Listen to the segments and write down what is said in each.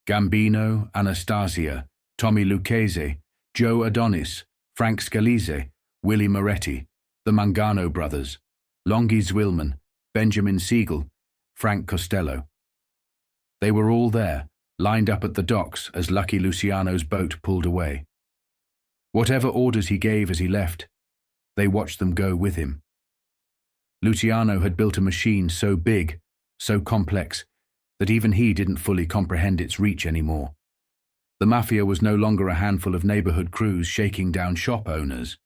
Gambino, Anastasia, Tommy Lucchese, Joe Adonis, Frank Scalise, Willie Moretti, the Mangano brothers, Longhi Zwilman, Benjamin Siegel, Frank Costello. They were all there, lined up at the docks as Lucky Luciano's boat pulled away. Whatever orders he gave as he left, they watched them go with him. Luciano had built a machine so big, so complex, that even he didn't fully comprehend its reach anymore. The Mafia was no longer a handful of neighborhood crews shaking down shop owners.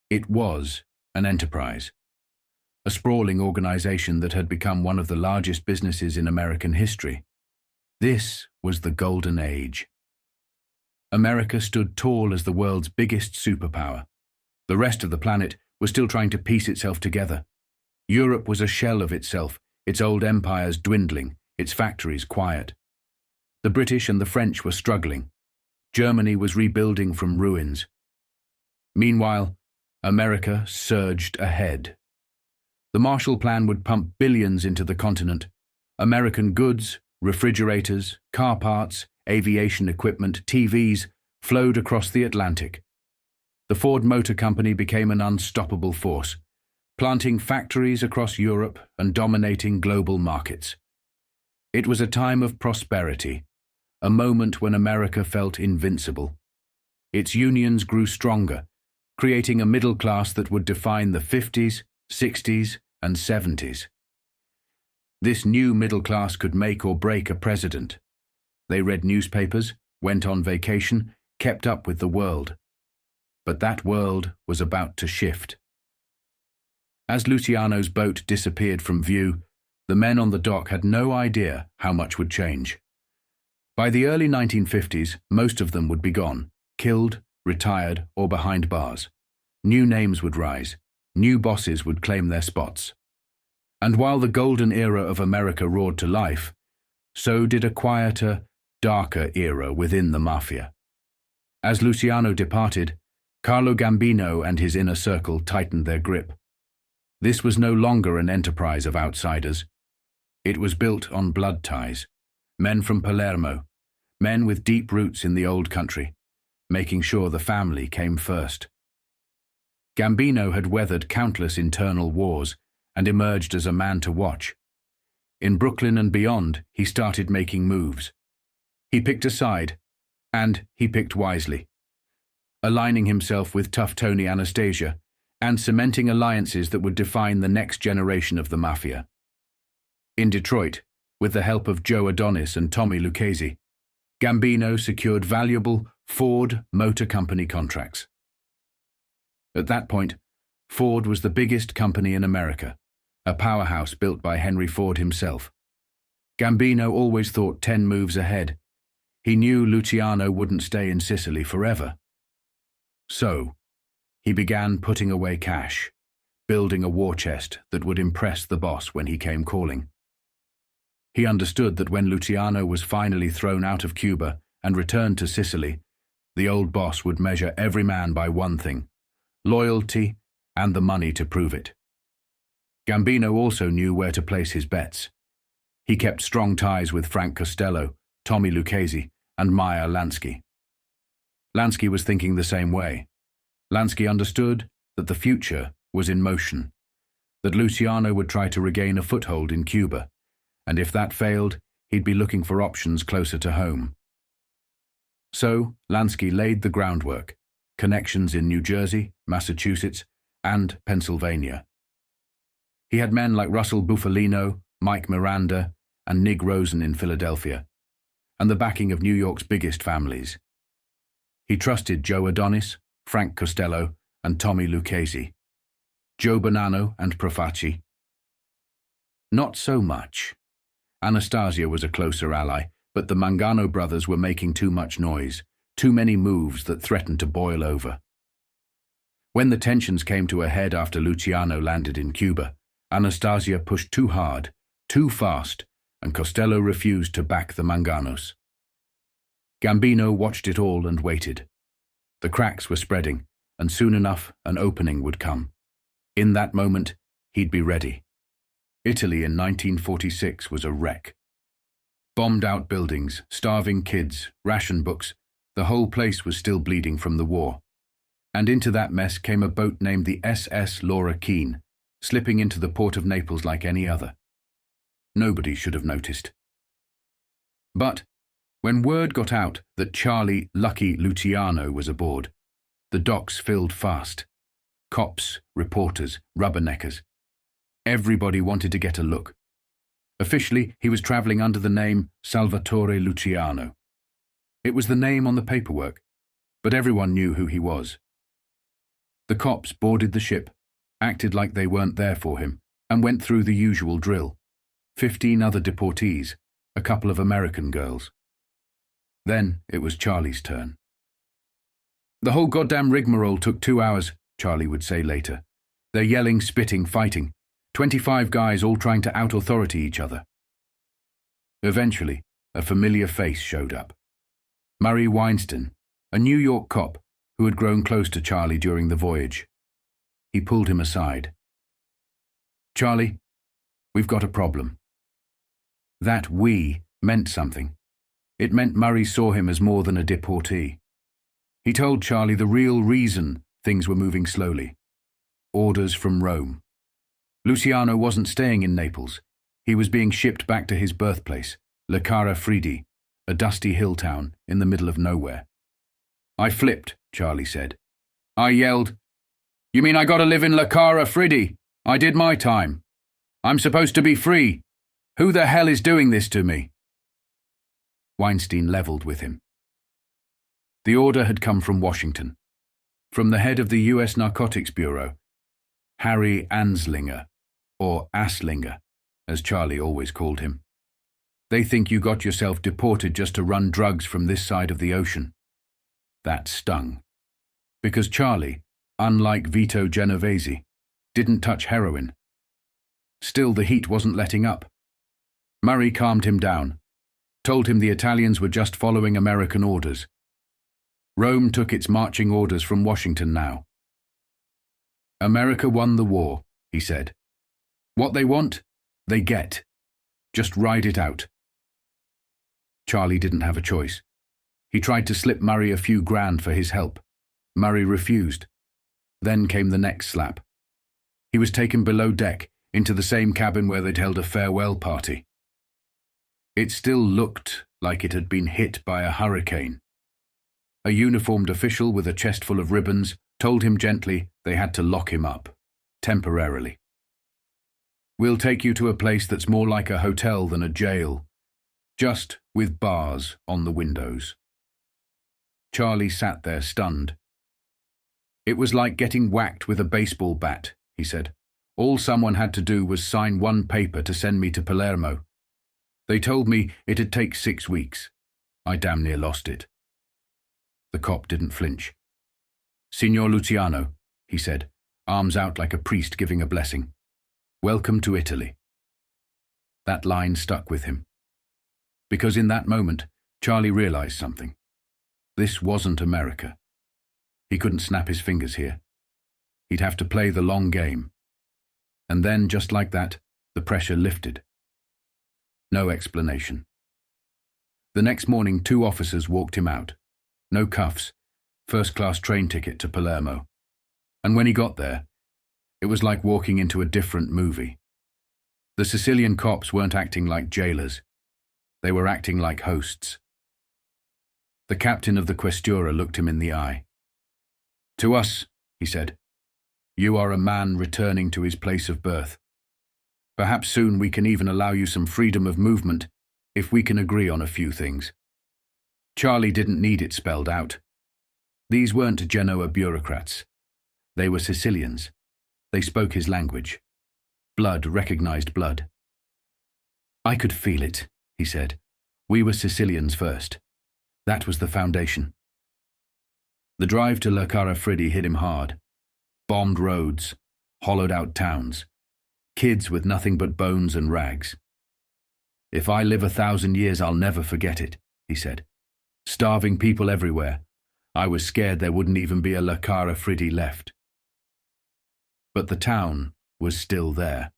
It was an enterprise, a sprawling organization that had become one of the largest businesses in American history. This was the Golden Age. America stood tall as the world's biggest superpower. The rest of the planet was still trying to piece itself together. Europe was a shell of itself, its old empires dwindling, its factories quiet. The British and the French were struggling. Germany was rebuilding from ruins. Meanwhile, America surged ahead. The Marshall Plan would pump billions into the continent. American goods, refrigerators, car parts, aviation equipment, TVs flowed across the Atlantic. The Ford Motor Company became an unstoppable force, planting factories across Europe and dominating global markets. It was a time of prosperity, a moment when America felt invincible. Its unions grew stronger, creating a middle class that would define the 50s, 60s, and 70s. This new middle class could make or break a president. They read newspapers, went on vacation, kept up with the world. But that world was about to shift. As Luciano's boat disappeared from view, the men on the dock had no idea how much would change. By the early 1950s, most of them would be gone, killed, retired, or behind bars. New names would rise, new bosses would claim their spots. And while the golden era of America roared to life, so did a quieter, darker era within the Mafia. As Luciano departed, Carlo Gambino and his inner circle tightened their grip. This was no longer an enterprise of outsiders. It was built on blood ties, men from Palermo, men with deep roots in the old country, making sure the family came first. Gambino had weathered countless internal wars and emerged as a man to watch. In Brooklyn and beyond, he started making moves. He picked a side, and he picked wisely, aligning himself with tough Tony Anastasia and cementing alliances that would define the next generation of the Mafia. In Detroit, with the help of Joe Adonis and Tommy Lucchese, Gambino secured valuable Ford Motor Company contracts. At that point, Ford was the biggest company in America, a powerhouse built by Henry Ford himself. Gambino always thought 10 moves ahead. He knew Luciano wouldn't stay in Sicily forever. So, he began putting away cash, building a war chest that would impress the boss when he came calling. He understood that when Luciano was finally thrown out of Cuba and returned to Sicily, the old boss would measure every man by one thing: loyalty and the money to prove it. Gambino also knew where to place his bets. He kept strong ties with Frank Costello, Tommy Lucchese, and Meyer Lansky. Lansky was thinking the same way. Lansky understood that the future was in motion, that Luciano would try to regain a foothold in Cuba, and if that failed, he'd be looking for options closer to home. So, Lansky laid the groundwork, connections in New Jersey, Massachusetts, and Pennsylvania. He had men like Russell Bufalino, Mike Miranda, and Nig Rosen in Philadelphia, and the backing of New York's biggest families. He trusted Joe Adonis, Frank Costello, and Tommy Lucchese, Joe Bonanno and Profaci. Not so much. Anastasia was a closer ally, but the Mangano brothers were making too much noise, too many moves that threatened to boil over. When the tensions came to a head after Luciano landed in Cuba, Anastasia pushed too hard, too fast, and Costello refused to back the Manganos. Gambino watched it all and waited. The cracks were spreading, and soon enough an opening would come. In that moment, he'd be ready. Italy in 1946 was a wreck. Bombed out buildings, starving kids, ration books, the whole place was still bleeding from the war. And into that mess came a boat named the SS Laura Keane, slipping into the port of Naples like any other. Nobody should have noticed. But when word got out that Charlie Lucky Luciano was aboard, the docks filled fast. Cops, reporters, rubberneckers. Everybody wanted to get a look. Officially, he was travelling under the name Salvatore Luciano. It was the name on the paperwork, but everyone knew who he was. The cops boarded the ship, acted like they weren't there for him, and went through the usual drill. 15 other deportees, a couple of American girls. Then it was Charlie's turn. "The whole goddamn rigmarole took 2 hours," Charlie would say later. "They're yelling, spitting, fighting. 25 guys all trying to out-authority each other." Eventually, a familiar face showed up. Murray Weinstein, a New York cop who had grown close to Charlie during the voyage. He pulled him aside. "Charlie, we've got a problem." That "we" meant something. It meant Murray saw him as more than a deportee. He told Charlie the real reason things were moving slowly. Orders from Rome. Luciano wasn't staying in Naples. He was being shipped back to his birthplace, Le Carafridi, a dusty hill town in the middle of nowhere. "I flipped," Charlie said. "I yelled, 'You mean I gotta live in Le Carafridi? I did my time. I'm supposed to be free. Who the hell is doing this to me?'" Weinstein leveled with him. The order had come from Washington, from the head of the U.S. Narcotics Bureau, Harry Anslinger, or Asslinger, as Charlie always called him. "They think you got yourself deported just to run drugs from this side of the ocean." That stung. Because Charlie, unlike Vito Genovese, didn't touch heroin. Still, the heat wasn't letting up. Murray calmed him down, told him the Italians were just following American orders. Rome took its marching orders from Washington now. "America won the war," he said. "What they want, they get. Just ride it out." Charlie didn't have a choice. He tried to slip Murray a few grand for his help. Murray refused. Then came the next slap. He was taken below deck, into the same cabin where they'd held a farewell party. It still looked like it had been hit by a hurricane. A uniformed official with a chest full of ribbons told him gently they had to lock him up, temporarily. "We'll take you to a place that's more like a hotel than a jail, just with bars on the windows." Charlie sat there stunned. "It was like getting whacked with a baseball bat," he said. "All someone had to do was sign one paper to send me to Palermo. They told me it'd take 6 weeks. I damn near lost it." The cop didn't flinch. "Signor Luciano," he said, arms out like a priest giving a blessing. "Welcome to Italy." That line stuck with him. Because in that moment, Charlie realized something. This wasn't America. He couldn't snap his fingers here. He'd have to play the long game. And then, just like that, the pressure lifted. No explanation. The next morning, 2 officers walked him out. No cuffs, first-class train ticket to Palermo. And when he got there, it was like walking into a different movie. The Sicilian cops weren't acting like jailers. They were acting like hosts. The captain of the Questura looked him in the eye. "To us," he said, "you are a man returning to his place of birth. Perhaps soon we can even allow you some freedom of movement if we can agree on a few things." Charlie didn't need it spelled out. These weren't Genoa bureaucrats. They were Sicilians. They spoke his language. Blood recognized blood. "I could feel it," he said. "We were Sicilians first. That was the foundation." The drive to Le Carafridi hit him hard. Bombed roads, hollowed-out towns, kids with nothing but bones and rags. "If I live 1,000 years, I'll never forget it," he said. "Starving people everywhere. I was scared there wouldn't even be a Le Carafridi left." But the town was still there,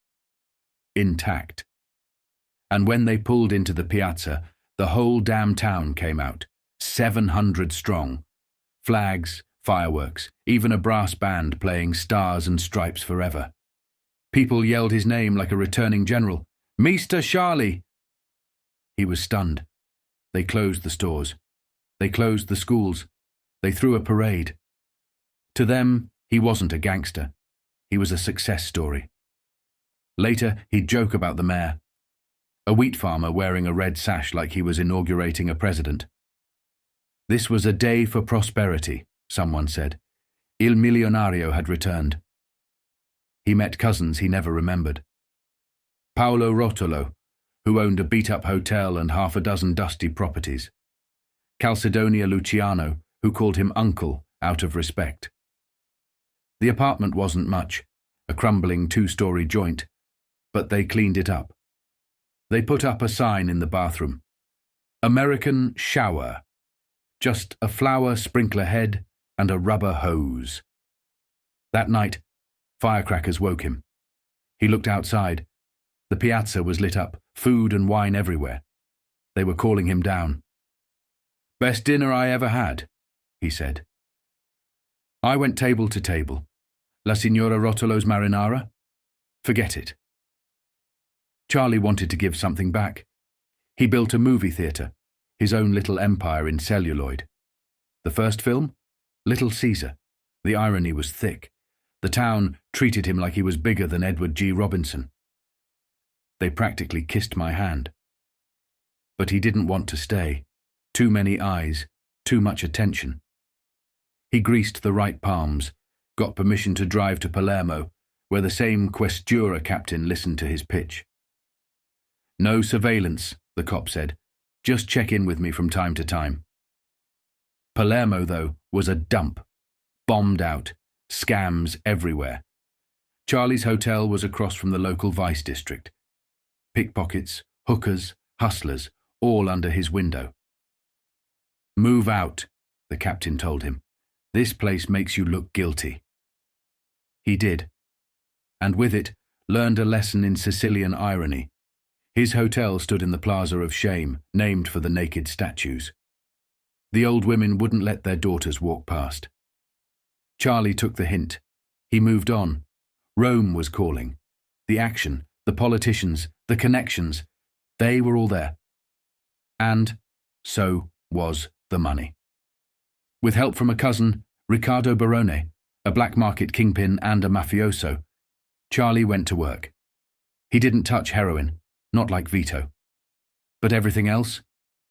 intact. And when they pulled into the piazza, The whole damn town came out, 700 strong. Flags, fireworks, even a brass band playing Stars and Stripes Forever. People yelled his name like a returning general. "Mr. Charlie!" He was stunned. They closed the stores. They closed the schools. They threw a parade. To them, he wasn't a gangster. He was a success story. Later, he'd joke about the mayor. A wheat farmer wearing a red sash like he was inaugurating a president. This was a day for prosperity, someone said. Il Milionario had returned. He met cousins he never remembered. Paolo Rotolo, who owned a beat-up hotel and half a dozen dusty properties. Calcedonia Luciano, who called him uncle out of respect. The apartment wasn't much, a crumbling two-story joint, but they cleaned it up. They put up a sign in the bathroom. American shower. Just a flower sprinkler head and a rubber hose. That night, firecrackers woke him. He looked outside. The piazza was lit up, food and wine everywhere. They were calling him down. "Best dinner I ever had," he said. I went table to table. La Signora Rotolo's marinara? Forget it. Charlie wanted to give something back. He built a movie theatre, his own little empire in celluloid. The first film? Little Caesar. The irony was thick. The town treated him like he was bigger than Edward G. Robinson. They practically kissed my hand. But he didn't want to stay. Too many eyes, too much attention. He greased the right palms, got permission to drive to Palermo, where the same Questura captain listened to his pitch. "No surveillance," the cop said. "Just check in with me from time to time." Palermo, though, was a dump. Bombed out. Scams everywhere. Charlie's hotel was across from the local vice district. Pickpockets, hookers, hustlers, all under his window. "Move out," the captain told him. "This place makes you look guilty." He did, and with it, learned a lesson in Sicilian irony. His hotel stood in the Plaza of Shame, named for the naked statues. The old women wouldn't let their daughters walk past. Charlie took the hint. He moved on. Rome was calling. The action, the politicians, the connections, they were all there. And so was the money. With help from a cousin, Riccardo Barone, a black market kingpin and a mafioso, Charlie went to work. He didn't touch heroin, not like Vito. But everything else?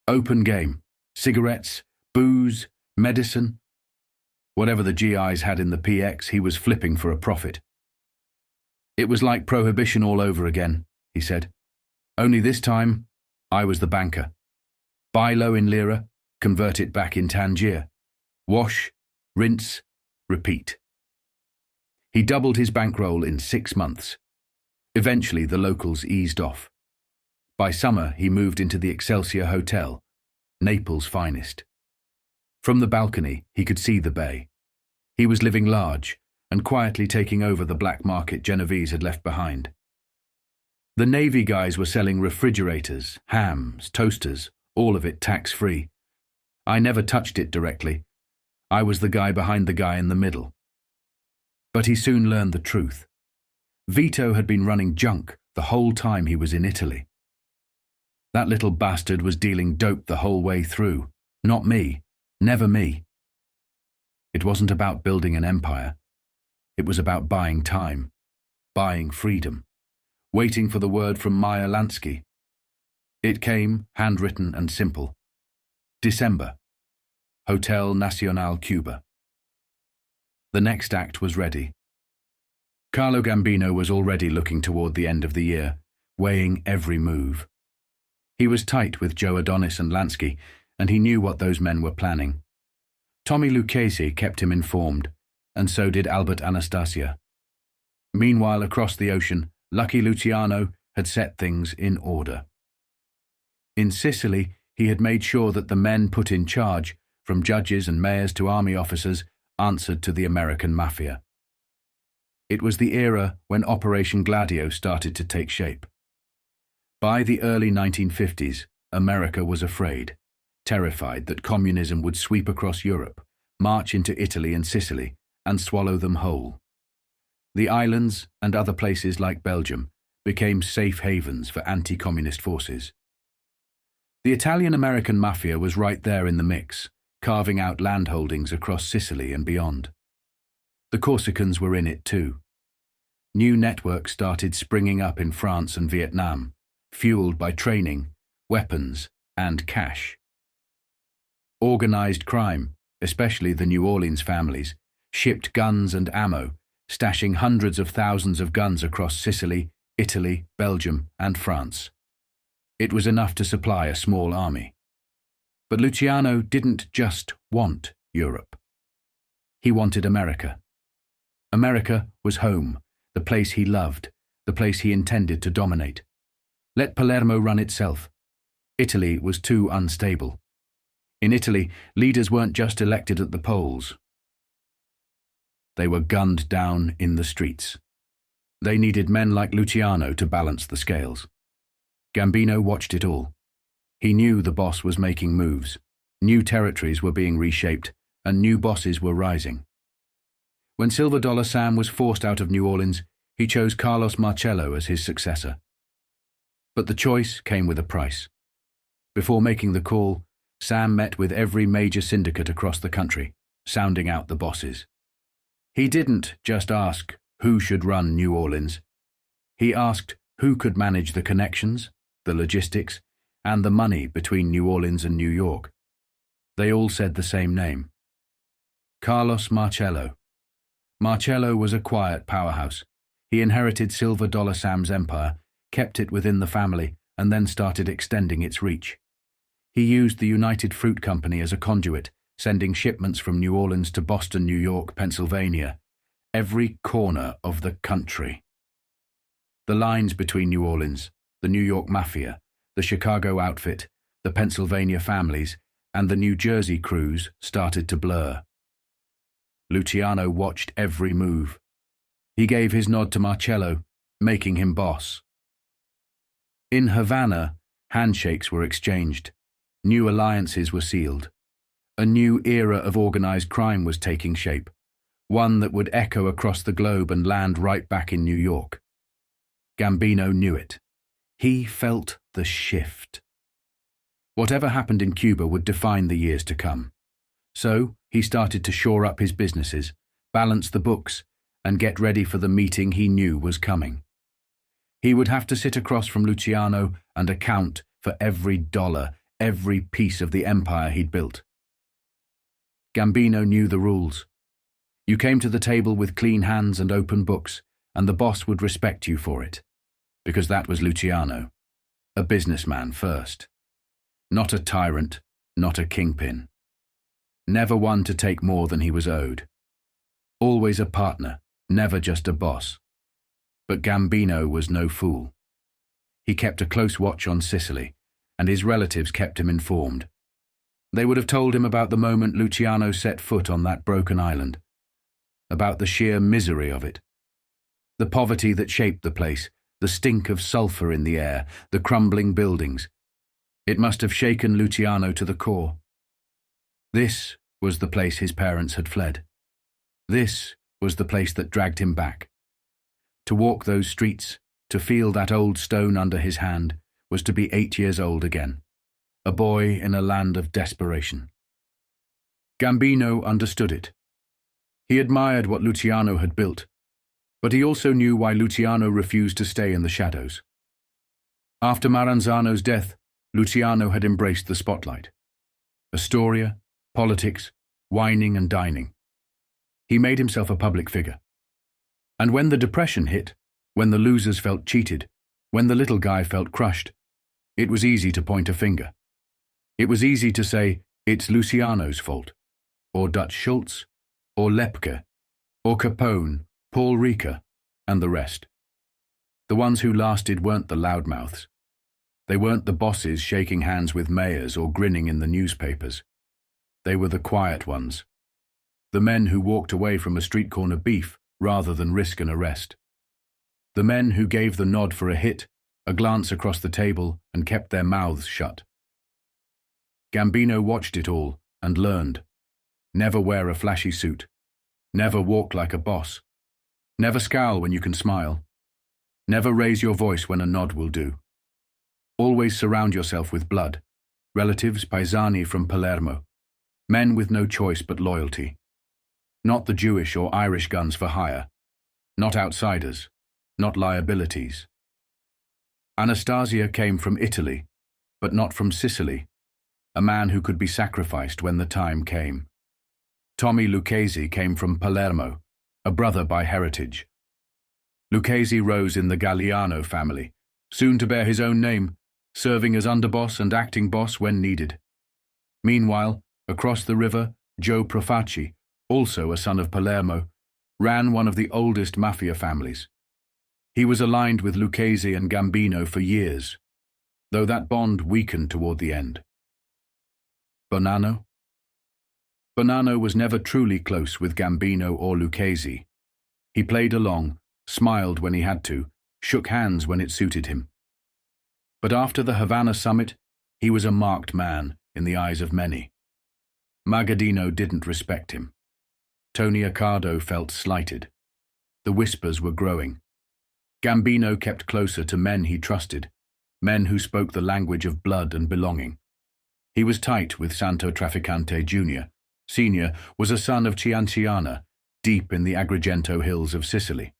Open game. Cigarettes, booze, medicine. Whatever the GIs had in the PX, he was flipping for a profit. "It was like prohibition all over again," he said. "Only this time, I was the banker. Buy low in lira, convert it back in Tangier. Wash, rinse, repeat." He doubled his bankroll in 6 months. Eventually, the locals eased off. By summer, he moved into the Excelsior Hotel, Naples' finest. From the balcony, he could see the bay. He was living large and quietly taking over the black market Genovese had left behind. The Navy guys were selling refrigerators, hams, toasters, all of it tax-free. I never touched it directly. I was the guy behind the guy in the middle. But he soon learned the truth. Vito had been running junk the whole time he was in Italy. That little bastard was dealing dope the whole way through. Not me. Never me. It wasn't about building an empire. It was about buying time, buying freedom, waiting for the word from Meyer Lansky. It came, handwritten and simple. December. Hotel Nacional, Cuba. The next act was ready. Carlo Gambino was already looking toward the end of the year, weighing every move. He was tight with Joe Adonis and Lansky, and he knew what those men were planning. Tommy Lucchese kept him informed, and so did Albert Anastasia. Meanwhile, across the ocean, Lucky Luciano had set things in order. In Sicily, he had made sure that the men put in charge, from judges and mayors to army officers, answered to the American Mafia. It was the era when Operation Gladio started to take shape. By the early 1950s, America was afraid, terrified that communism would sweep across Europe, march into Italy and Sicily, and swallow them whole. The islands and other places like Belgium became safe havens for anti-communist forces. The Italian-American Mafia was right there in the mix, carving out landholdings across Sicily and beyond. The Corsicans were in it too. New networks started springing up in France and Vietnam, fueled by training, weapons, and cash. Organized crime, especially the New Orleans families, shipped guns and ammo, stashing hundreds of thousands of guns across Sicily, Italy, Belgium, and France. It was enough to supply a small army. But Luciano didn't just want Europe. He wanted America. America was home, the place he loved, the place he intended to dominate. Let Palermo run itself. Italy was too unstable. In Italy, leaders weren't just elected at the polls. They were gunned down in the streets. They needed men like Luciano to balance the scales. Gambino watched it all. He knew the boss was making moves. New territories were being reshaped, and new bosses were rising. When Silver Dollar Sam was forced out of New Orleans, he chose Carlos Marcello as his successor. But the choice came with a price. Before making the call, Sam met with every major syndicate across the country, sounding out the bosses. He didn't just ask who should run New Orleans. He asked who could manage the connections, the logistics, and the money between New Orleans and New York. They all said the same name: Carlos Marcello. Marcello was a quiet powerhouse. He inherited Silver Dollar Sam's empire, kept it within the family, and then started extending its reach. He used the United Fruit Company as a conduit, sending shipments from New Orleans to Boston, New York, Pennsylvania, every corner of the country. The lines between New Orleans, the New York Mafia, the Chicago outfit, the Pennsylvania families, and the New Jersey crews started to blur. Luciano watched every move. He gave his nod to Marcello, making him boss. In Havana, handshakes were exchanged. New alliances were sealed. A new era of organized crime was taking shape, one that would echo across the globe and land right back in New York. Gambino knew it. He felt the shift. Whatever happened in Cuba would define the years to come. So he started to shore up his businesses, balance the books, and get ready for the meeting he knew was coming. He would have to sit across from Luciano and account for every dollar, every piece of the empire he'd built. Gambino knew the rules. You came to the table with clean hands and open books, and the boss would respect you for it. Because that was Luciano, a businessman first. Not a tyrant, not a kingpin. Never one to take more than he was owed. Always a partner, never just a boss. But Gambino was no fool. He kept a close watch on Sicily, and his relatives kept him informed. They would have told him about the moment Luciano set foot on that broken island, about the sheer misery of it, the poverty that shaped the place, the stink of sulfur in the air, the crumbling buildings. It must have shaken Luciano to the core. This was the place his parents had fled. This was the place that dragged him back. To walk those streets, to feel that old stone under his hand, was to be 8 years old again, a boy in a land of desperation. Gambino understood it. He admired what Luciano had built, but he also knew why Luciano refused to stay in the shadows. After Maranzano's death, Luciano had embraced the spotlight. Astoria, politics, whining and dining. He made himself a public figure. And when the depression hit, when the losers felt cheated, when the little guy felt crushed, it was easy to point a finger. It was easy to say, it's Luciano's fault, or Dutch Schultz, or Lepke, or Capone, Paul Ricca, and the rest. The ones who lasted weren't the loudmouths. They weren't the bosses shaking hands with mayors or grinning in the newspapers. They were the quiet ones. The men who walked away from a street corner beef rather than risk an arrest. The men who gave the nod for a hit, a glance across the table, and kept their mouths shut. Gambino watched it all and learned. Never wear a flashy suit. Never walk like a boss. Never scowl when you can smile. Never raise your voice when a nod will do. Always surround yourself with blood, relatives, paesani from Palermo, men with no choice but loyalty. Not the Jewish or Irish guns for hire, not outsiders, not liabilities. Anastasia came from Italy, but not from Sicily, a man who could be sacrificed when the time came. Tommy Lucchese came from Palermo, a brother by heritage. Lucchese rose in the Giuliano family, soon to bear his own name, serving as underboss and acting boss when needed. Meanwhile, across the river, Joe Profaci, also a son of Palermo, ran one of the oldest Mafia families. He was aligned with Lucchese and Gambino for years, though that bond weakened toward the end. Bonanno? Bonanno was never truly close with Gambino or Lucchese. He played along, smiled when he had to, shook hands when it suited him. But after the Havana summit, he was a marked man in the eyes of many. Magadino didn't respect him. Tony Accardo felt slighted. The whispers were growing. Gambino kept closer to men he trusted, men who spoke the language of blood and belonging. He was tight with Santo Trafficante Jr. Sr. was a son of Cianciana, deep in the Agrigento hills of Sicily.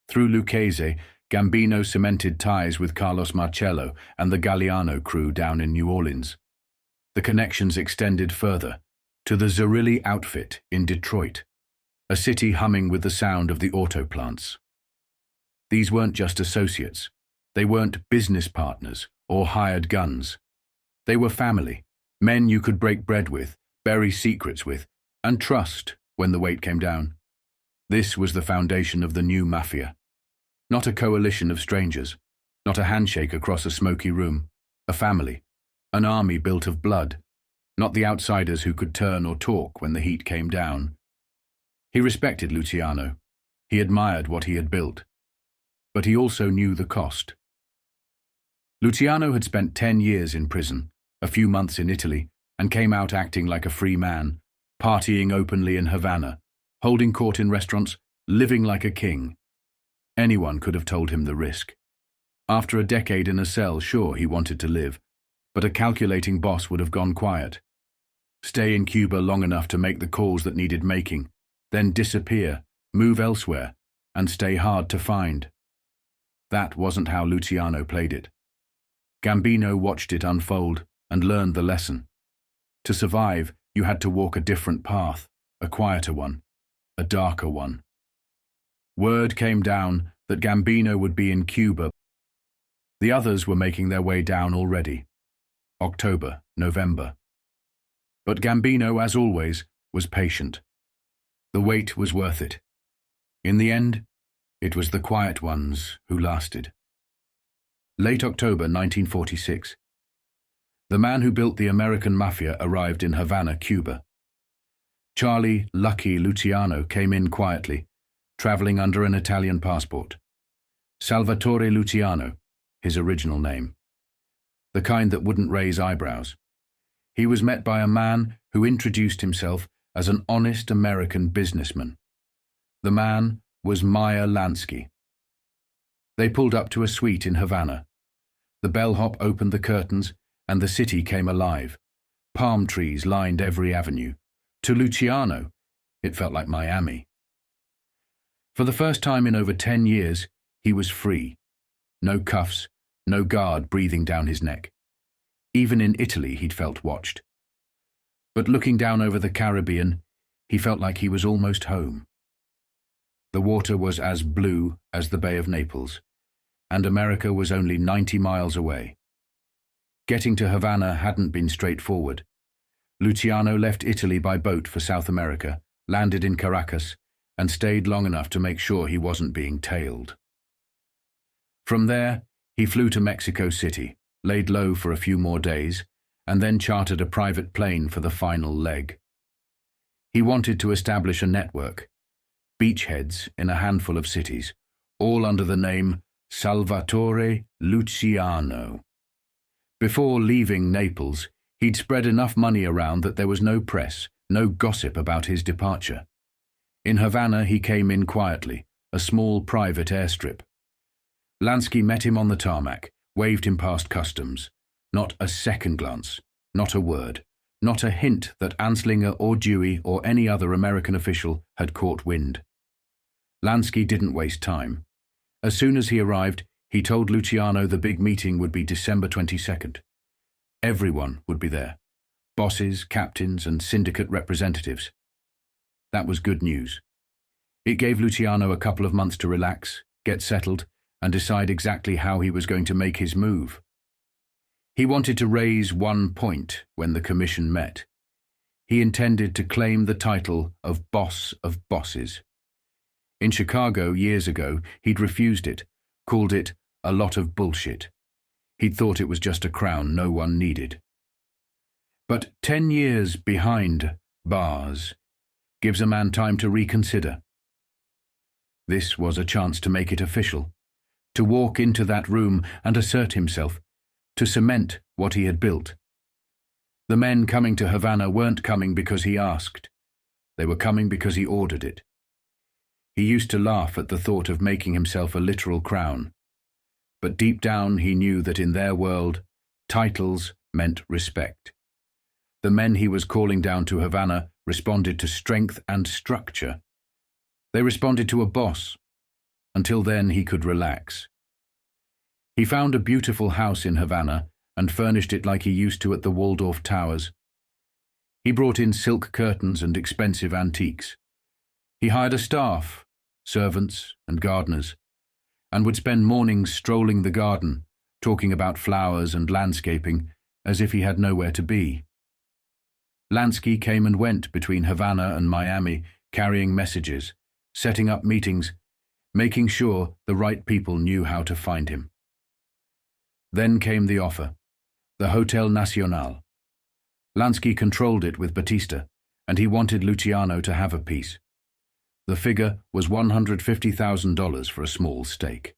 Through Lucchese, Gambino cemented ties with Carlos Marcello and the Galliano crew down in New Orleans. The connections extended further, to the Zerilli outfit in Detroit, a city humming with the sound of the auto plants. These weren't just associates. They weren't business partners or hired guns. They were family, men you could break bread with, bury secrets with, and trust when the weight came down. This was the foundation of the new Mafia. Not a coalition of strangers, not a handshake across a smoky room, a family, an army built of blood, not the outsiders who could turn or talk when the heat came down. He respected Luciano. He admired what he had built. But he also knew the cost. Luciano had spent 10 years in prison, a few months in Italy, and came out acting like a free man, partying openly in Havana, holding court in restaurants, living like a king. Anyone could have told him the risk. After a decade in a cell, sure, he wanted to live, but a calculating boss would have gone quiet. Stay in Cuba long enough to make the calls that needed making, then disappear, move elsewhere, and stay hard to find. That wasn't how Luciano played it. Gambino watched it unfold and learned the lesson. To survive, you had to walk a different path, a quieter one, a darker one. Word came down that Gambino would be in Cuba. The others were making their way down already. October, November. But Gambino, as always, was patient. The wait was worth it. In the end, it was the quiet ones who lasted. Late October 1946. The man who built the American Mafia arrived in Havana, Cuba. Charlie Lucky Luciano came in quietly, traveling under an Italian passport. Salvatore Luciano, his original name. The kind that wouldn't raise eyebrows. He was met by a man who introduced himself as an honest American businessman. The man was Meyer Lansky. They pulled up to a suite in Havana. The bellhop opened the curtains, and the city came alive. Palm trees lined every avenue. To Luciano, it felt like Miami. For the first time in over 10 years, he was free. No cuffs, no guard breathing down his neck. Even in Italy, he'd felt watched. But looking down over the Caribbean, he felt like he was almost home. The water was as blue as the Bay of Naples, and America was only 90 miles away. Getting to Havana hadn't been straightforward. Luciano left Italy by boat for South America, landed in Caracas, and stayed long enough to make sure he wasn't being tailed. From there, he flew to Mexico City, laid low for a few more days, and then chartered a private plane for the final leg. He wanted to establish a network, beachheads in a handful of cities, all under the name Salvatore Luciano. Before leaving Naples, He'd spread enough money around that there was no press, no gossip about his departure. In Havana, he came in quietly, a small private airstrip. Lansky met him on the tarmac, waved him past customs. Not a second glance, not a word, not a hint that Anslinger or Dewey or any other American official had caught wind. Lansky didn't waste time. As soon as he arrived, he told Luciano the big meeting would be December 22nd. Everyone would be there. Bosses, captains, and syndicate representatives. That was good news. It gave Luciano a couple of months to relax, get settled, and decide exactly how he was going to make his move. He wanted to raise one point when the commission met. He intended to claim the title of Boss of Bosses. In Chicago, years ago, he'd refused it, called it a lot of bullshit. He'd thought it was just a crown no one needed. But 10 years behind bars gives a man time to reconsider. This was a chance to make it official, to walk into that room and assert himself, to cement what he had built. The men coming to Havana weren't coming because he asked. They were coming because he ordered it. He used to laugh at the thought of making himself a literal crown. But deep down he knew that in their world, titles meant respect. The men he was calling down to Havana responded to strength and structure. They responded to a boss. Until then he could relax. He found a beautiful house in Havana and furnished it like he used to at the Waldorf Towers. He brought in silk curtains and expensive antiques. He hired a staff, servants and gardeners, and would spend mornings strolling the garden, talking about flowers and landscaping as if he had nowhere to be. Lansky came and went between Havana and Miami, carrying messages, setting up meetings, making sure the right people knew how to find him. Then came the offer, the Hotel Nacional. Lansky controlled it with Batista, and he wanted Luciano to have a piece. The figure was $150,000 for a small stake.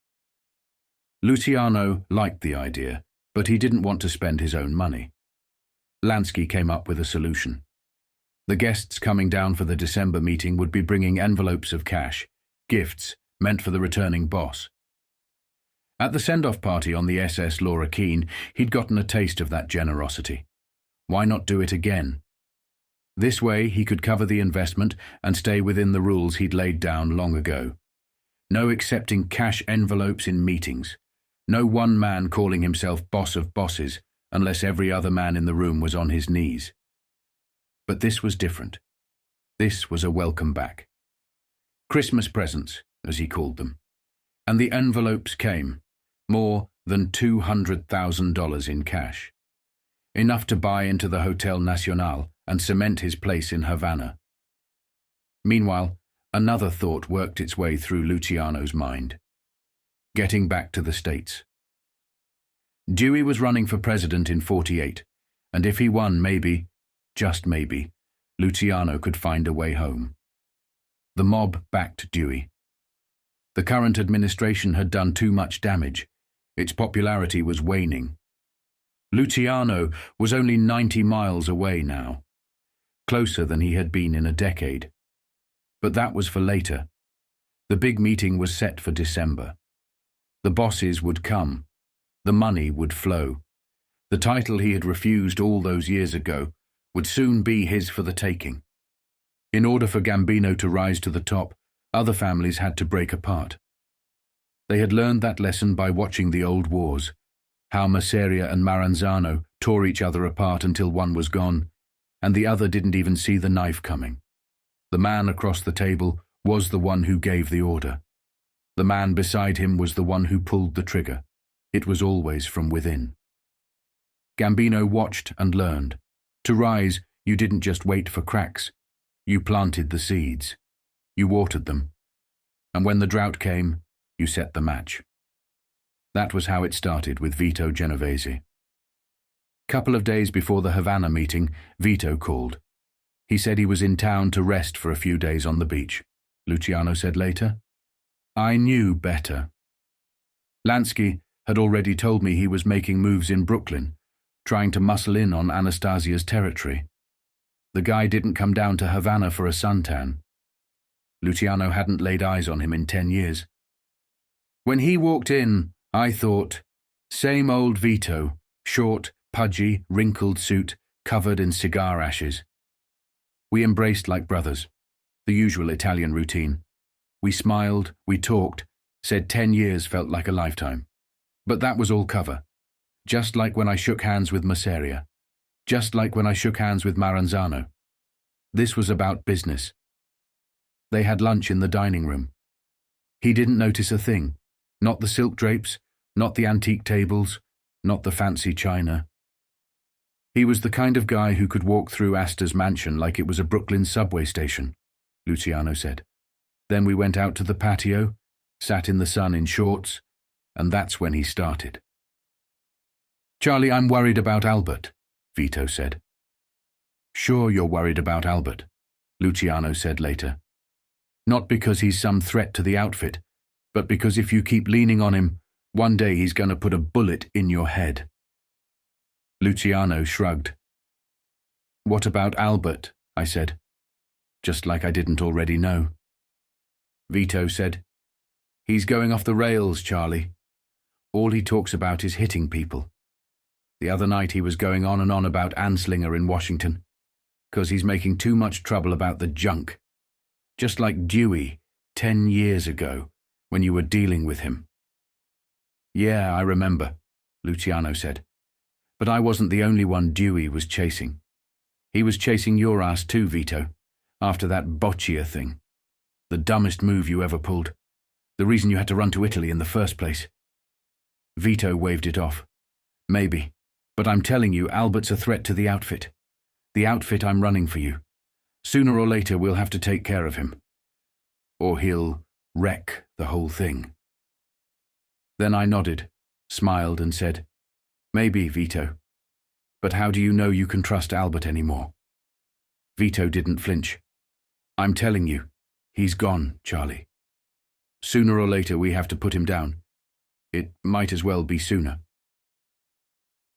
Luciano liked the idea, but he didn't want to spend his own money. Lansky came up with a solution. The guests coming down for the December meeting would be bringing envelopes of cash, gifts meant for the returning boss. At the send-off party on the SS Laura Keene, he'd gotten a taste of that generosity. Why not do it again? This way he could cover the investment and stay within the rules he'd laid down long ago. No accepting cash envelopes in meetings. No one man calling himself boss of bosses unless every other man in the room was on his knees. But this was different. This was a welcome back. Christmas presents, as he called them. And the envelopes came. More than $200,000 in cash. Enough to buy into the Hotel Nacional and cement his place in Havana. Meanwhile, another thought worked its way through Luciano's mind. Getting back to the States. Dewey was running for president in '48, and if he won, maybe, just maybe, Luciano could find a way home. The mob backed Dewey. The current administration had done too much damage. Its popularity was waning. Luciano was only 90 miles away now, closer than he had been in a decade. But that was for later. The big meeting was set for December. The bosses would come. The money would flow. The title he had refused all those years ago would soon be his for the taking. In order for Gambino to rise to the top, other families had to break apart. They had learned that lesson by watching the old wars, how Masseria and Maranzano tore each other apart until one was gone, and the other didn't even see the knife coming. The man across the table was the one who gave the order. The man beside him was the one who pulled the trigger. It was always from within. Gambino watched and learned. To rise, you didn't just wait for cracks. You planted the seeds. You watered them. And when the drought came, you set the match. That was how it started with Vito Genovese. Couple of days before the Havana meeting, Vito called. He said he was in town to rest for a few days on the beach. Luciano said later, "I knew better. Lansky had already told me he was making moves in Brooklyn, trying to muscle in on Anastasia's territory. The guy didn't come down to Havana for a suntan. Luciano hadn't laid eyes on him in 10 years. When he walked in, I thought, same old Vito, short, pudgy, wrinkled suit, covered in cigar ashes. We embraced like brothers, the usual Italian routine. We smiled, we talked, said 10 years felt like a lifetime. But that was all cover. Just like when I shook hands with Masseria. Just like when I shook hands with Maranzano. This was about business. They had lunch in the dining room. He didn't notice a thing. Not the silk drapes, not the antique tables, not the fancy china. He was the kind of guy who could walk through Astor's mansion like it was a Brooklyn subway station, Luciano said. Then we went out to the patio, sat in the sun in shorts, and that's when he started. Charlie, I'm worried about Albert, Vito said. Sure you're worried about Albert, Luciano said later. Not because he's some threat to the outfit, but because if you keep leaning on him, one day he's going to put a bullet in your head. Luciano shrugged. What about Albert? I said, just like I didn't already know. Vito said, he's going off the rails, Charlie. All he talks about is hitting people. The other night he was going on and on about Anslinger in Washington, because he's making too much trouble about the junk. Just like Dewey, 10 years ago, when you were dealing with him. Yeah, I remember, Luciano said. But I wasn't the only one Dewey was chasing. He was chasing your ass too, Vito, after that Boccia thing. The dumbest move you ever pulled. The reason you had to run to Italy in the first place. Vito waved it off. Maybe, but I'm telling you, Albert's a threat to the outfit. The outfit I'm running for you. Sooner or later we'll have to take care of him. Or he'll wreck the whole thing. Then I nodded, smiled and said, maybe, Vito. But how do you know you can trust Albert anymore? Vito didn't flinch. I'm telling you, he's gone, Charlie. Sooner or later we have to put him down. It might as well be sooner.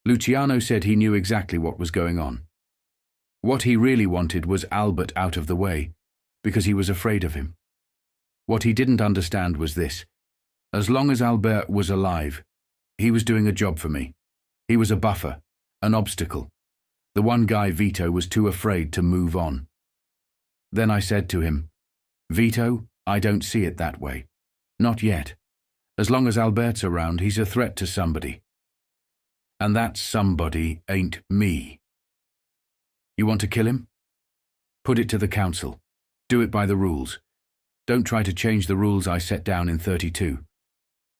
Luciano said he knew exactly what was going on. What he really wanted was Albert out of the way, because he was afraid of him. What he didn't understand was this. As long as Albert was alive, he was doing a job for me. He was a buffer, an obstacle. The one guy Vito was too afraid to move on. Then I said to him, Vito, I don't see it that way. Not yet. As long as Albert's around, he's a threat to somebody. And that somebody ain't me. You want to kill him? Put it to the council. Do it by the rules. Don't try to change the rules I set down in 32.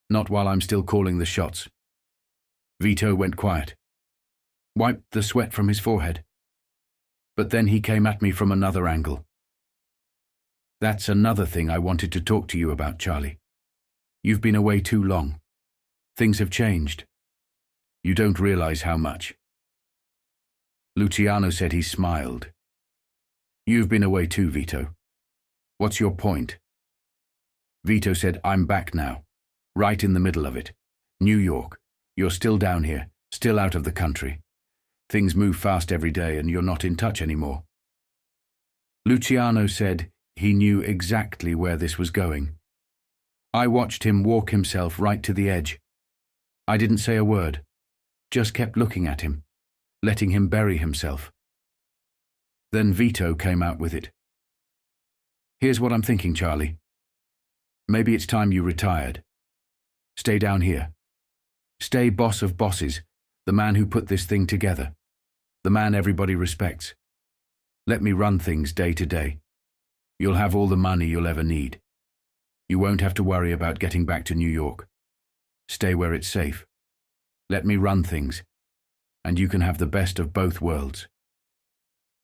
Not while I'm still calling the shots. Vito went quiet. Wiped the sweat from his forehead. But then he came at me from another angle. That's another thing I wanted to talk to you about, Charlie. You've been away too long. Things have changed. You don't realize how much. Luciano said he smiled. You've been away too, Vito. What's your point? Vito said, I'm back now. Right in the middle of it. New York. You're still down here, still out of the country. Things move fast every day and you're not in touch anymore. Luciano said he knew exactly where this was going. I watched him walk himself right to the edge. I didn't say a word, just kept looking at him, letting him bury himself. Then Vito came out with it. Here's what I'm thinking, Charlie. Maybe it's time you retired. Stay down here. Stay boss of bosses, the man who put this thing together, the man everybody respects. Let me run things day to day. You'll have all the money you'll ever need. You won't have to worry about getting back to New York. Stay where it's safe. Let me run things, and you can have the best of both worlds.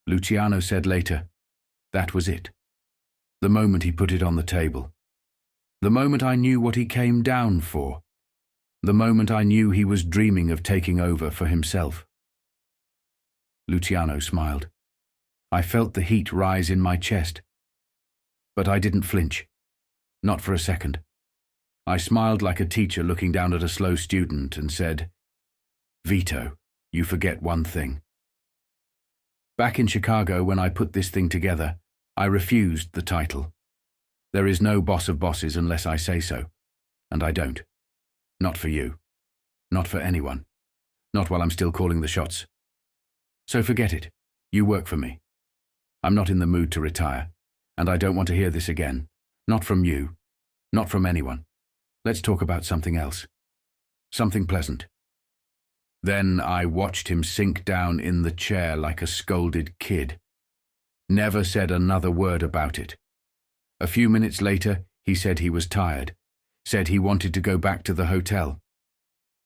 Luciano said later, that was it. The moment he put it on the table. The moment I knew what he came down for. The moment I knew he was dreaming of taking over for himself. Luciano smiled. I felt the heat rise in my chest. But I didn't flinch. Not for a second. I smiled like a teacher looking down at a slow student and said, Vito, you forget one thing. Back in Chicago, when I put this thing together, I refused the title. There is no boss of bosses unless I say so, and I don't. Not for you. Not for anyone. Not while I'm still calling the shots. So forget it. You work for me. I'm not in the mood to retire, and I don't want to hear this again. Not from you. Not from anyone. Let's talk about something else. Something pleasant. Then I watched him sink down in the chair like a scolded kid. Never said another word about it. A few minutes later, he said he was tired, said he wanted to go back to the hotel.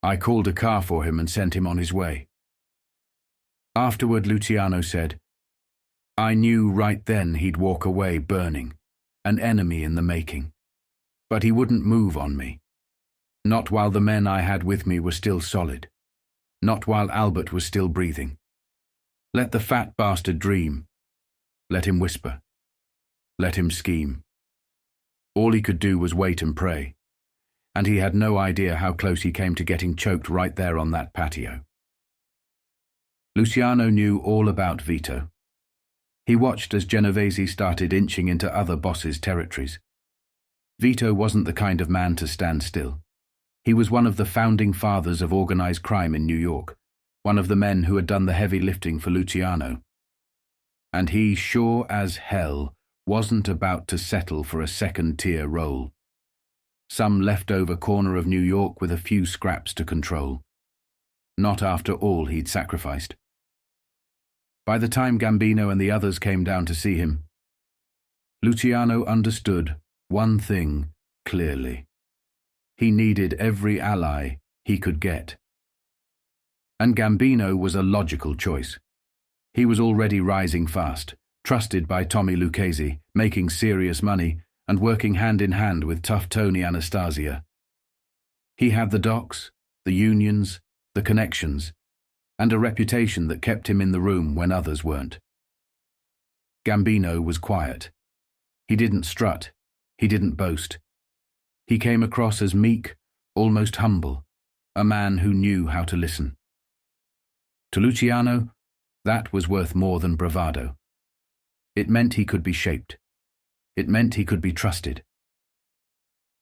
I called a car for him and sent him on his way. Afterward, Luciano said, I knew right then he'd walk away burning, an enemy in the making. But he wouldn't move on me. Not while the men I had with me were still solid. Not while Albert was still breathing. Let the fat bastard dream. Let him whisper. Let him scheme. All he could do was wait and pray, and he had no idea how close he came to getting choked right there on that patio. Luciano knew all about Vito. He watched as Genovese started inching into other bosses' territories. Vito wasn't the kind of man to stand still. He was one of the founding fathers of organized crime in New York, one of the men who had done the heavy lifting for Luciano. And he, sure as hell, wasn't about to settle for a second-tier role. Some leftover corner of New York with a few scraps to control. Not after all he'd sacrificed. By the time Gambino and the others came down to see him, Luciano understood one thing clearly. He needed every ally he could get. And Gambino was a logical choice. He was already rising fast, trusted by Tommy Lucchese, making serious money, and working hand-in-hand with tough Tony Anastasia. He had the docks, the unions, the connections, and a reputation that kept him in the room when others weren't. Gambino was quiet. He didn't strut. He didn't boast. He came across as meek, almost humble, a man who knew how to listen. To Luciano, that was worth more than bravado. It meant he could be shaped. It meant he could be trusted.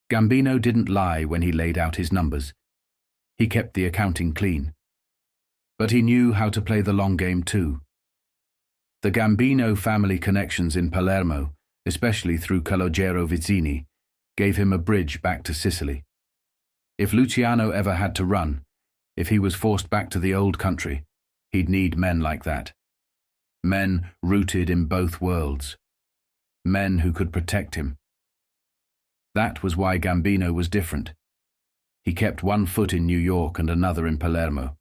Gambino didn't lie when he laid out his numbers. He kept the accounting clean. But he knew how to play the long game too. The Gambino family connections in Palermo, especially through Calogero Vizzini, gave him a bridge back to Sicily. If Luciano ever had to run, if he was forced back to the old country, he'd need men like that. Men rooted in both worlds. Men who could protect him. That was why Gambino was different. He kept one foot in New York and another in Palermo.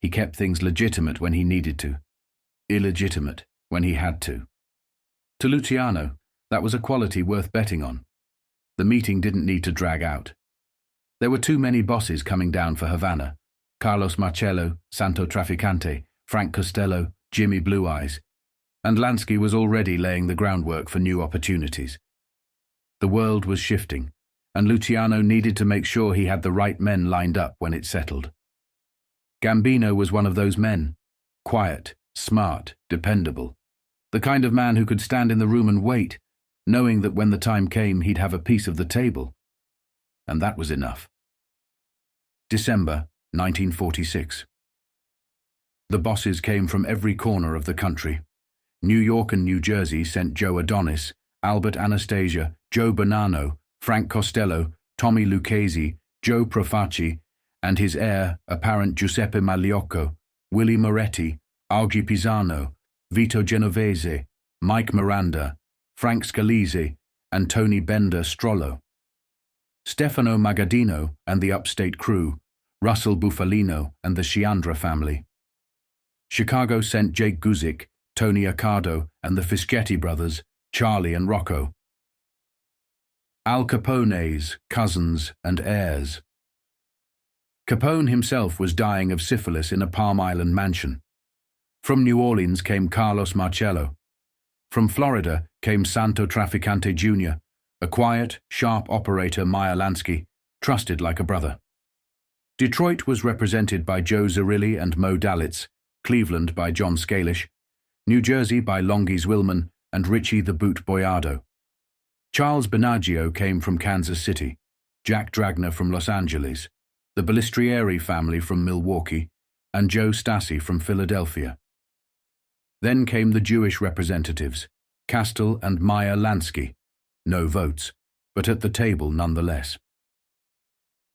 He kept things legitimate when he needed to, illegitimate when he had to. To Luciano, that was a quality worth betting on. The meeting didn't need to drag out. There were too many bosses coming down for Havana. Carlos Marcello, Santo Trafficante, Frank Costello, Jimmy Blue Eyes, and Lansky was already laying the groundwork for new opportunities. The world was shifting, and Luciano needed to make sure he had the right men lined up when it settled. Gambino was one of those men, quiet, smart, dependable, the kind of man who could stand in the room and wait, knowing that when the time came he'd have a piece of the table. And that was enough. December 1946. The bosses came from every corner of the country. New York and New Jersey sent Joe Adonis, Albert Anastasia, Joe Bonanno, Frank Costello, Tommy Lucchese, Joe Profaci, and his heir apparent Giuseppe Magliocco, Willie Moretti, Augie Pisano, Vito Genovese, Mike Miranda, Frank Scalise, and Tony Bender Strollo. Stefano Magadino and the Upstate Crew, Russell Bufalino and the Sciandra family. Chicago sent Jake Guzik, Tony Accardo, and the Fischetti brothers, Charlie and Rocco. Al Capone's cousins and heirs. Capone himself was dying of syphilis in a Palm Island mansion. From New Orleans came Carlos Marcello. From Florida came Santo Trafficante Jr., a quiet, sharp operator Meyer Lansky, trusted like a brother. Detroit was represented by Joe Zerilli and Mo Dalitz, Cleveland by John Scalish, New Jersey by Longy Zwillman and Richie the Boot Boyardo. Charles Benaggio came from Kansas City, Jack Dragner from Los Angeles, the Ballistrieri family from Milwaukee, and Joe Stassi from Philadelphia. Then came the Jewish representatives, Kastel and Meyer Lansky. No votes, but at the table nonetheless.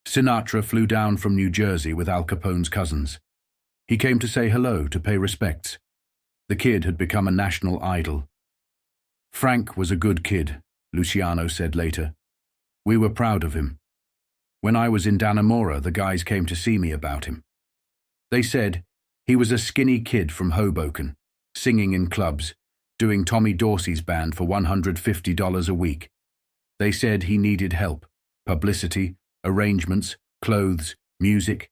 Sinatra flew down from New Jersey with Al Capone's cousins. He came to say hello, to pay respects. The kid had become a national idol. Frank was a good kid, Luciano said later. We were proud of him. When I was in Dannemora, the guys came to see me about him. They said he was a skinny kid from Hoboken, singing in clubs, doing Tommy Dorsey's band for $150 a week. They said he needed help, publicity, arrangements, clothes, music.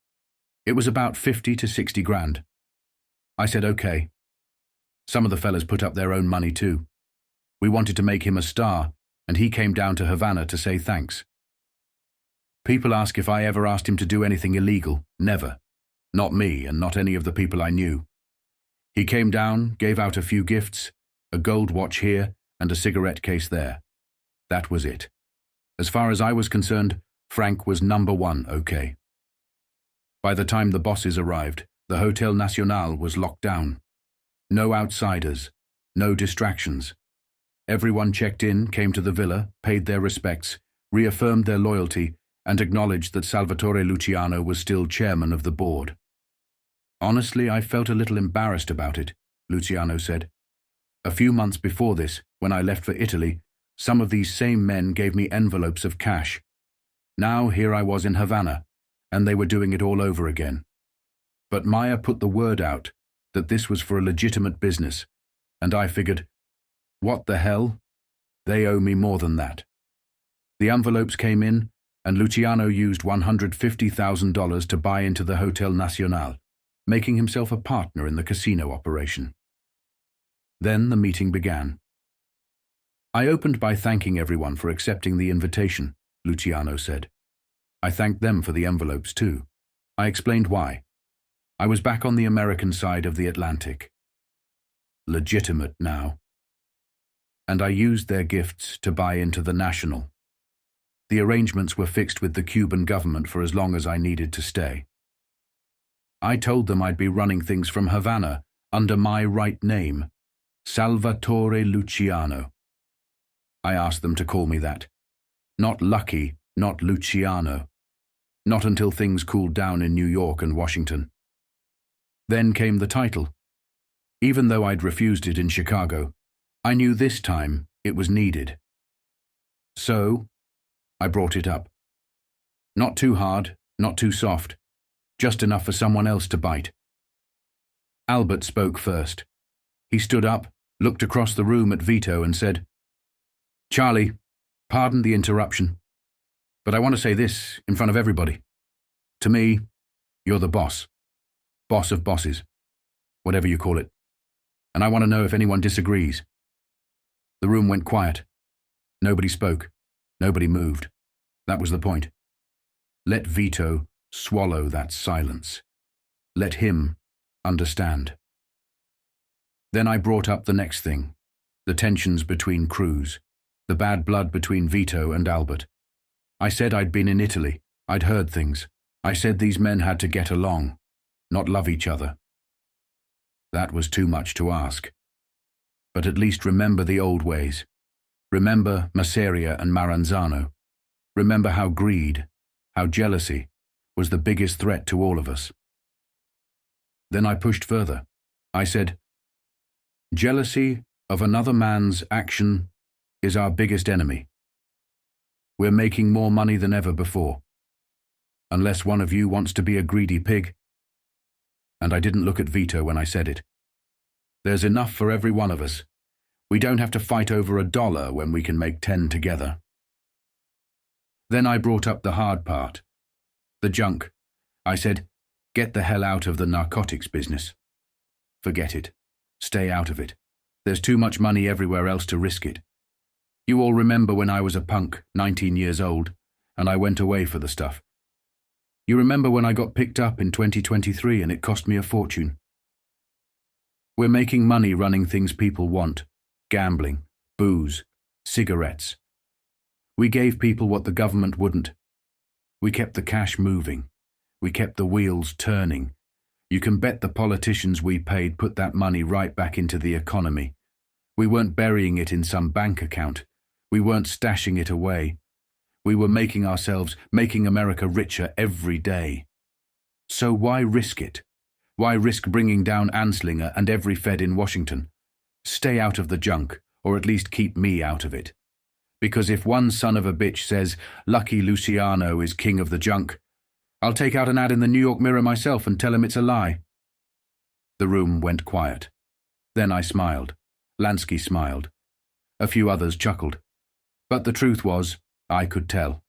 It was about 50 to 60 grand. I said okay. Some of the fellas put up their own money too. We wanted to make him a star, and he came down to Havana to say thanks. People ask if I ever asked him to do anything illegal. Never. Not me, and not any of the people I knew. He came down, gave out a few gifts, a gold watch here and a cigarette case there. That was it. As far as I was concerned, Frank was number one okay. By the time the bosses arrived, the Hotel Nacional was locked down. No outsiders, no distractions. Everyone checked in, came to the villa, paid their respects, reaffirmed their loyalty, and acknowledged that Salvatore Luciano was still chairman of the board. Honestly, I felt a little embarrassed about it, Luciano said. A few months before this, when I left for Italy, some of these same men gave me envelopes of cash. Now here I was in Havana, and they were doing it all over again. But Meyer put the word out that this was for a legitimate business, and I figured, what the hell? They owe me more than that. The envelopes came in, and Luciano used $150,000 to buy into the Hotel Nacional, making himself a partner in the casino operation. Then the meeting began. I opened by thanking everyone for accepting the invitation, Luciano said. I thanked them for the envelopes too. I explained why. I was back on the American side of the Atlantic. Legitimate now. And I used their gifts to buy into the National. The arrangements were fixed with the Cuban government for as long as I needed to stay. I told them I'd be running things from Havana under my right name, Salvatore Luciano. I asked them to call me that. Not Lucky, not Luciano. Not until things cooled down in New York and Washington. Then came the title. Even though I'd refused it in Chicago, I knew this time it was needed. So, I brought it up. Not too hard, not too soft, just enough for someone else to bite. Albert spoke first. He stood up, looked across the room at Vito and said, Charlie, pardon the interruption, but I want to say this in front of everybody. To me, you're the boss. Boss of bosses. Whatever you call it. And I want to know if anyone disagrees. The room went quiet. Nobody spoke. Nobody moved. That was the point. Let Vito swallow that silence. Let him understand. Then I brought up the next thing, the tensions between crews, the bad blood between Vito and Albert. I said I'd been in Italy. I'd heard things. I said these men had to get along, not love each other. That was too much to ask. But at least remember the old ways. Remember Masseria and Maranzano. Remember how greed, how jealousy, was the biggest threat to all of us. Then I pushed further. I said, jealousy of another man's action is our biggest enemy. We're making more money than ever before. Unless one of you wants to be a greedy pig. And I didn't look at Vito when I said it. There's enough for every one of us. We don't have to fight over $1 when we can make 10 together. Then I brought up the hard part. The junk. I said, get the hell out of the narcotics business. Forget it. Stay out of it. There's too much money everywhere else to risk it. You all remember when I was a punk, 19 years old, and I went away for the stuff. You remember when I got picked up in 2023 and it cost me a fortune? We're making money running things people want: gambling, booze, cigarettes. We gave people what the government wouldn't. We kept the cash moving. We kept the wheels turning. You can bet the politicians we paid put that money right back into the economy. We weren't burying it in some bank account. We weren't stashing it away. We were making America richer every day. So why risk it? Why risk bringing down Anslinger and every Fed in Washington? Stay out of the junk, or at least keep me out of it. Because if one son of a bitch says Lucky Luciano is king of the junk, I'll take out an ad in the New York Mirror myself and tell him it's a lie. The room went quiet. Then I smiled. Lansky smiled. A few others chuckled. But the truth was, I could tell.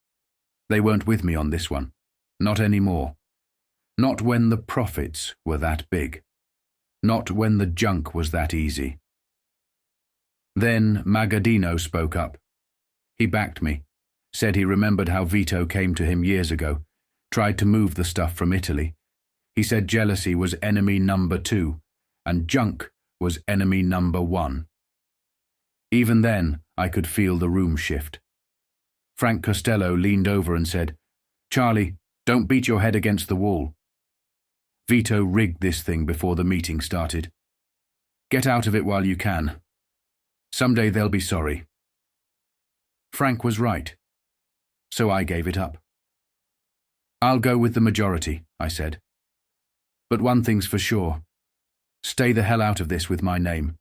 They weren't with me on this one. Not anymore. Not when the profits were that big. Not when the junk was that easy. Then Mangano spoke up. He backed me, said he remembered how Vito came to him years ago, tried to move the stuff from Italy. He said jealousy was enemy number 2, and junk was enemy number 1. Even then, I could feel the room shift. Frank Costello leaned over and said, "Charlie, don't beat your head against the wall. Vito rigged this thing before the meeting started. Get out of it while you can. Someday they'll be sorry." Frank was right. So I gave it up. "I'll go with the majority," I said. "But one thing's for sure. Stay the hell out of this with my name,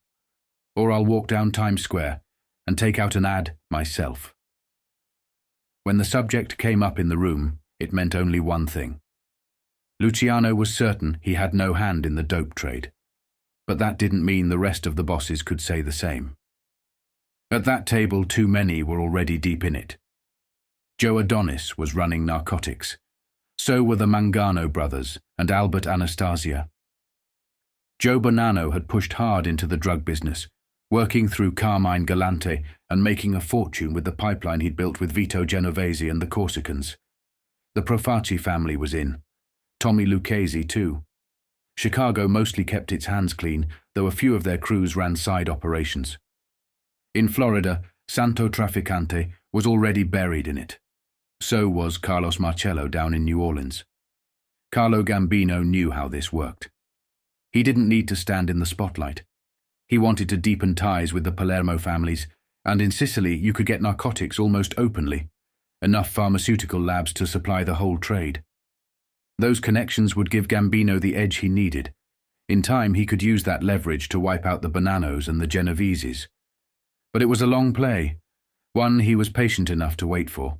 or I'll walk down Times Square and take out an ad myself." When the subject came up in the room, it meant only one thing. Luciano was certain he had no hand in the dope trade, but that didn't mean the rest of the bosses could say the same. At that table, too many were already deep in it. Joe Adonis was running narcotics. So were the Mangano brothers and Albert Anastasia. Joe Bonanno had pushed hard into the drug business, working through Carmine Galante and making a fortune with the pipeline he'd built with Vito Genovese and the Corsicans. The Profaci family was in. Tommy Lucchese, too. Chicago mostly kept its hands clean, though a few of their crews ran side operations. In Florida, Santo Trafficante was already buried in it. So was Carlos Marcello down in New Orleans. Carlo Gambino knew how this worked. He didn't need to stand in the spotlight. He wanted to deepen ties with the Palermo families, and in Sicily you could get narcotics almost openly, enough pharmaceutical labs to supply the whole trade. Those connections would give Gambino the edge he needed. In time he could use that leverage to wipe out the Bonannos and the Genoveses. But it was a long play, one he was patient enough to wait for.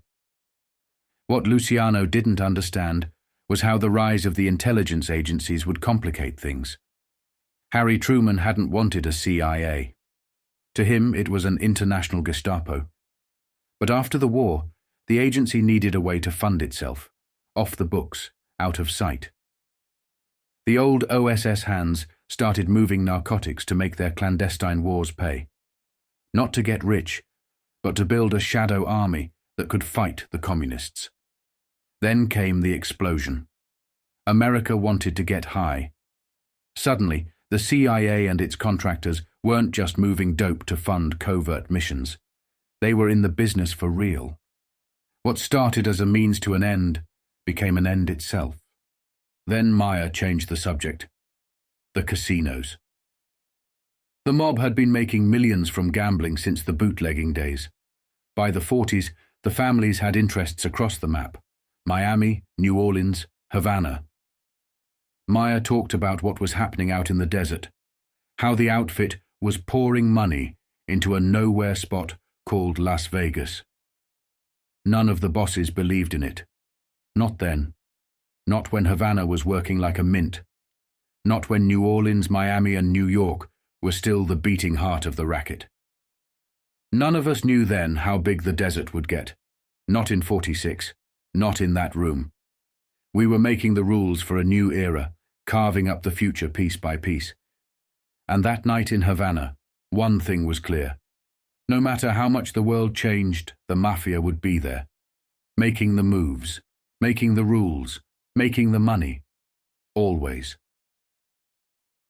What Luciano didn't understand was how the rise of the intelligence agencies would complicate things. Harry Truman hadn't wanted a CIA. To him, it was an international Gestapo. But after the war, the agency needed a way to fund itself, off the books, out of sight. The old OSS hands started moving narcotics to make their clandestine wars pay. Not to get rich, but to build a shadow army that could fight the communists. Then came the explosion. America wanted to get high. Suddenly, the CIA and its contractors weren't just moving dope to fund covert missions. They were in the business for real. What started as a means to an end became an end itself. Then Meyer changed the subject. The casinos. The mob had been making millions from gambling since the bootlegging days. By the 40s, the families had interests across the map: Miami, New Orleans, Havana. Meyer talked about what was happening out in the desert, how the outfit was pouring money into a nowhere spot called Las Vegas. None of the bosses believed in it. Not then. Not when Havana was working like a mint. Not when New Orleans, Miami, and New York were still the beating heart of the racket. None of us knew then how big the desert would get. Not in 46. Not in that room. We were making the rules for a new era, carving up the future piece by piece. And that night in Havana, one thing was clear. No matter how much the world changed, the Mafia would be there, making the moves, making the rules, making the money, always.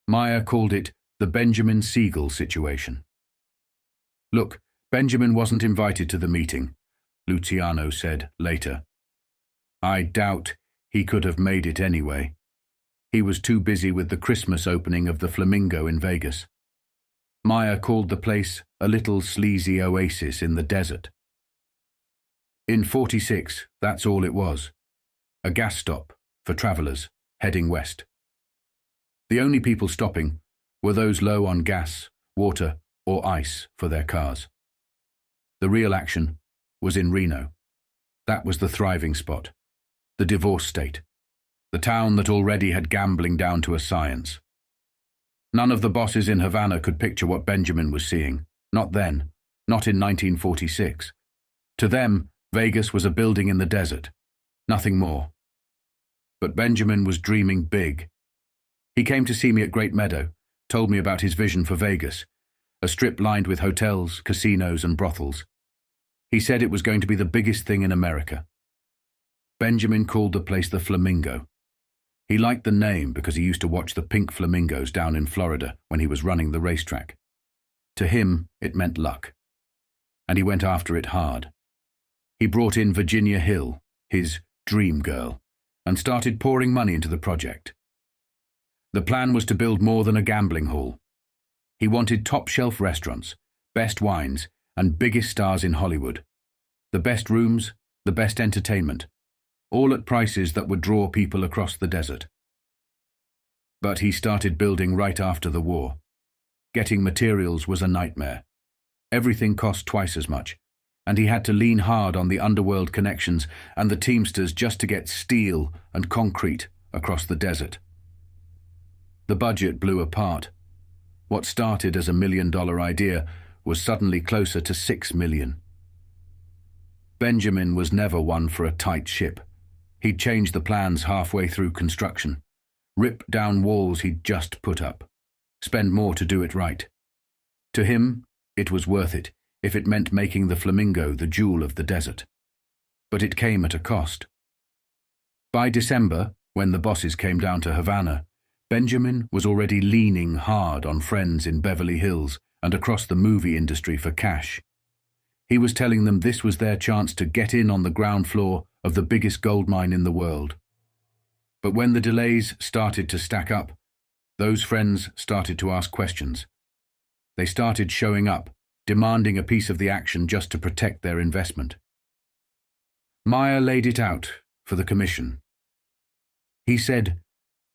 Meyer called it the Benjamin Siegel situation. Look, Benjamin wasn't invited to the meeting, Luciano said later. I doubt he could have made it anyway. He was too busy with the Christmas opening of the Flamingo in Vegas. Meyer called the place a little sleazy oasis in the desert. In '46, that's all it was. A gas stop for travelers heading west. The only people stopping were those low on gas, water, or ice for their cars. The real action was in Reno. That was the thriving spot, the divorce state, the town that already had gambling down to a science. None of the bosses in Havana could picture what Benjamin was seeing, not then, not in 1946. To them, Vegas was a building in the desert, nothing more. But Benjamin was dreaming big. He came to see me at Great Meadow, told me about his vision for Vegas, a strip lined with hotels, casinos, and brothels. He said it was going to be the biggest thing in America. Benjamin called the place the Flamingo. He liked the name because he used to watch the pink flamingos down in Florida when he was running the racetrack. To him, it meant luck. And he went after it hard. He brought in Virginia Hill, his dream girl, and started pouring money into the project. The plan was to build more than a gambling hall. He wanted top-shelf restaurants, best wines, and biggest stars in Hollywood. The best rooms, the best entertainment, all at prices that would draw people across the desert. But he started building right after the war. Getting materials was a nightmare. Everything cost twice as much, and he had to lean hard on the underworld connections and the Teamsters just to get steel and concrete across the desert. The budget blew apart. What started as $1 million idea was suddenly closer to $6 million. Benjamin was never one for a tight ship. He'd change the plans halfway through construction, rip down walls he'd just put up, spend more to do it right. To him, it was worth it if it meant making the Flamingo the jewel of the desert. But it came at a cost. By December, when the bosses came down to Havana, Benjamin was already leaning hard on friends in Beverly Hills and across the movie industry for cash. He was telling them this was their chance to get in on the ground floor of the biggest gold mine in the world. But when the delays started to stack up, those friends started to ask questions. They started showing up, demanding a piece of the action just to protect their investment. Meyer laid it out for the commission. He said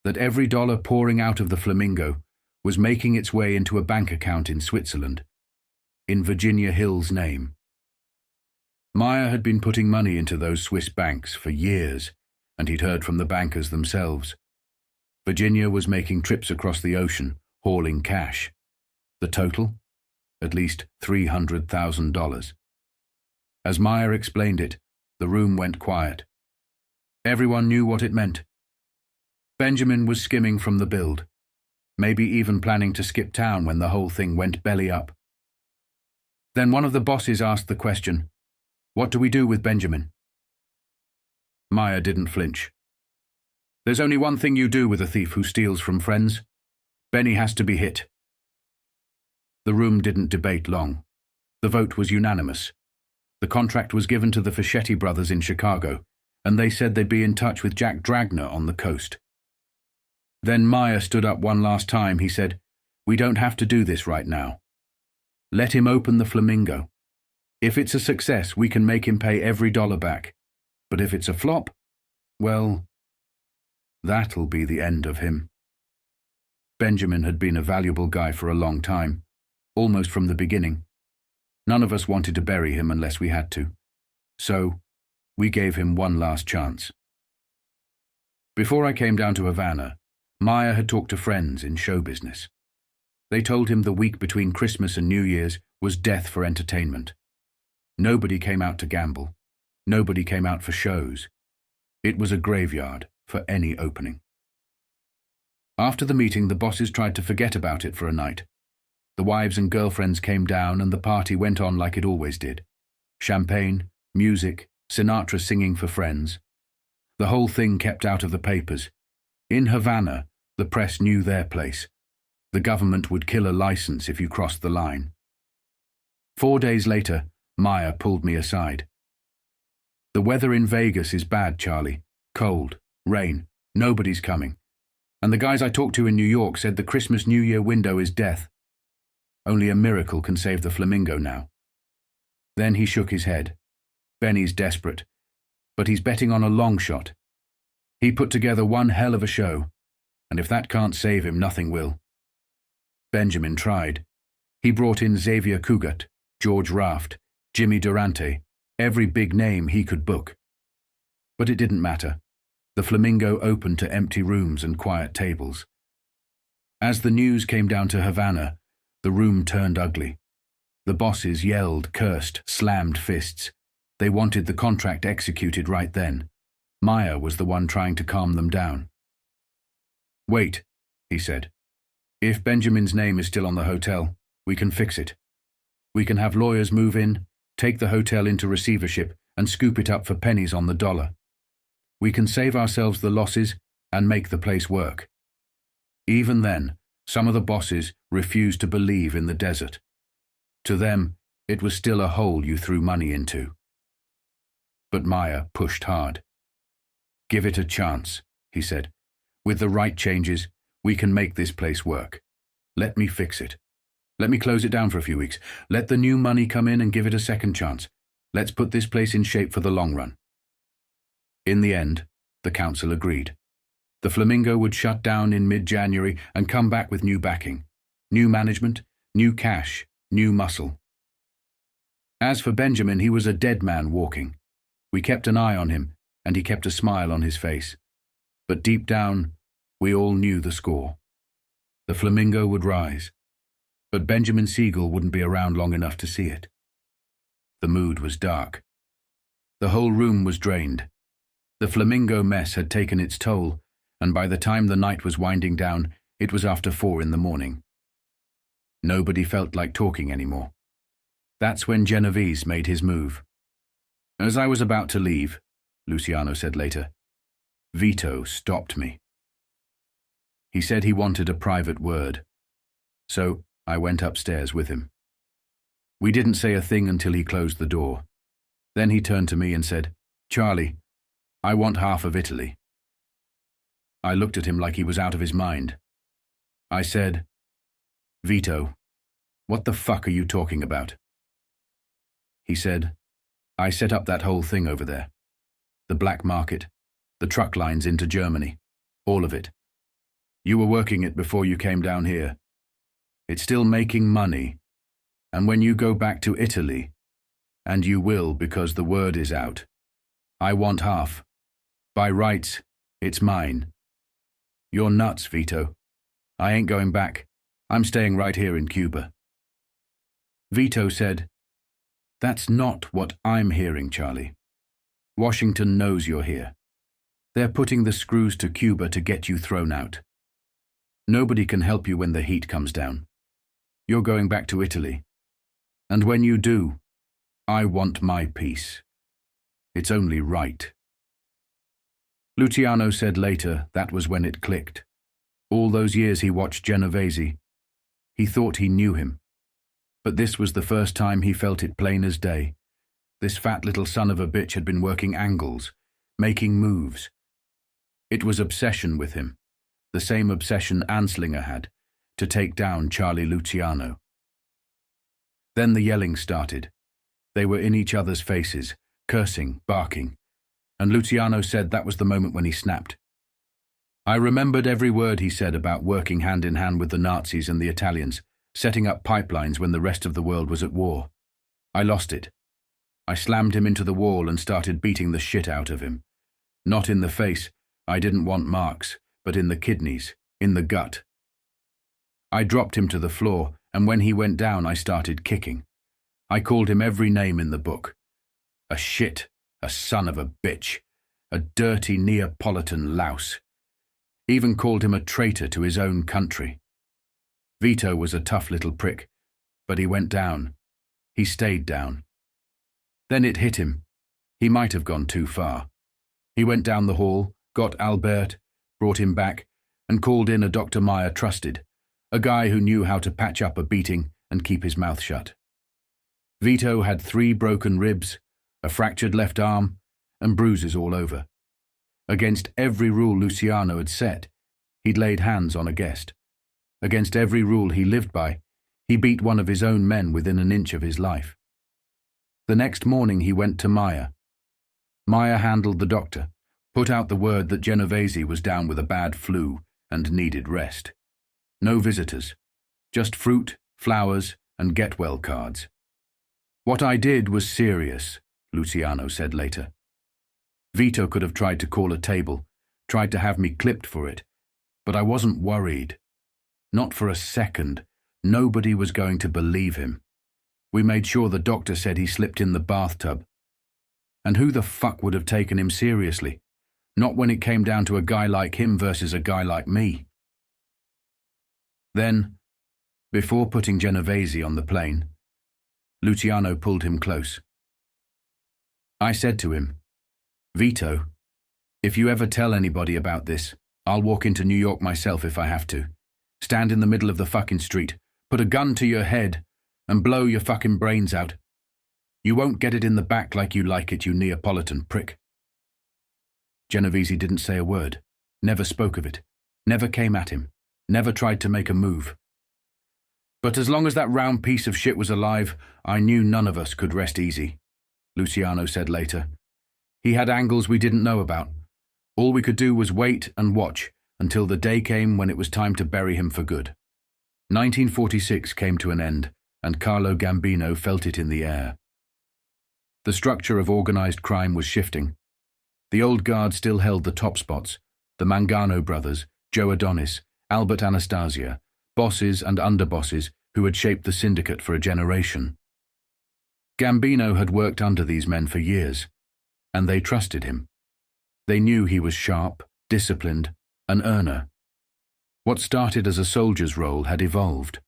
that every dollar pouring out of the Flamingo was making its way into a bank account in Switzerland, in Virginia Hill's name. Meyer had been putting money into those Swiss banks for years, and he'd heard from the bankers themselves. Virginia was making trips across the ocean, hauling cash. The total? At least $300,000. As Meyer explained it, the room went quiet. Everyone knew what it meant. Benjamin was skimming from the build, maybe even planning to skip town when the whole thing went belly up. Then one of the bosses asked the question, "What do we do with Benjamin?" Meyer didn't flinch. "There's only one thing you do with a thief who steals from friends. Benny has to be hit." The room didn't debate long. The vote was unanimous. The contract was given to the Fischetti brothers in Chicago, and they said they'd be in touch with Jack Dragner on the coast. Then Meyer stood up one last time. He said, "We don't have to do this right now. Let him open the Flamingo. If it's a success, we can make him pay every dollar back. But if it's a flop, well, that'll be the end of him." Benjamin had been a valuable guy for a long time, almost from the beginning. None of us wanted to bury him unless we had to. So, we gave him one last chance. Before I came down to Havana, Meyer had talked to friends in show business. They told him the week between Christmas and New Year's was death for entertainment. Nobody came out to gamble. Nobody came out for shows. It was a graveyard for any opening. After the meeting, the bosses tried to forget about it for a night. The wives and girlfriends came down and the party went on like it always did. Champagne, music, Sinatra singing for friends. The whole thing kept out of the papers. In Havana, the press knew their place. The government would kill a license if you crossed the line. 4 days later, Meyer pulled me aside. "The weather in Vegas is bad, Charlie. Cold, rain, nobody's coming. And the guys I talked to in New York said the Christmas-New Year window is death. Only a miracle can save the Flamingo now." Then he shook his head. "Benny's desperate, but he's betting on a long shot. He put together one hell of a show, and if that can't save him, nothing will." Benjamin tried. He brought in Xavier Cugat, George Raft, Jimmy Durante, every big name he could book. But it didn't matter. The Flamingo opened to empty rooms and quiet tables. As the news came down to Havana, the room turned ugly. The bosses yelled, cursed, slammed fists. They wanted the contract executed right then. Meyer was the one trying to calm them down. "Wait," he said. "If Benjamin's name is still on the hotel, we can fix it. We can have lawyers move in, take the hotel into receivership, and scoop it up for pennies on the dollar. We can save ourselves the losses and make the place work." Even then, some of the bosses refused to believe in the desert. To them, it was still a hole you threw money into. But Meyer pushed hard. "Give it a chance," he said. "With the right changes, we can make this place work. Let me fix it. Let me close it down for a few weeks. Let the new money come in and give it a second chance. Let's put this place in shape for the long run." In the end, the council agreed. The Flamingo would shut down in mid-January and come back with new backing, new management, new cash, new muscle. As for Benjamin, he was a dead man walking. We kept an eye on him, and he kept a smile on his face. But deep down, we all knew the score. The Flamingo would rise, but Benjamin Siegel wouldn't be around long enough to see it. The mood was dark. The whole room was drained. The Flamingo mess had taken its toll, and by the time the night was winding down, it was after 4 in the morning. Nobody felt like talking anymore. That's when Genovese made his move. "As I was about to leave," Luciano said later, "Vito stopped me. He said he wanted a private word. So I went upstairs with him. We didn't say a thing until he closed the door. Then he turned to me and said, 'Charlie, I want half of Italy.' I looked at him like he was out of his mind. I said, 'Vito, what the fuck are you talking about?' He said, 'I set up that whole thing over there. The black market, the truck lines into Germany, all of it. You were working it before you came down here. It's still making money. And when you go back to Italy, and you will because the word is out, I want half. By rights, it's mine. You're nuts, Vito. I ain't going back. I'm staying right here in Cuba.' Vito said, 'That's not what I'm hearing, Charlie. Washington knows you're here. They're putting the screws to Cuba to get you thrown out. Nobody can help you when the heat comes down. You're going back to Italy. And when you do, I want my peace. It's only right.' Luciano said later that was when it clicked. All those years he watched Genovese, he thought he knew him. But this was the first time he felt it plain as day. This fat little son of a bitch had been working angles, making moves. It was obsession with him, the same obsession Anslinger had, to take down Charlie Luciano. Then the yelling started. They were in each other's faces, cursing, barking. And Luciano said that was the moment when he snapped. I remembered every word he said about working hand in hand with the Nazis and the Italians, setting up pipelines when the rest of the world was at war. I lost it. I slammed him into the wall and started beating the shit out of him. Not in the face, I didn't want marks, but in the kidneys, in the gut. I dropped him to the floor, and when he went down I started kicking. I called him every name in the book. A shit, a son of a bitch, a dirty Neapolitan louse. Even called him a traitor to his own country. Vito was a tough little prick, but he went down. He stayed down. Then it hit him. He might have gone too far. He went down the hall, got Albert, brought him back, and called in a Dr. Meyer trusted, a guy who knew how to patch up a beating and keep his mouth shut. Vito had 3 broken ribs, a fractured left arm, and bruises all over. Against every rule Luciano had set, he'd laid hands on a guest. Against every rule he lived by, he beat one of his own men within an inch of his life. The next morning he went to Meyer. Meyer handled the doctor, put out the word that Genovese was down with a bad flu and needed rest. No visitors, just fruit, flowers, and get-well cards. What I did was serious, Luciano said later. Vito could have tried to call a table, tried to have me clipped for it, but I wasn't worried. Not for a second. Nobody was going to believe him. We made sure the doctor said he slipped in the bathtub. And who the fuck would have taken him seriously? Not when it came down to a guy like him versus a guy like me. Then, before putting Genovese on the plane, Luciano pulled him close. I said to him, Vito, if you ever tell anybody about this, I'll walk into New York myself if I have to. Stand in the middle of the fucking street, put a gun to your head, and blow your fucking brains out. You won't get it in the back like you like it, you Neapolitan prick. Genovese didn't say a word, never spoke of it, never came at him, never tried to make a move. But as long as that round piece of shit was alive, I knew none of us could rest easy, Luciano said later. He had angles we didn't know about. All we could do was wait and watch until the day came when it was time to bury him for good. 1946 came to an end, and Carlo Gambino felt it in the air. The structure of organized crime was shifting. The old guard still held the top spots, the Mangano brothers, Joe Adonis, Albert Anastasia, bosses and underbosses who had shaped the syndicate for a generation. Gambino had worked under these men for years, and they trusted him. They knew he was sharp, disciplined, an earner. What started as a soldier's role had evolved.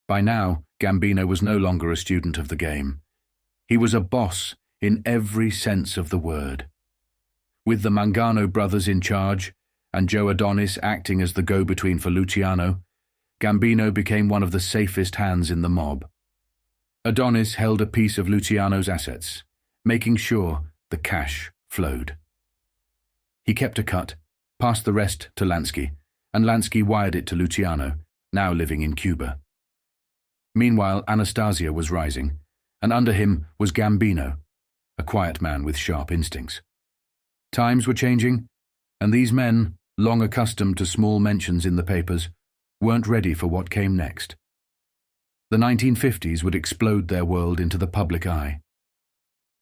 By now, Gambino was no longer a student of the game. He was a boss in every sense of the word. With the Mangano brothers in charge, and Joe Adonis acting as the go-between for Luciano, Gambino became one of the safest hands in the mob. Adonis held a piece of Luciano's assets, making sure the cash flowed. He kept a cut, passed the rest to Lansky, and Lansky wired it to Luciano, now living in Cuba. Meanwhile, Anastasia was rising, and under him was Gambino, a quiet man with sharp instincts. Times were changing, and these men, long accustomed to small mentions in the papers, weren't ready for what came next. The 1950s would explode their world into the public eye.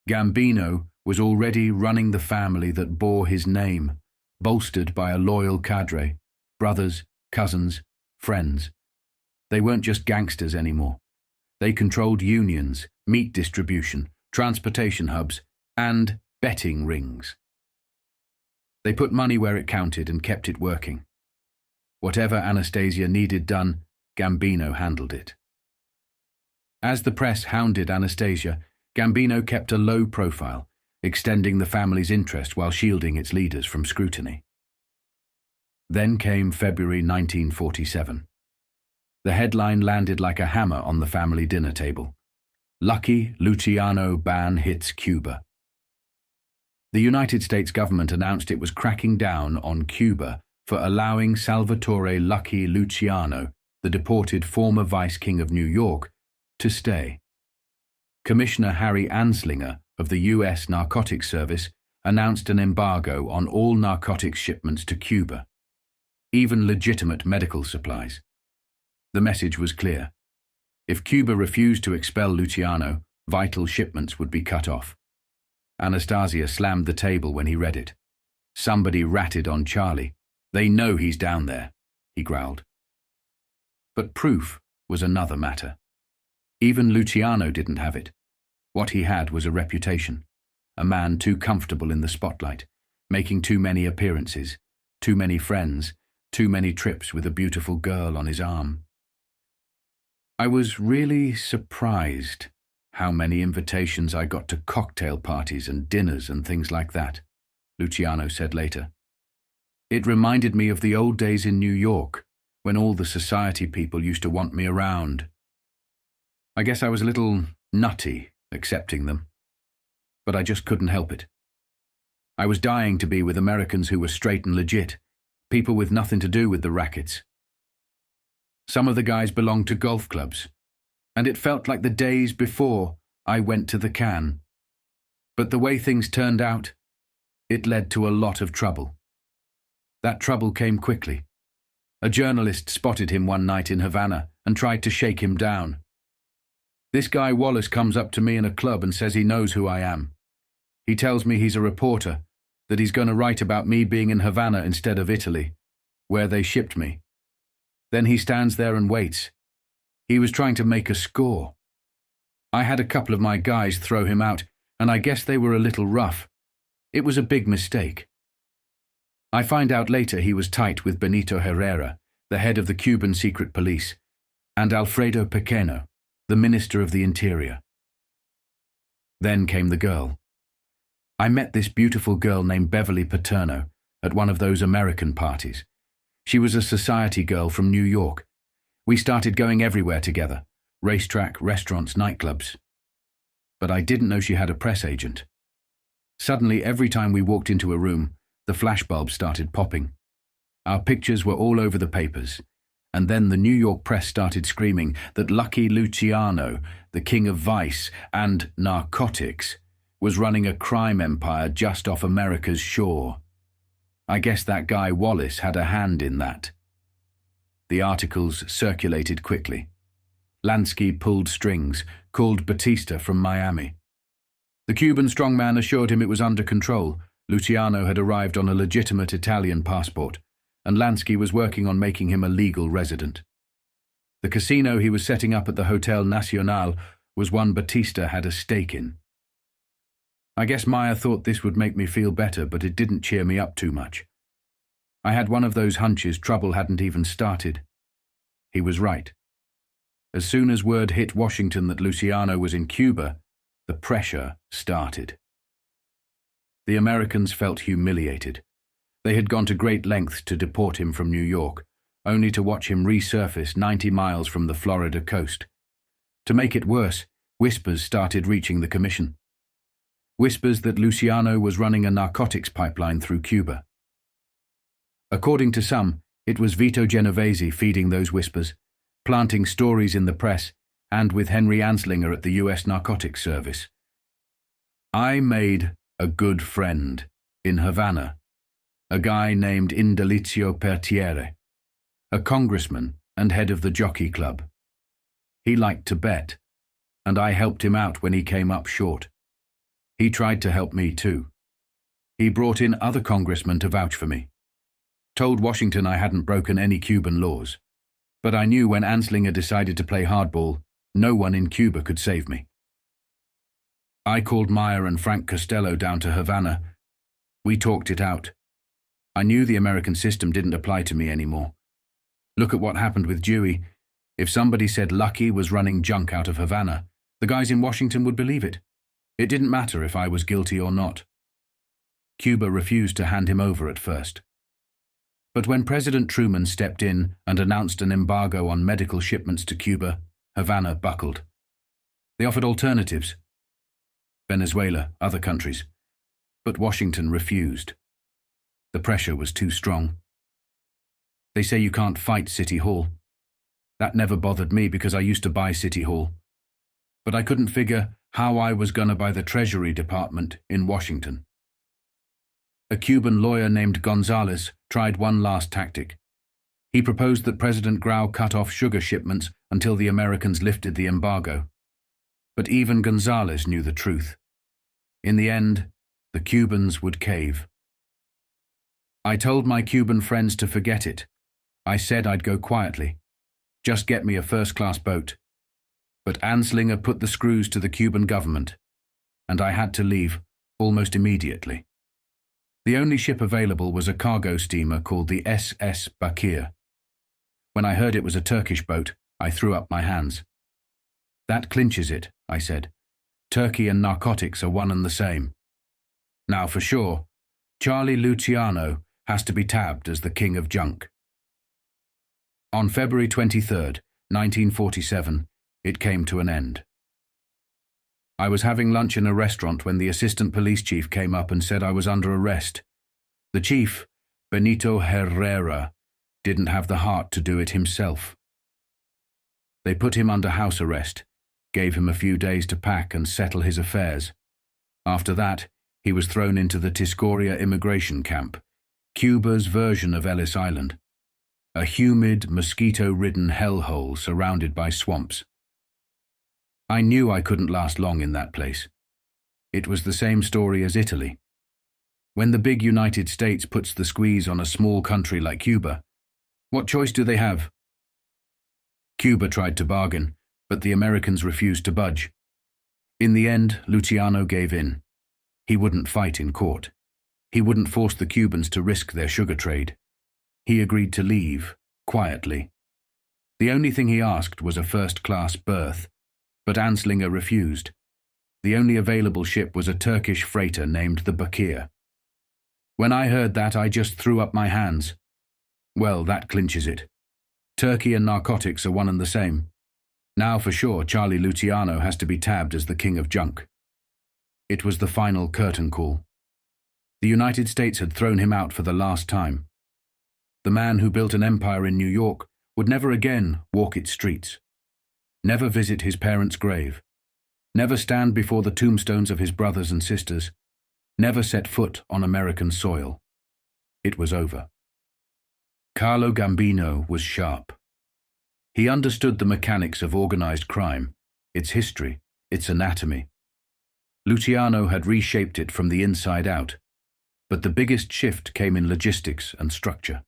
Gambino was already running the family that bore his name, bolstered by a loyal cadre, brothers, cousins, friends. They weren't just gangsters anymore. They controlled unions, meat distribution, transportation hubs, and betting rings. They put money where it counted and kept it working. Whatever Anastasia needed done, Gambino handled it. As the press hounded Anastasia, Gambino kept a low profile, extending the family's interest while shielding its leaders from scrutiny. Then came February 1947. The headline landed like a hammer on the family dinner table. Lucky Luciano ban hits Cuba. The United States government announced it was cracking down on Cuba for allowing Salvatore Lucky Luciano, the deported former Vice King of New York, to stay. Commissioner Harry Anslinger of the U.S. Narcotics Service announced an embargo on all narcotics shipments to Cuba, even legitimate medical supplies. The message was clear. If Cuba refused to expel Luciano, vital shipments would be cut off. Anastasia slammed the table when he read it. Somebody ratted on Charlie. They know he's down there, he growled. But proof was another matter. Even Luciano didn't have it. What he had was a reputation, a man too comfortable in the spotlight, making too many appearances, too many friends, too many trips with a beautiful girl on his arm. I was really surprised how many invitations I got to cocktail parties and dinners and things like that, Luciano said later. It reminded me of the old days in New York, when all the society people used to want me around. I guess I was a little nutty accepting them, but I just couldn't help it. I was dying to be with Americans who were straight and legit, people with nothing to do with the rackets. Some of the guys belonged to golf clubs, and it felt like the days before I went to the can. But the way things turned out, it led to a lot of trouble. That trouble came quickly. A journalist spotted him one night in Havana and tried to shake him down. This guy Wallace comes up to me in a club and says he knows who I am. He tells me he's a reporter, that he's going to write about me being in Havana instead of Italy, where they shipped me. Then he stands there and waits. He was trying to make a score. I had a couple of my guys throw him out, and I guess they were a little rough. It was a big mistake. I find out later he was tight with Benito Herrera, the head of the Cuban secret police, and Alfredo Pequeno, the Minister of the Interior. Then came the girl. I met this beautiful girl named Beverly Paterno at one of those American parties. She was a society girl from New York. We started going everywhere together, racetrack, restaurants, nightclubs. But I didn't know she had a press agent. Suddenly, every time we walked into a room, the flashbulbs started popping. Our pictures were all over the papers, and then the New York press started screaming that Lucky Luciano, the king of vice and narcotics, was running a crime empire just off America's shore. I guess that guy Wallace had a hand in that. The articles circulated quickly. Lansky pulled strings, called Batista from Miami. The Cuban strongman assured him it was under control. Luciano had arrived on a legitimate Italian passport, and Lansky was working on making him a legal resident. The casino he was setting up at the Hotel Nacional was one Batista had a stake in. I guess Meyer thought this would make me feel better, but it didn't cheer me up too much. I had one of those hunches trouble hadn't even started. He was right. As soon as word hit Washington that Luciano was in Cuba, the pressure started. The Americans felt humiliated. They had gone to great lengths to deport him from New York, only to watch him resurface 90 miles from the Florida coast. To make it worse, whispers started reaching the commission. Whispers that Luciano was running a narcotics pipeline through Cuba. According to some, it was Vito Genovese feeding those whispers, planting stories in the press, and with Henry Anslinger at the U.S. Narcotics Service. I made a good friend in Havana, a guy named Indelicio Pertiere, a congressman and head of the jockey club. He liked to bet, and I helped him out when he came up short. He tried to help me too. He brought in other congressmen to vouch for me. Told Washington I hadn't broken any Cuban laws. But I knew when Anslinger decided to play hardball, no one in Cuba could save me. I called Meyer and Frank Costello down to Havana. We talked it out. I knew the American system didn't apply to me anymore. Look at what happened with Dewey. If somebody said Lucky was running junk out of Havana, the guys in Washington would believe it. It didn't matter if I was guilty or not. Cuba refused to hand him over at first. But when President Truman stepped in and announced an embargo on medical shipments to Cuba, Havana buckled. They offered alternatives. Venezuela, other countries. But Washington refused. The pressure was too strong. They say you can't fight City Hall. That never bothered me because I used to buy City Hall. But I couldn't figure how I was going to buy the Treasury Department in Washington. A Cuban lawyer named Gonzalez tried one last tactic. He proposed that President Grau cut off sugar shipments until the Americans lifted the embargo. But even Gonzalez knew the truth. In the end, the Cubans would cave. I told my Cuban friends to forget it. I said I'd go quietly. Just get me a first-class boat. But Anslinger put the screws to the Cuban government, and I had to leave almost immediately. The only ship available was a cargo steamer called the SS Bakir. When I heard it was a Turkish boat, I threw up my hands. That clinches it, I said. Turkey and narcotics are one and the same. Now, for sure, Charlie Luciano has to be tabbed as the king of junk. On February 23, 1947, it came to an end. I was having lunch in a restaurant when the assistant police chief came up and said I was under arrest. The chief, Benito Herrera, didn't have the heart to do it himself. They put him under house arrest, gave him a few days to pack and settle his affairs. After that, he was thrown into the Tiscoria immigration camp, Cuba's version of Ellis Island, a humid, mosquito-ridden hellhole surrounded by swamps. I knew I couldn't last long in that place. It was the same story as Italy. When the big United States puts the squeeze on a small country like Cuba, what choice do they have? Cuba tried to bargain, but the Americans refused to budge. In the end, Luciano gave in. He wouldn't fight in court. He wouldn't force the Cubans to risk their sugar trade. He agreed to leave, quietly. The only thing he asked was a first-class berth, but Anslinger refused. The only available ship was a Turkish freighter named the Bakir. When I heard that, I just threw up my hands. Well, that clinches it. Turkey and narcotics are one and the same. Now for sure, Charlie Luciano has to be tabbed as the king of junk. It was the final curtain call. The United States had thrown him out for the last time. The man who built an empire in New York would never again walk its streets, never visit his parents' grave, never stand before the tombstones of his brothers and sisters, never set foot on American soil. It was over. Carlo Gambino was sharp. He understood the mechanics of organized crime, its history, its anatomy. Luciano had reshaped it from the inside out, but the biggest shift came in logistics and structure.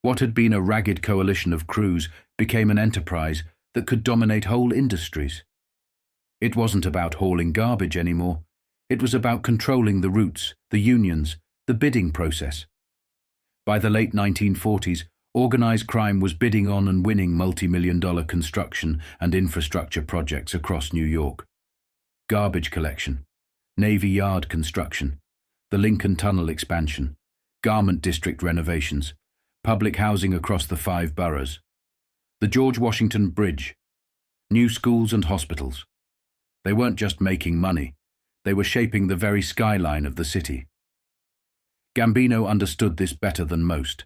What had been a ragged coalition of crews became an enterprise that could dominate whole industries. It wasn't about hauling garbage anymore. It was about controlling the routes, the unions, the bidding process. By the late 1940s, organized crime was bidding on and winning multi-million-dollar construction and infrastructure projects across New York. Garbage collection, Navy Yard construction, the Lincoln Tunnel expansion, garment district renovations, public housing across the 5 boroughs, the George Washington Bridge, new schools and hospitals. They weren't just making money, they were shaping the very skyline of the city. Gambino understood this better than most.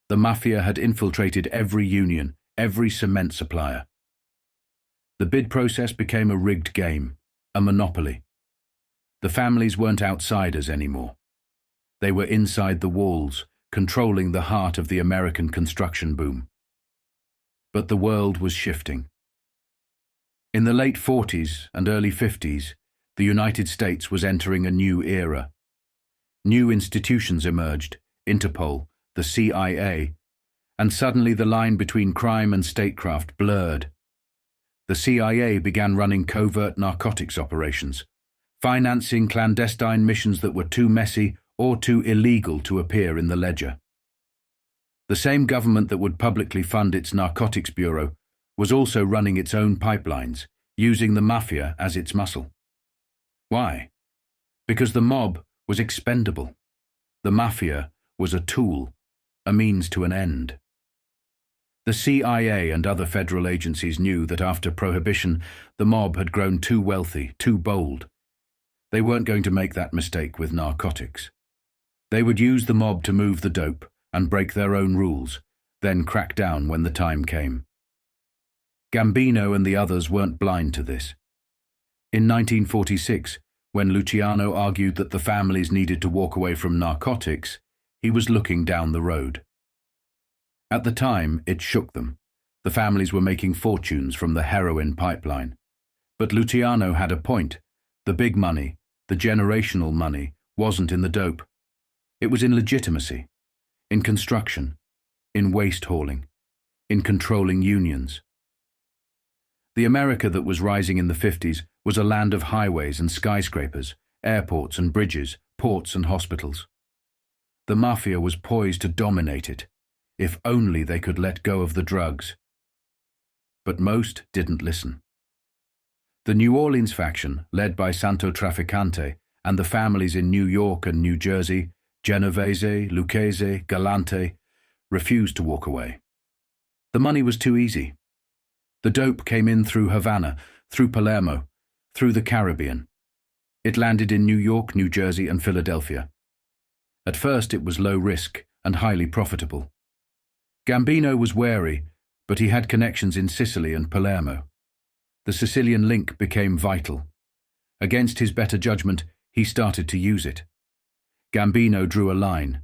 The Mafia had infiltrated every union, every cement supplier. The bid process became a rigged game, a monopoly. The families weren't outsiders anymore. They were inside the walls, controlling the heart of the American construction boom. But the world was shifting. In the late 40s and early 50s, the United States was entering a new era. New institutions emerged, Interpol, the CIA, and suddenly the line between crime and statecraft blurred. The CIA began running covert narcotics operations, financing clandestine missions that were too messy or too illegal to appear in the ledger. The same government that would publicly fund its narcotics bureau was also running its own pipelines, using the Mafia as its muscle. Why? Because the mob was expendable. The Mafia was a tool, a means to an end. The CIA and other federal agencies knew that after Prohibition, the mob had grown too wealthy, too bold. They weren't going to make that mistake with narcotics. They would use the mob to move the dope and break their own rules, then crack down when the time came. Gambino and the others weren't blind to this. In 1946, when Luciano argued that the families needed to walk away from narcotics, he was looking down the road. At the time, it shook them. The families were making fortunes from the heroin pipeline. But Luciano had a point. The big money, the generational money, wasn't in the dope. It was in legitimacy, in construction, in waste hauling, in controlling unions. The America that was rising in the 50s was a land of highways and skyscrapers, airports and bridges, ports and hospitals. The Mafia was poised to dominate it, if only they could let go of the drugs. But most didn't listen. The New Orleans faction, led by Santo Trafficante and the families in New York and New Jersey, Genovese, Lucchese, Galante, refused to walk away. The money was too easy. The dope came in through Havana, through Palermo, through the Caribbean. It landed in New York, New Jersey, and Philadelphia. At first it was low risk and highly profitable. Gambino was wary, but he had connections in Sicily and Palermo. The Sicilian link became vital. Against his better judgment, he started to use it. Gambino drew a line.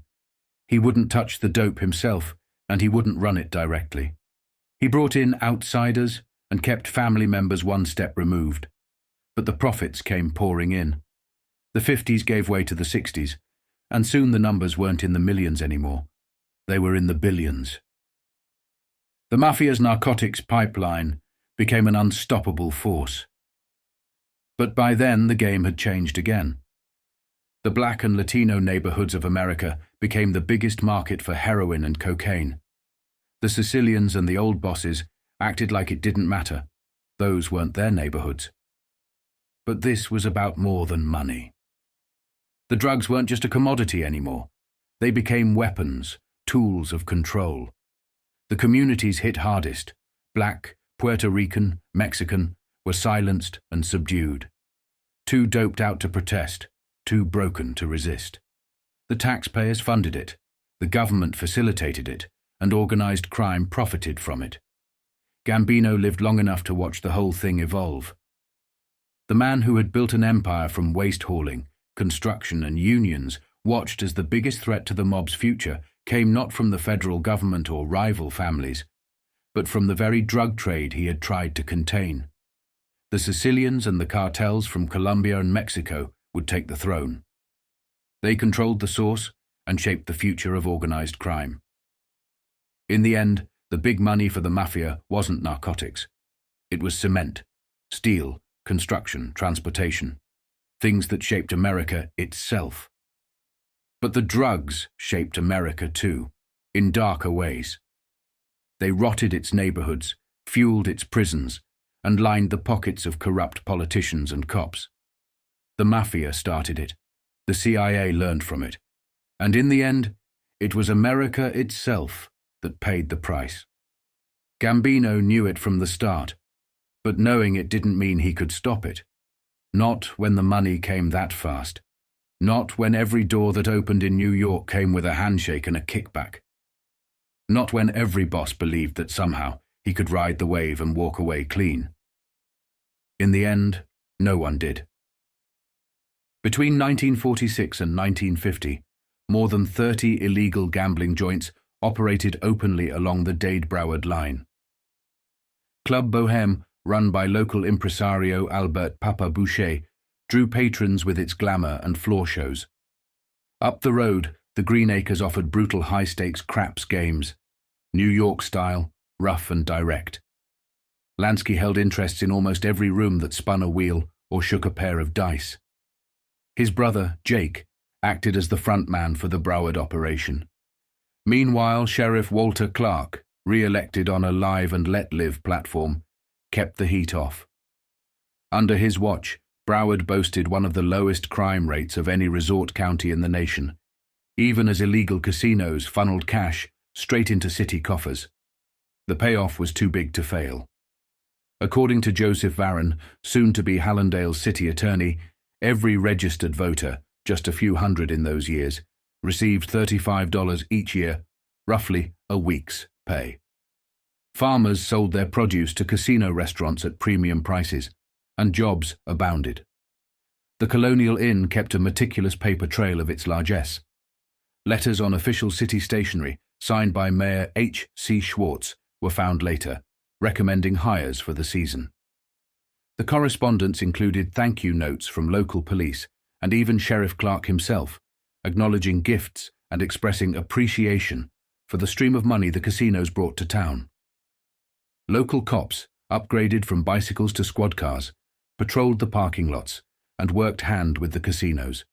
He wouldn't touch the dope himself, and he wouldn't run it directly. He brought in outsiders and kept family members one step removed. But the profits came pouring in. The 50s gave way to the 60s, and soon the numbers weren't in the millions anymore. They were in the billions. The Mafia's narcotics pipeline became an unstoppable force. But by then the game had changed again. The black and Latino neighborhoods of America became the biggest market for heroin and cocaine. The Sicilians and the old bosses acted like it didn't matter. Those weren't their neighborhoods. But this was about more than money. The drugs weren't just a commodity anymore. They became weapons, tools of control. The communities hit hardest. Black, Puerto Rican, Mexican were silenced and subdued. Too doped out to protest, too broken to resist. The taxpayers funded it, the government facilitated it, and organized crime profited from it. Gambino lived long enough to watch the whole thing evolve. The man who had built an empire from waste hauling, construction, and unions watched as the biggest threat to the mob's future came not from the federal government or rival families, but from the very drug trade he had tried to contain. The Sicilians and the cartels from Colombia and Mexico would take the throne. They controlled the source and shaped the future of organized crime. In the end, the big money for the Mafia wasn't narcotics. It was cement, steel, construction, transportation, things that shaped America itself. But the drugs shaped America too, in darker ways. They rotted its neighborhoods, fueled its prisons, and lined the pockets of corrupt politicians and cops. The Mafia started it, the CIA learned from it, and in the end, it was America itself that paid the price. Gambino knew it from the start, but knowing it didn't mean he could stop it. Not when the money came that fast. Not when every door that opened in New York came with a handshake and a kickback. Not when every boss believed that somehow he could ride the wave and walk away clean. In the end, no one did. Between 1946 and 1950, more than 30 illegal gambling joints operated openly along the Dade-Broward line. Club Bohème, run by local impresario Albert Papa Boucher, drew patrons with its glamour and floor shows. Up the road, the Green Acres offered brutal high-stakes craps games, New York style, rough and direct. Lansky held interests in almost every room that spun a wheel or shook a pair of dice. His brother, Jake, acted as the front man for the Broward operation. Meanwhile, Sheriff Walter Clark, re-elected on a live and let live platform, kept the heat off. Under his watch, Broward boasted one of the lowest crime rates of any resort county in the nation, even as illegal casinos funneled cash straight into city coffers. The payoff was too big to fail. According to Joseph Varron, soon-to-be Hallandale's city attorney, every registered voter, just a few hundred in those years, received $35 each year, roughly a week's pay. Farmers sold their produce to casino restaurants at premium prices, and jobs abounded. The Colonial Inn kept a meticulous paper trail of its largesse. Letters on official city stationery, signed by Mayor H.C. Schwartz, were found later, recommending hires for the season. The correspondence included thank-you notes from local police and even Sheriff Clark himself, acknowledging gifts and expressing appreciation for the stream of money the casinos brought to town. Local cops, upgraded from bicycles to squad cars, patrolled the parking lots and worked hand with the casinos.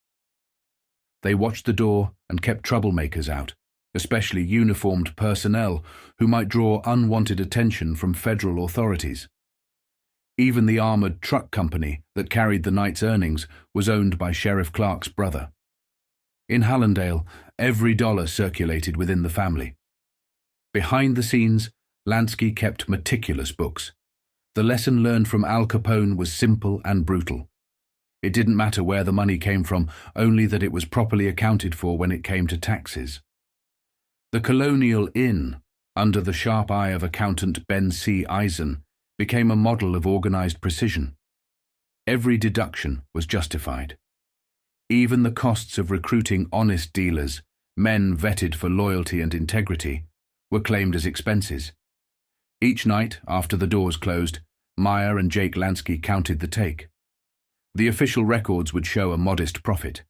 They watched the door and kept troublemakers out, especially uniformed personnel who might draw unwanted attention from federal authorities. Even the armored truck company that carried the night's earnings was owned by Sheriff Clark's brother. In Hallandale, every dollar circulated within the family. Behind the scenes, Lansky kept meticulous books. The lesson learned from Al Capone was simple and brutal. It didn't matter where the money came from, only that it was properly accounted for when it came to taxes. The Colonial Inn, under the sharp eye of accountant Ben C. Eisen, became a model of organized precision. Every deduction was justified. Even the costs of recruiting honest dealers, men vetted for loyalty and integrity, were claimed as expenses. Each night, after the doors closed, Meyer and Jake Lansky counted the take. The official records would show a modest profit.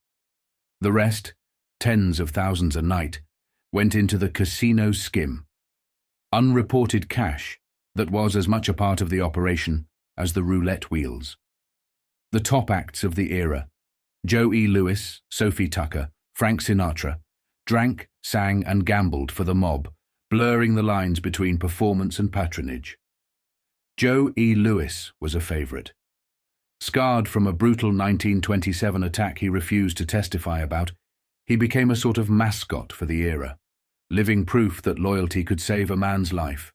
The rest, tens of thousands a night, went into the casino skim. Unreported cash that was as much a part of the operation as the roulette wheels. The top acts of the era, Joe E. Lewis, Sophie Tucker, Frank Sinatra, drank, sang and gambled for the mob, blurring the lines between performance and patronage. Joe E. Lewis was a favorite. Scarred from a brutal 1927 attack he refused to testify about, he became a sort of mascot for the era, living proof that loyalty could save a man's life.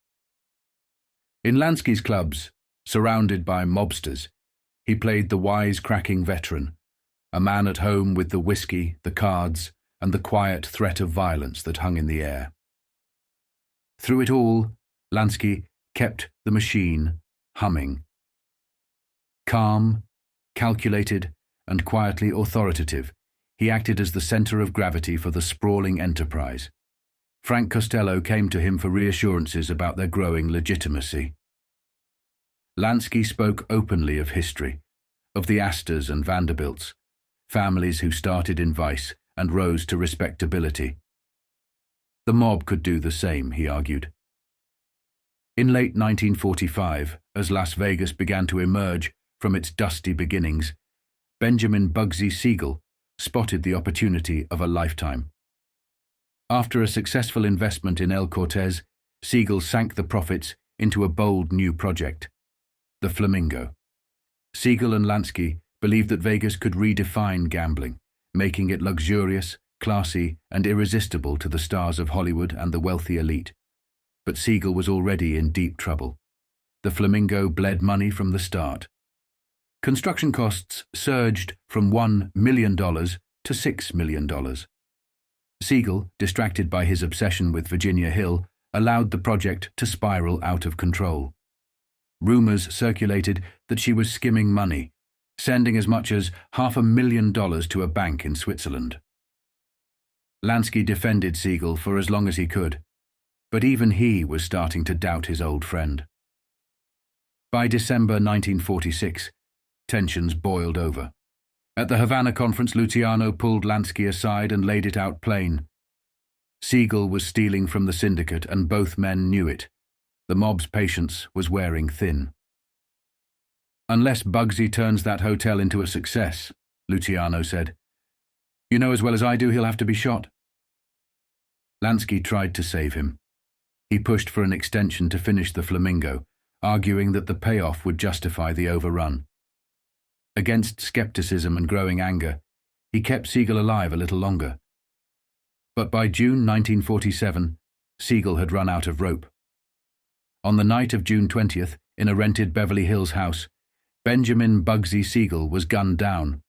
In Lansky's clubs, surrounded by mobsters, he played the wise-cracking veteran, a man at home with the whiskey, the cards, and the quiet threat of violence that hung in the air. Through it all, Lansky kept the machine humming. Calm, calculated, and quietly authoritative, he acted as the center of gravity for the sprawling enterprise. Frank Costello came to him for reassurances about their growing legitimacy. Lansky spoke openly of history, of the Astors and Vanderbilts, families who started in vice and rose to respectability. The mob could do the same, he argued. In late 1945, as Las Vegas began to emerge from its dusty beginnings, Benjamin Bugsy Siegel spotted the opportunity of a lifetime. After a successful investment in El Cortez, Siegel sank the profits into a bold new project, the Flamingo. Siegel and Lansky believed that Vegas could redefine gambling, making it luxurious, classy, and irresistible to the stars of Hollywood and the wealthy elite. But Siegel was already in deep trouble. The Flamingo bled money from the start. Construction costs surged from $1 million to $6 million. Siegel, distracted by his obsession with Virginia Hill, allowed the project to spiral out of control. Rumors circulated that she was skimming money, sending as much as $500,000 to a bank in Switzerland. Lansky defended Siegel for as long as he could, but even he was starting to doubt his old friend. By December 1946, tensions boiled over. At the Havana conference, Luciano pulled Lansky aside and laid it out plain. Siegel was stealing from the syndicate, and both men knew it. The mob's patience was wearing thin. "Unless Bugsy turns that hotel into a success," Luciano said, "you know as well as I do he'll have to be shot." Lansky tried to save him. He pushed for an extension to finish the Flamingo, arguing that the payoff would justify the overrun. Against skepticism and growing anger, he kept Siegel alive a little longer. But by June 1947, Siegel had run out of rope. On the night of June 20th, in a rented Beverly Hills house, Benjamin Bugsy Siegel was gunned down.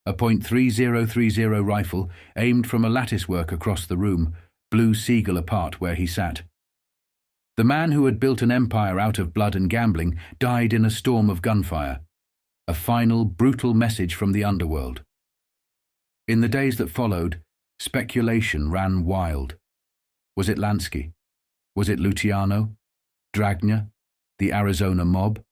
A .3030 rifle, aimed from a latticework across the room, blew Siegel apart where he sat. The man who had built an empire out of blood and gambling died in a storm of gunfire. A final, brutal message from the underworld. In the days that followed, speculation ran wild. Was it Lansky? Was it Luciano? Dragna? The Arizona mob?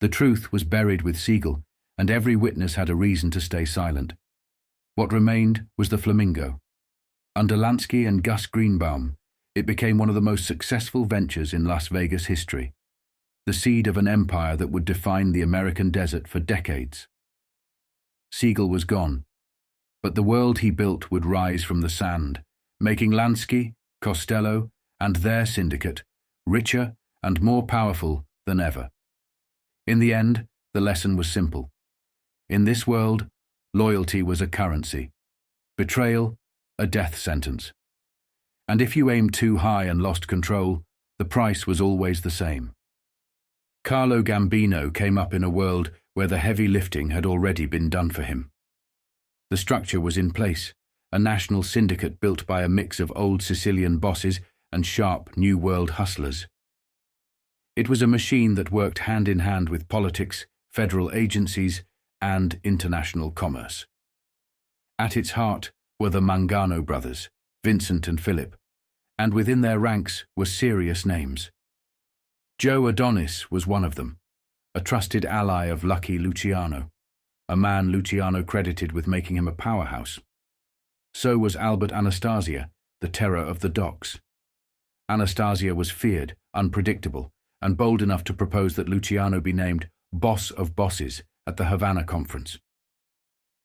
The truth was buried with Siegel, and every witness had a reason to stay silent. What remained was the Flamingo. Under Lansky and Gus Greenbaum, it became one of the most successful ventures in Las Vegas history. The seed of an empire that would define the American desert for decades. Siegel was gone, but the world he built would rise from the sand, making Lansky, Costello, and their syndicate richer and more powerful than ever. In the end, the lesson was simple. In this world, loyalty was a currency, betrayal, a death sentence. And if you aimed too high and lost control, the price was always the same. Carlo Gambino came up in a world where the heavy lifting had already been done for him. The structure was in place, a national syndicate built by a mix of old Sicilian bosses and sharp New World hustlers. It was a machine that worked hand in hand with politics, federal agencies, and international commerce. At its heart were the Mangano brothers, Vincent and Philip, and within their ranks were serious names. Joe Adonis was one of them, a trusted ally of Lucky Luciano, a man Luciano credited with making him a powerhouse. So was Albert Anastasia, the terror of the docks. Anastasia was feared, unpredictable, and bold enough to propose that Luciano be named boss of bosses at the Havana conference.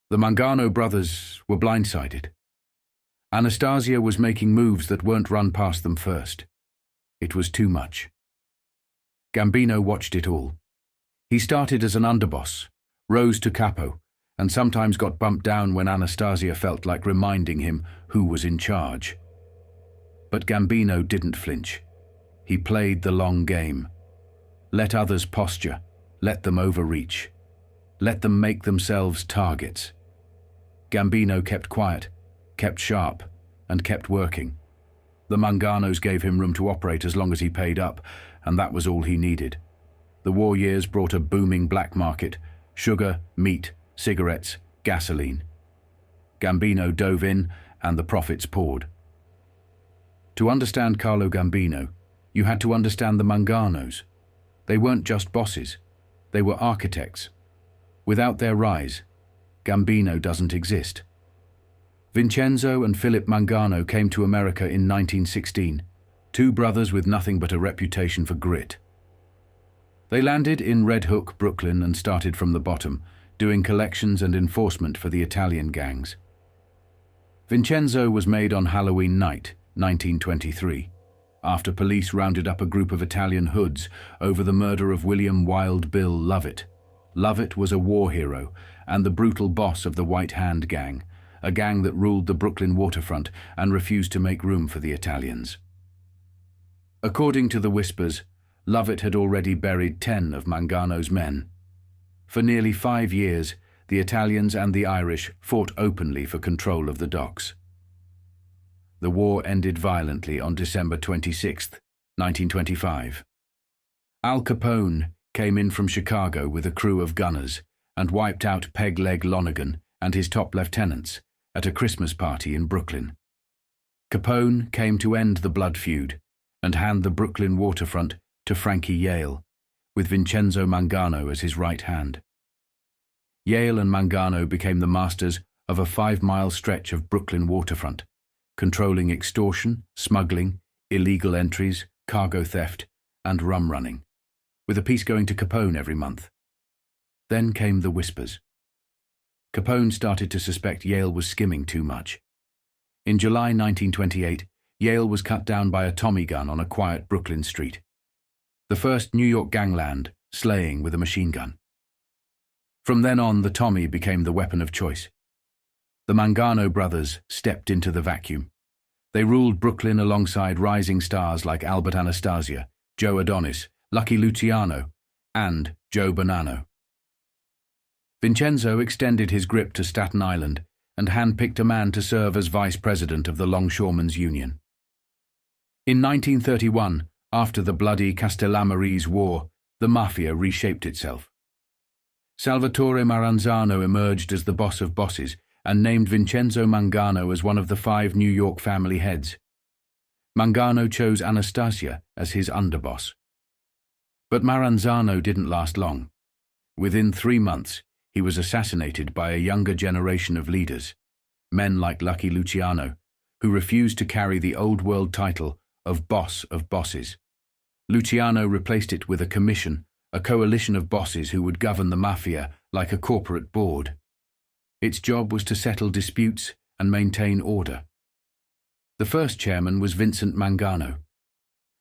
The Mangano brothers were blindsided. Anastasia was making moves that weren't run past them first. It was too much. Gambino watched it all. He started as an underboss, rose to capo, and sometimes got bumped down when Anastasia felt like reminding him who was in charge. But Gambino didn't flinch. He played the long game. Let others posture, let them overreach. Let them make themselves targets. Gambino kept quiet, kept sharp, and kept working. The Manganos gave him room to operate as long as he paid up, and that was all he needed. The war years brought a booming black market: sugar, meat, cigarettes, gasoline. Gambino dove in, and the profits poured. To understand Carlo Gambino, you had to understand the Manganos. They weren't just bosses, they were architects. Without their rise, Gambino doesn't exist. Vincenzo and Philip Mangano came to America in 1916, two brothers with nothing but a reputation for grit. They landed in Red Hook, Brooklyn, and started from the bottom, doing collections and enforcement for the Italian gangs. Vincenzo was made on Halloween night, 1923, after police rounded up a group of Italian hoods over the murder of William Wild Bill Lovett. Lovett was a war hero and the brutal boss of the White Hand Gang, a gang that ruled the Brooklyn waterfront and refused to make room for the Italians. According to the whispers, Lovett had already buried 10 of Mangano's men. For nearly 5 years, the Italians and the Irish fought openly for control of the docks. The war ended violently on December 26, 1925. Al Capone came in from Chicago with a crew of gunners and wiped out Peg Leg Lonergan and his top lieutenants at a Christmas party in Brooklyn. Capone came to end the blood feud and hand the Brooklyn waterfront to Frankie Yale, with Vincenzo Mangano as his right hand. Yale and Mangano became the masters of a 5-mile stretch of Brooklyn waterfront, controlling extortion, smuggling, illegal entries, cargo theft, and rum running, with a piece going to Capone every month. Then came the whispers. Capone started to suspect Yale was skimming too much. In July 1928, Yale was cut down by a Tommy gun on a quiet Brooklyn street. The first New York gangland, slaying with a machine gun. From then on, the Tommy became the weapon of choice. The Mangano brothers stepped into the vacuum. They ruled Brooklyn alongside rising stars like Albert Anastasia, Joe Adonis, Lucky Luciano, and Joe Bonanno. Vincenzo extended his grip to Staten Island and handpicked a man to serve as vice president of the Longshoremen's Union. In 1931, after the bloody Castellamarese War, the Mafia reshaped itself. Salvatore Maranzano emerged as the boss of bosses and named Vincenzo Mangano as one of the 5 New York family heads. Mangano chose Anastasia as his underboss. But Maranzano didn't last long. Within 3 months, he was assassinated by a younger generation of leaders, men like Lucky Luciano, who refused to carry the old world title of boss of bosses. Luciano replaced it with a commission, a coalition of bosses who would govern the Mafia like a corporate board. Its job was to settle disputes and maintain order. The first chairman was Vincent Mangano.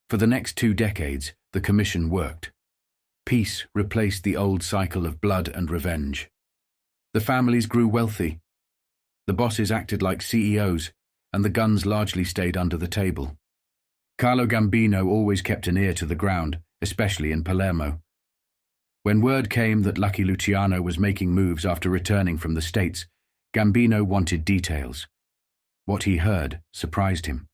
For the next 2 decades, the commission worked. Peace replaced the old cycle of blood and revenge. The families grew wealthy. The bosses acted like CEOs, and the guns largely stayed under the table. Carlo Gambino always kept an ear to the ground, especially in Palermo. When word came that Lucky Luciano was making moves after returning from the States, Gambino wanted details. What he heard surprised him.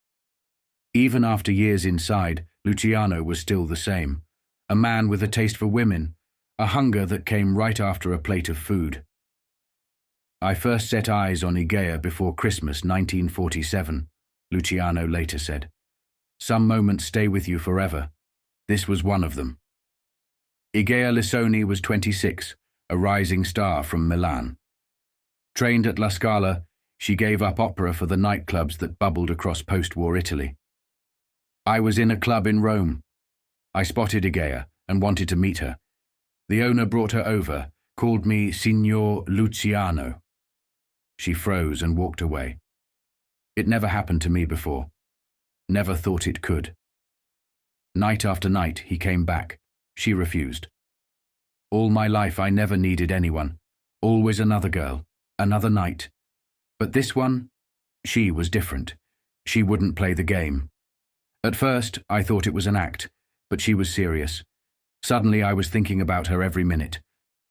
Even after years inside, Luciano was still the same. A man with a taste for women, a hunger that came right after a plate of food. I first set eyes on Igea before Christmas 1947, Luciano later said. Some moments stay with you forever. This was one of them. Igea Lissoni was 26, a rising star from Milan. Trained at La Scala, she gave up opera for the nightclubs that bubbled across post-war Italy. I was in a club in Rome. I spotted Igea and wanted to meet her. The owner brought her over, called me Signor Luciano. She froze and walked away. It never happened to me before. Never thought it could. Night after night, he came back. She refused. All my life I never needed anyone. Always another girl, another night. But this one, she was different. She wouldn't play the game. At first, I thought it was an act, but she was serious. Suddenly I was thinking about her every minute.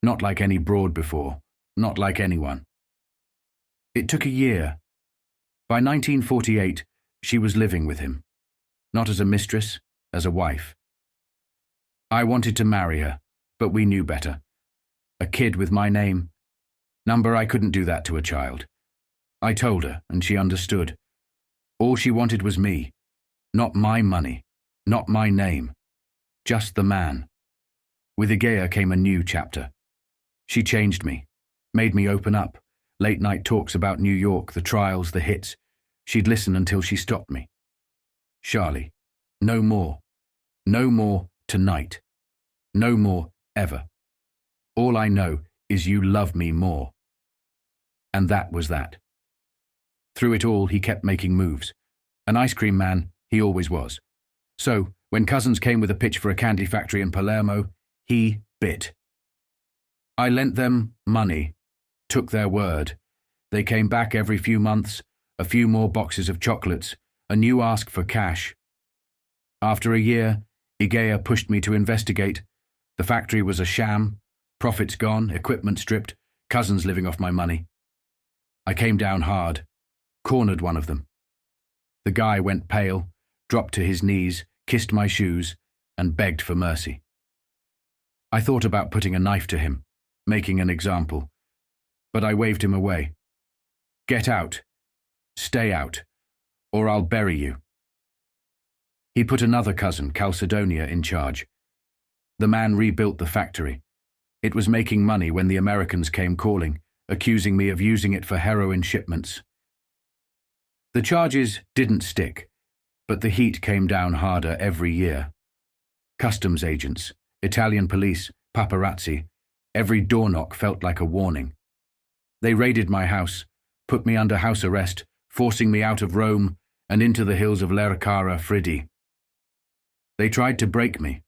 Not like any broad before. Not like anyone. It took a year. By 1948, she was living with him. Not as a mistress, as a wife. I wanted to marry her, but we knew better. A kid with my name. Number, I couldn't do that to a child. I told her, and she understood. All she wanted was me. Not my money. Not my name. Just the man. With Igea came a new chapter. She changed me. Made me open up. Late-night talks about New York, the trials, the hits. She'd listen until she stopped me. Charlie, no more. No more tonight. No more ever. All I know is you love me more. And that was that. Through it all, he kept making moves. An ice cream man, he always was. So, when cousins came with a pitch for a candy factory in Palermo, he bit. I lent them money, took their word. They came back every few months, a few more boxes of chocolates, a new ask for cash. After a year, Igea pushed me to investigate. The factory was a sham, profits gone, equipment stripped, cousins living off my money. I came down hard, cornered one of them. The guy went pale, dropped to his knees, kissed my shoes, and begged for mercy. I thought about putting a knife to him, making an example, but I waved him away. Get out. Stay out, or I'll bury you. He put another cousin, Calcedonia, in charge. The man rebuilt the factory. It was making money when the Americans came calling, accusing me of using it for heroin shipments. The charges didn't stick, but the heat came down harder every year. Customs agents, Italian police, paparazzi, every doorknock felt like a warning. They raided my house, put me under house arrest, forcing me out of Rome and into the hills of Lercara Fridi. They tried to break me.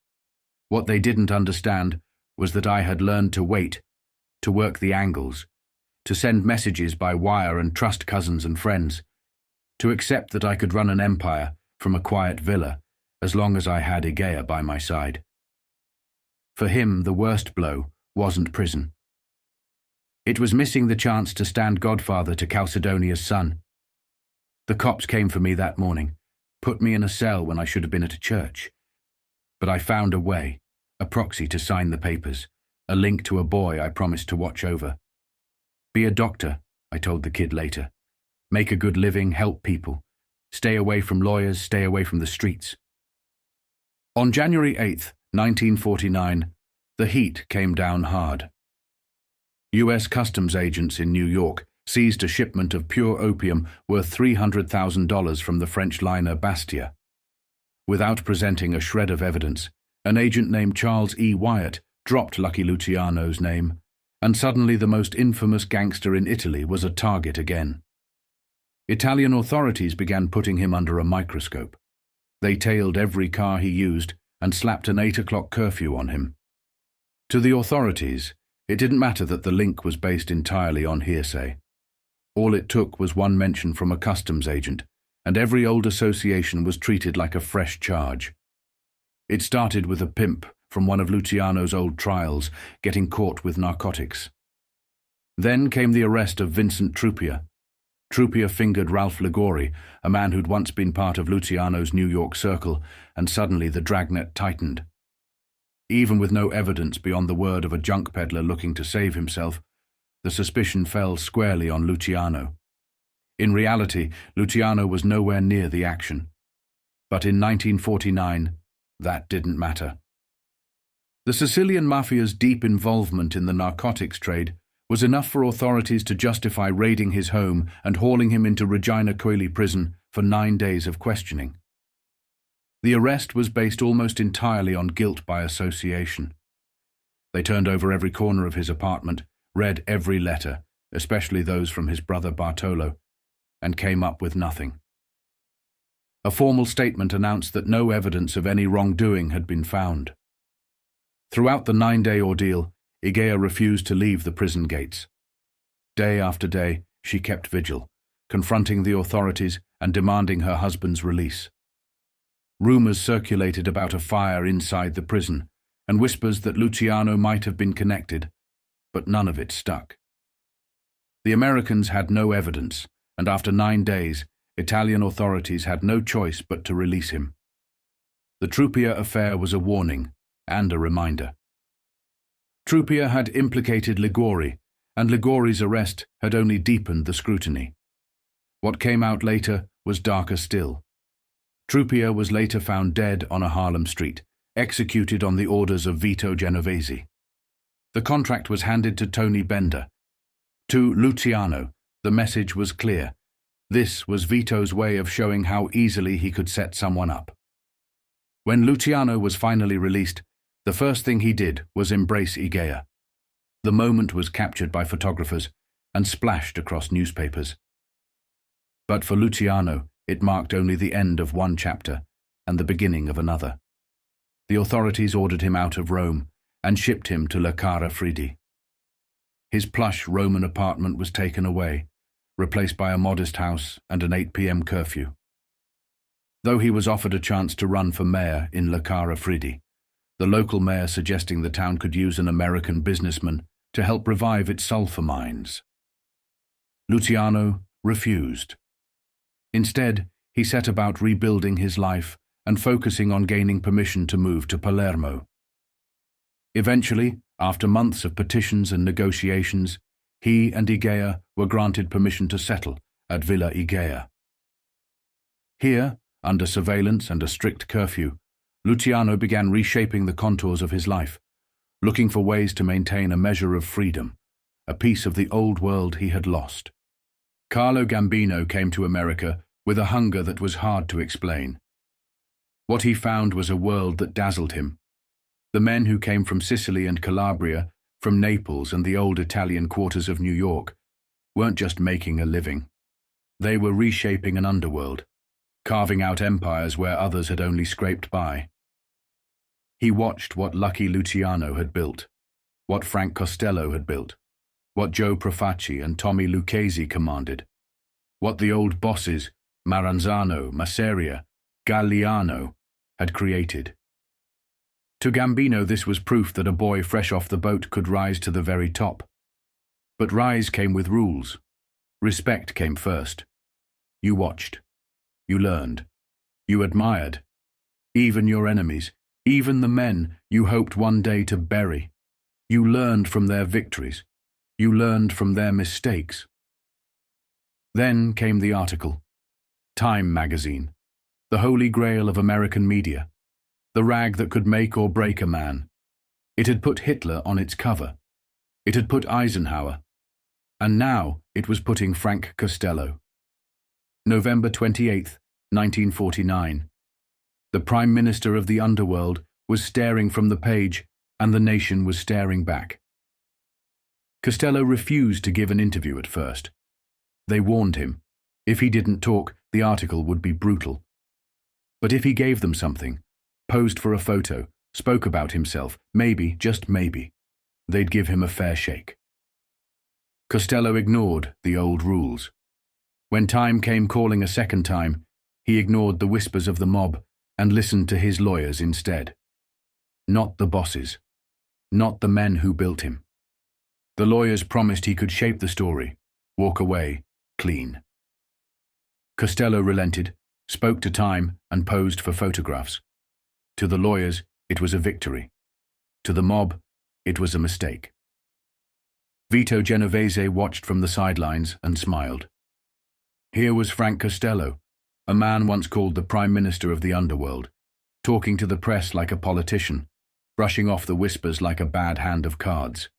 What they didn't understand was that I had learned to wait, to work the angles, to send messages by wire and trust cousins and friends, to accept that I could run an empire from a quiet villa as long as I had Igea by my side. For him, the worst blow wasn't prison. It was missing the chance to stand godfather to Calcedonia's son. The cops came for me that morning, put me in a cell when I should have been at a church. But I found a way, a proxy to sign the papers, a link to a boy I promised to watch over. Be a doctor, I told the kid later. Make a good living, help people. Stay away from lawyers, stay away from the streets. On January 8th, 1949, the heat came down hard. U.S. customs agents in New York seized a shipment of pure opium worth $300,000 from the French liner Bastia. Without presenting a shred of evidence, an agent named Charles E. Wyatt dropped Lucky Luciano's name, and suddenly the most infamous gangster in Italy was a target again. Italian authorities began putting him under a microscope. They tailed every car he used and slapped an 8 o'clock curfew on him. To the authorities, it didn't matter that the link was based entirely on hearsay. All it took was one mention from a customs agent, and every old association was treated like a fresh charge. It started with a pimp from one of Luciano's old trials getting caught with narcotics. Then came the arrest of Vincent Trupia. Trupia fingered Ralph Ligori, a man who'd once been part of Luciano's New York circle, and suddenly the dragnet tightened. Even with no evidence beyond the word of a junk peddler looking to save himself, the suspicion fell squarely on Luciano. In reality, Luciano was nowhere near the action. But in 1949, that didn't matter. The Sicilian Mafia's deep involvement in the narcotics trade was enough for authorities to justify raiding his home and hauling him into Regina Coeli prison for 9 days of questioning. The arrest was based almost entirely on guilt by association. They turned over every corner of his apartment, read every letter, especially those from his brother Bartolo, and came up with nothing. A formal statement announced that no evidence of any wrongdoing had been found. Throughout the 9-day ordeal, Igea refused to leave the prison gates. Day after day, she kept vigil, confronting the authorities and demanding her husband's release. Rumors circulated about a fire inside the prison, and whispers that Luciano might have been connected, but none of it stuck. The Americans had no evidence, and after 9 days, Italian authorities had no choice but to release him. The Trupia affair was a warning and a reminder. Trupia had implicated Ligori, and Ligori's arrest had only deepened the scrutiny. What came out later was darker still. Trupia was later found dead on a Harlem street, executed on the orders of Vito Genovese. The contract was handed to Tony Bender. To Luciano, the message was clear. This was Vito's way of showing how easily he could set someone up. When Luciano was finally released, the first thing he did was embrace Igea. The moment was captured by photographers and splashed across newspapers. But for Luciano, it marked only the end of one chapter and the beginning of another. The authorities ordered him out of Rome and shipped him to La Cara Fridi. His plush Roman apartment was taken away, replaced by a modest house and an 8 p.m. curfew. Though he was offered a chance to run for mayor in La Cara Fridi, the local mayor suggesting the town could use an American businessman to help revive its sulfur mines. Luciano refused. Instead, he set about rebuilding his life and focusing on gaining permission to move to Palermo. Eventually, after months of petitions and negotiations, he and Igea were granted permission to settle at Villa Igea. Here, under surveillance and a strict curfew, Luciano began reshaping the contours of his life, looking for ways to maintain a measure of freedom, a piece of the old world he had lost. Carlo Gambino came to America with a hunger that was hard to explain. What he found was a world that dazzled him. The men who came from Sicily and Calabria, from Naples and the old Italian quarters of New York, weren't just making a living. They were reshaping an underworld, carving out empires where others had only scraped by. He watched what Lucky Luciano had built, what Frank Costello had built, what Joe Profaci and Tommy Lucchese commanded, what the old bosses, Maranzano, Masseria, Galliano, had created. To Gambino, this was proof that a boy fresh off the boat could rise to the very top. But rise came with rules. Respect came first. You watched. You learned. You admired. Even your enemies, even the men you hoped one day to bury. You learned from their victories. You learned from their mistakes. Then came the article. Time magazine. The holy grail of American media. The rag that could make or break a man. It had put Hitler on its cover. It had put Eisenhower. And now it was putting Frank Costello. November 28th, 1949. The Prime Minister of the underworld was staring from the page, and the nation was staring back. Costello refused to give an interview at first. They warned him. If he didn't talk, the article would be brutal. But if he gave them something, posed for a photo, spoke about himself, maybe, just maybe, they'd give him a fair shake. Costello ignored the old rules. When time came calling a second time, he ignored the whispers of the mob and listened to his lawyers instead. Not the bosses. Not the men who built him. The lawyers promised he could shape the story, walk away, clean. Costello relented, spoke to time, and posed for photographs. To the lawyers, it was a victory. To the mob, it was a mistake. Vito Genovese watched from the sidelines and smiled. Here was Frank Costello, a man once called the Prime Minister of the underworld, talking to the press like a politician, brushing off the whispers like a bad hand of cards.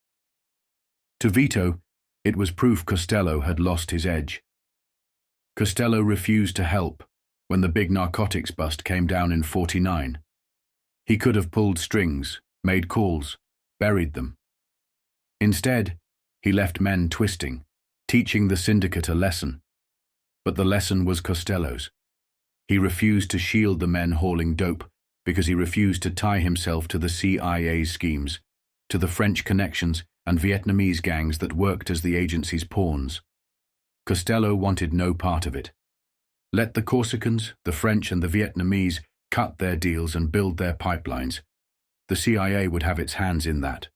To Vito, it was proof Costello had lost his edge. Costello refused to help when the big narcotics bust came down in '49. He could have pulled strings, made calls, buried them. Instead, he left men twisting, teaching the syndicate a lesson. But the lesson was Costello's. He refused to shield the men hauling dope because he refused to tie himself to the CIA's schemes, to the French connections and Vietnamese gangs that worked as the agency's pawns. Costello wanted no part of it. Let the Corsicans, the French and the Vietnamese cut their deals and build their pipelines. The CIA would have its hands in that.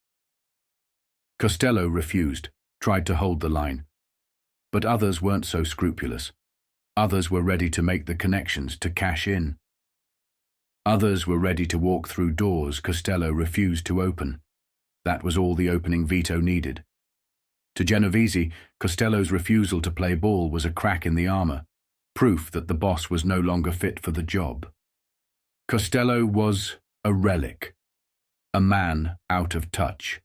Costello refused, tried to hold the line. But others weren't so scrupulous. Others were ready to make the connections, to cash in. Others were ready to walk through doors Costello refused to open. That was all the opening Vito needed. To Genovese, Costello's refusal to play ball was a crack in the armor, proof that the boss was no longer fit for the job. Costello was a relic, a man out of touch.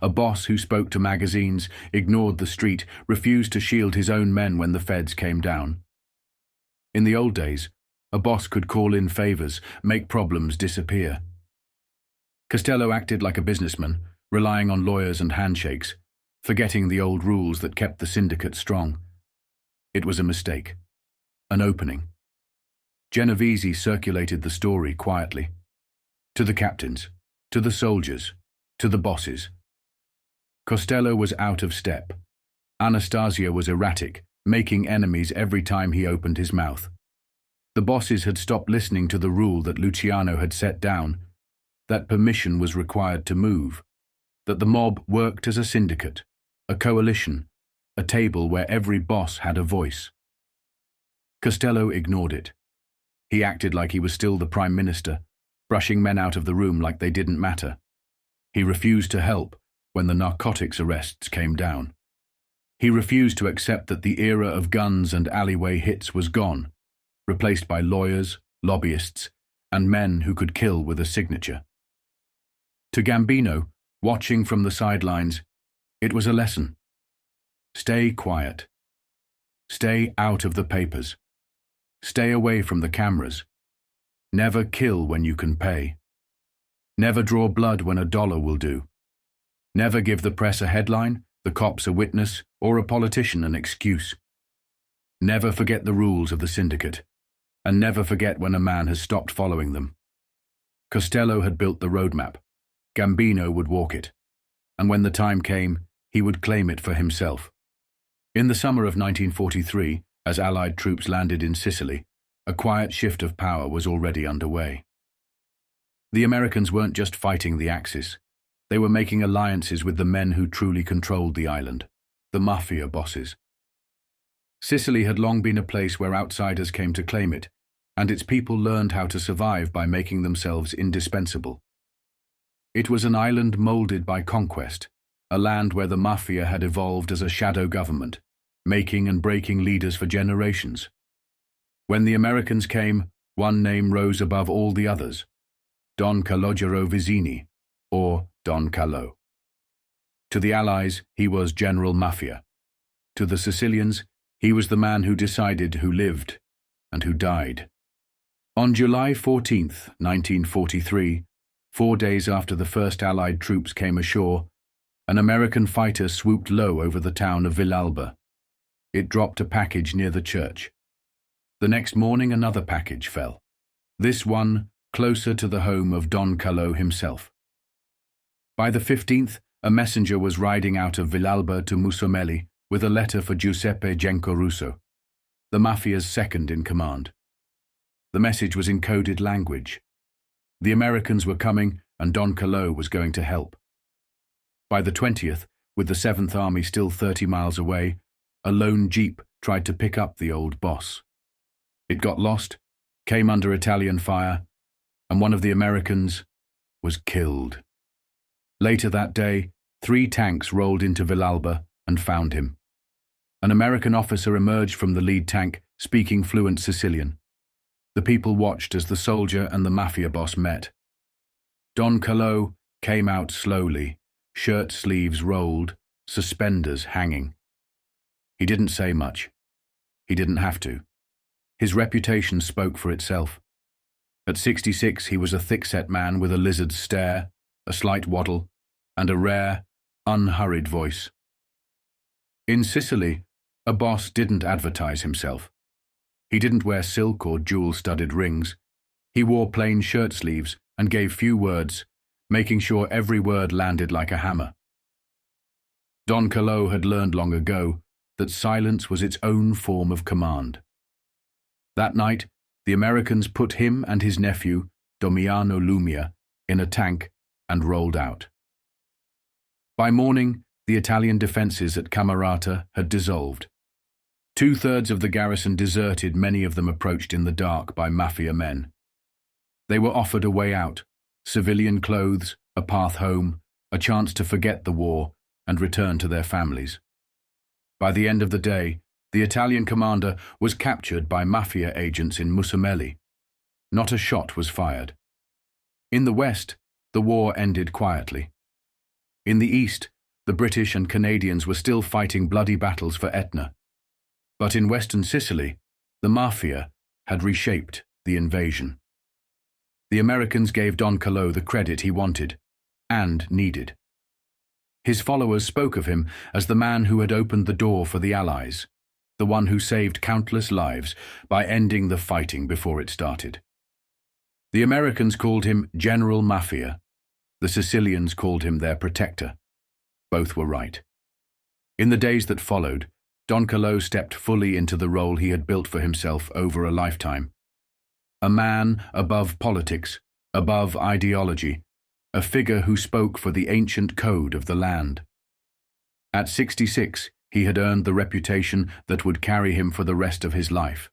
A boss who spoke to magazines, ignored the street, refused to shield his own men when the feds came down. In the old days, a boss could call in favors, make problems disappear. Costello acted like a businessman, relying on lawyers and handshakes, forgetting the old rules that kept the syndicate strong. It was a mistake, an opening. Genovese circulated the story quietly. To the captains, to the soldiers, to the bosses. Costello was out of step. Anastasia was erratic, making enemies every time he opened his mouth. The bosses had stopped listening to the rule that Luciano had set down, that permission was required to move, that the mob worked as a syndicate, a coalition, a table where every boss had a voice. Costello ignored it. He acted like he was still the Prime Minister, brushing men out of the room like they didn't matter. He refused to help when the narcotics arrests came down. He refused to accept that the era of guns and alleyway hits was gone, replaced by lawyers, lobbyists, and men who could kill with a signature. To Gambino, watching from the sidelines, it was a lesson. Stay quiet. Stay out of the papers. Stay away from the cameras. Never kill when you can pay. Never draw blood when $1 will do. Never give the press a headline, the cops a witness, or a politician an excuse. Never forget the rules of the syndicate, and never forget when a man has stopped following them. Costello had built the roadmap. Gambino would walk it, and when the time came, he would claim it for himself. In the summer of 1943, as Allied troops landed in Sicily, a quiet shift of power was already underway. The Americans weren't just fighting the Axis. They were making alliances with the men who truly controlled the island, the Mafia bosses. Sicily had long been a place where outsiders came to claim it, and its people learned how to survive by making themselves indispensable. It was an island molded by conquest, a land where the Mafia had evolved as a shadow government, making and breaking leaders for generations. When the Americans came, one name rose above all the others: Don Calogero Vizzini, or Don Calò. To the Allies, he was General Mafia. To the Sicilians, he was the man who decided who lived and who died. On July 14, 1943, 4 days after the first Allied troops came ashore, an American fighter swooped low over the town of Villalba. It dropped a package near the church. The next morning another package fell, this one closer to the home of Don Calò himself. By the 15th, a messenger was riding out of Villalba to Musomeli with a letter for Giuseppe Gencorusso, the Mafia's second in command. The message was in coded language. The Americans were coming, and Don Carlo was going to help. By the 20th, with the 7th Army still 30 miles away, a lone jeep tried to pick up the old boss. It got lost, came under Italian fire, and one of the Americans was killed. Later that day, 3 tanks rolled into Villalba and found him. An American officer emerged from the lead tank, speaking fluent Sicilian. The people watched as the soldier and the Mafia boss met. Don Carlo came out slowly, shirt sleeves rolled, suspenders hanging. He didn't say much. He didn't have to. His reputation spoke for itself. At 66, he was a thick-set man with a lizard's stare, a slight waddle, and a rare, unhurried voice. In Sicily, a boss didn't advertise himself. He didn't wear silk or jewel-studded rings. He wore plain shirt sleeves and gave few words, making sure every word landed like a hammer. Don Carlo had learned long ago that silence was its own form of command. That night, the Americans put him and his nephew, Damiano Lumia, in a tank and rolled out. By morning, the Italian defences at Camerata had dissolved. 2/3 of the garrison deserted, many of them approached in the dark by Mafia men. They were offered a way out, civilian clothes, a path home, a chance to forget the war and return to their families. By the end of the day, the Italian commander was captured by Mafia agents in Musomeli. Not a shot was fired. In the west, the war ended quietly. In the east, the British and Canadians were still fighting bloody battles for Etna. But in western Sicily, the Mafia had reshaped the invasion. The Americans gave Don Carlo the credit he wanted and needed. His followers spoke of him as the man who had opened the door for the Allies, the one who saved countless lives by ending the fighting before it started. The Americans called him General Mafia. The Sicilians called him their protector. Both were right. In the days that followed, Don Carlo stepped fully into the role he had built for himself over a lifetime. A man above politics, above ideology, a figure who spoke for the ancient code of the land. At 66, he had earned the reputation that would carry him for the rest of his life.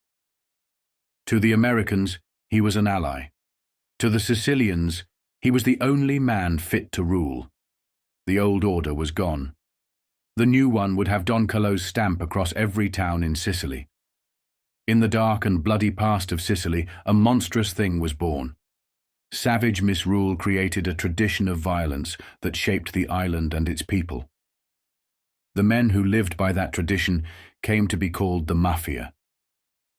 To the Americans, he was an ally. To the Sicilians, he was the only man fit to rule. The old order was gone. The new one would have Don Carlo's stamp across every town in Sicily. In the dark and bloody past of Sicily, a monstrous thing was born. Savage misrule created a tradition of violence that shaped the island and its people. The men who lived by that tradition came to be called the Mafia.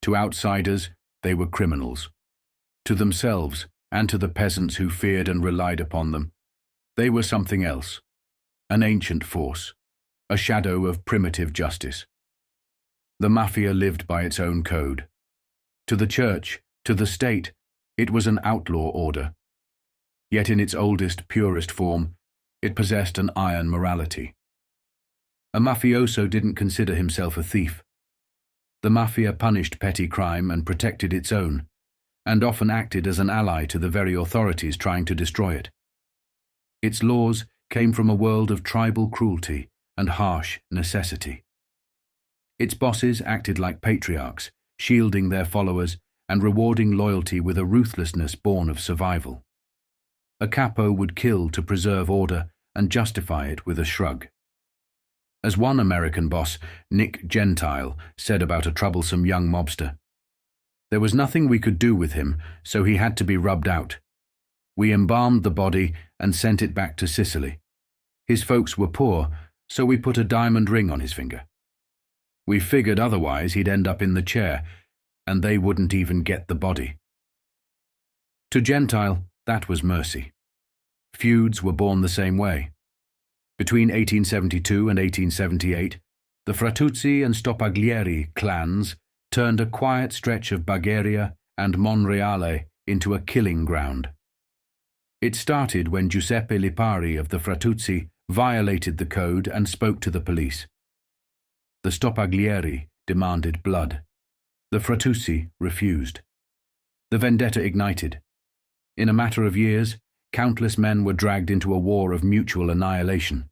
To outsiders, they were criminals. To themselves, and to the peasants who feared and relied upon them, they were something else, an ancient force, a shadow of primitive justice. The Mafia lived by its own code. To the church, to the state, it was an outlaw order. Yet in its oldest, purest form, it possessed an iron morality. A mafioso didn't consider himself a thief. The Mafia punished petty crime and protected its own, and often acted as an ally to the very authorities trying to destroy it. Its laws came from a world of tribal cruelty and harsh necessity. Its bosses acted like patriarchs, shielding their followers and rewarding loyalty with a ruthlessness born of survival. A capo would kill to preserve order and justify it with a shrug. As one American boss, Nick Gentile, said about a troublesome young mobster, "There was nothing we could do with him, so he had to be rubbed out. We embalmed the body and sent it back to Sicily. His folks were poor, so we put a diamond ring on his finger. We figured otherwise he'd end up in the chair, and they wouldn't even get the body." To Gentile, that was mercy. Feuds were born the same way. Between 1872 and 1878, the Fratuzzi and Stopaglieri clans turned a quiet stretch of Bagheria and Monreale into a killing ground. It started when Giuseppe Lipari of the Fratuzzi violated the code and spoke to the police. The Stopaglieri demanded blood. The Frattusi refused. The vendetta ignited. In a matter of years, countless men were dragged into a war of mutual annihilation.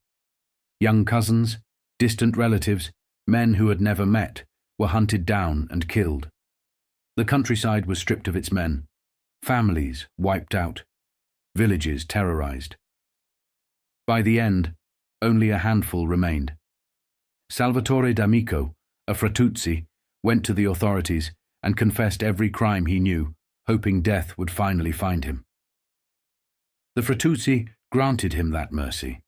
Young cousins, distant relatives, men who had never met, were hunted down and killed. The countryside was stripped of its men, families wiped out, villages terrorized. By the end, only a handful remained. Salvatore D'Amico, a Frattusi, went to the authorities and confessed every crime he knew, hoping death would finally find him. The Frattusi granted him that mercy,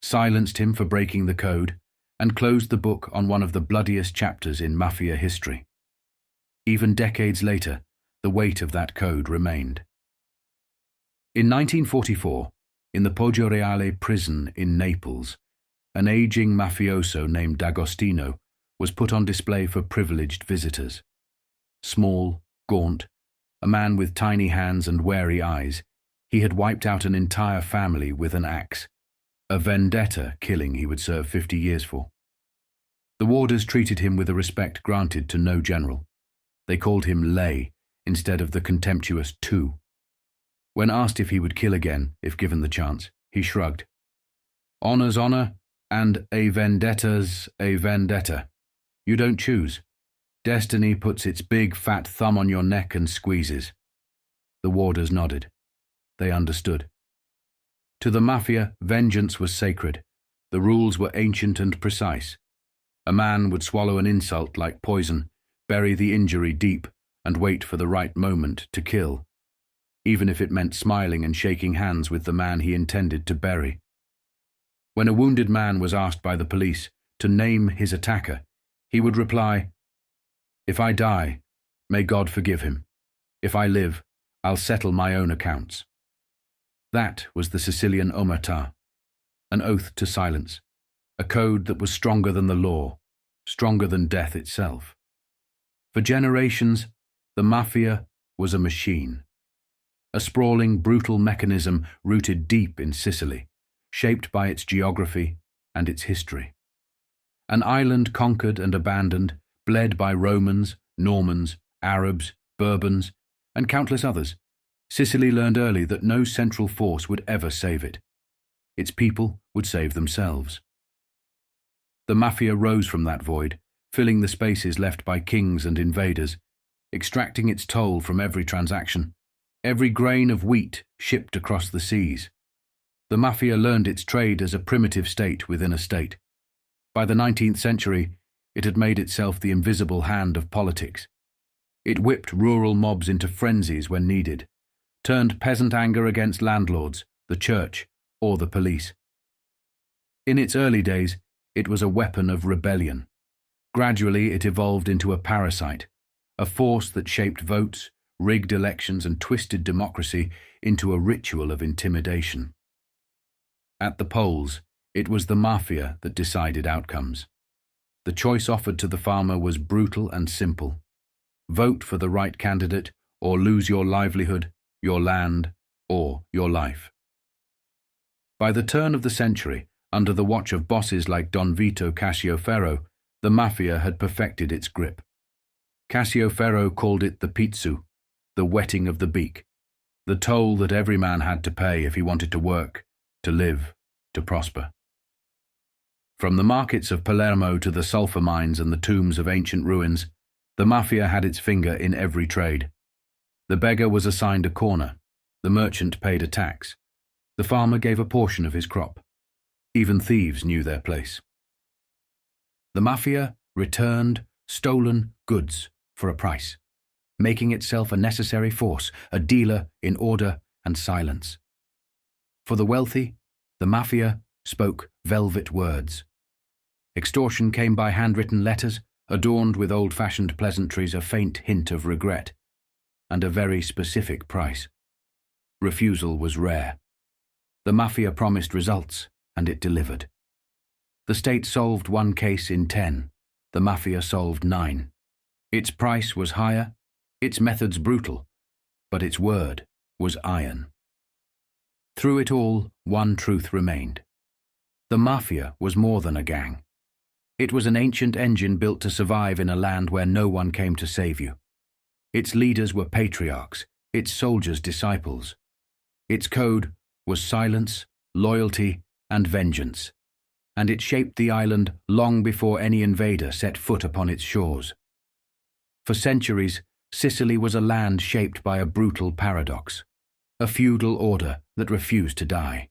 silenced him for breaking the code, and closed the book on one of the bloodiest chapters in Mafia history. Even decades later, the weight of that code remained. In 1944, in the Poggio Reale prison in Naples, an aging mafioso named D'Agostino was put on display for privileged visitors. Small, gaunt, a man with tiny hands and wary eyes, he had wiped out an entire family with an axe, a vendetta killing he would serve 50 years for. The warders treated him with a respect granted to no general. They called him Lei instead of the contemptuous Tu. When asked if he would kill again, if given the chance, he shrugged. Honor's honor, and a vendetta's a vendetta. You don't choose. Destiny puts its big fat thumb on your neck and squeezes. The warders nodded. They understood. To the Mafia, vengeance was sacred. The rules were ancient and precise. A man would swallow an insult like poison, bury the injury deep, and wait for the right moment to kill, even if it meant smiling and shaking hands with the man he intended to bury. When a wounded man was asked by the police to name his attacker, he would reply, "If I die, may God forgive him. If I live, I'll settle my own accounts." That was the Sicilian omertà, an oath to silence, a code that was stronger than the law, stronger than death itself. For generations, the Mafia was a machine, a sprawling, brutal mechanism rooted deep in Sicily, shaped by its geography and its history. An island conquered and abandoned, bled by Romans, Normans, Arabs, Bourbons, and countless others, Sicily learned early that no central force would ever save it. Its people would save themselves. The Mafia rose from that void, filling the spaces left by kings and invaders, extracting its toll from every transaction, every grain of wheat shipped across the seas. The Mafia learned its trade as a primitive state within a state. By the 19th century, it had made itself the invisible hand of politics. It whipped rural mobs into frenzies when needed, turned peasant anger against landlords, the church, or the police. In its early days, it was a weapon of rebellion. Gradually, it evolved into a parasite, a force that shaped votes, rigged elections, and twisted democracy into a ritual of intimidation. At the polls, it was the Mafia that decided outcomes. The choice offered to the farmer was brutal and simple. Vote for the right candidate, or lose your livelihood, your land, or your life. By the turn of the century, under the watch of bosses like Don Vito Cascioferro, the Mafia had perfected its grip. Cascioferro called it the pizzu, the wetting of the beak, the toll that every man had to pay if he wanted to work, to live, to prosper. From the markets of Palermo to the sulfur mines and the tombs of ancient ruins, the Mafia had its finger in every trade. The beggar was assigned a corner, the merchant paid a tax, the farmer gave a portion of his crop. Even thieves knew their place. The Mafia returned stolen goods for a price, making itself a necessary force, a dealer in order and silence. For the wealthy, the Mafia spoke velvet words. Extortion came by handwritten letters, adorned with old-fashioned pleasantries, a faint hint of regret, and a very specific price. Refusal was rare. The Mafia promised results, and it delivered. The state solved one case in 10. The Mafia solved 9. Its price was higher, its methods brutal, but its word was iron. Through it all, one truth remained. The Mafia was more than a gang. It was an ancient engine built to survive in a land where no one came to save you. Its leaders were patriarchs, its soldiers disciples. Its code was silence, loyalty, and vengeance, and it shaped the island long before any invader set foot upon its shores. For centuries, Sicily was a land shaped by a brutal paradox, a feudal order that refused to die.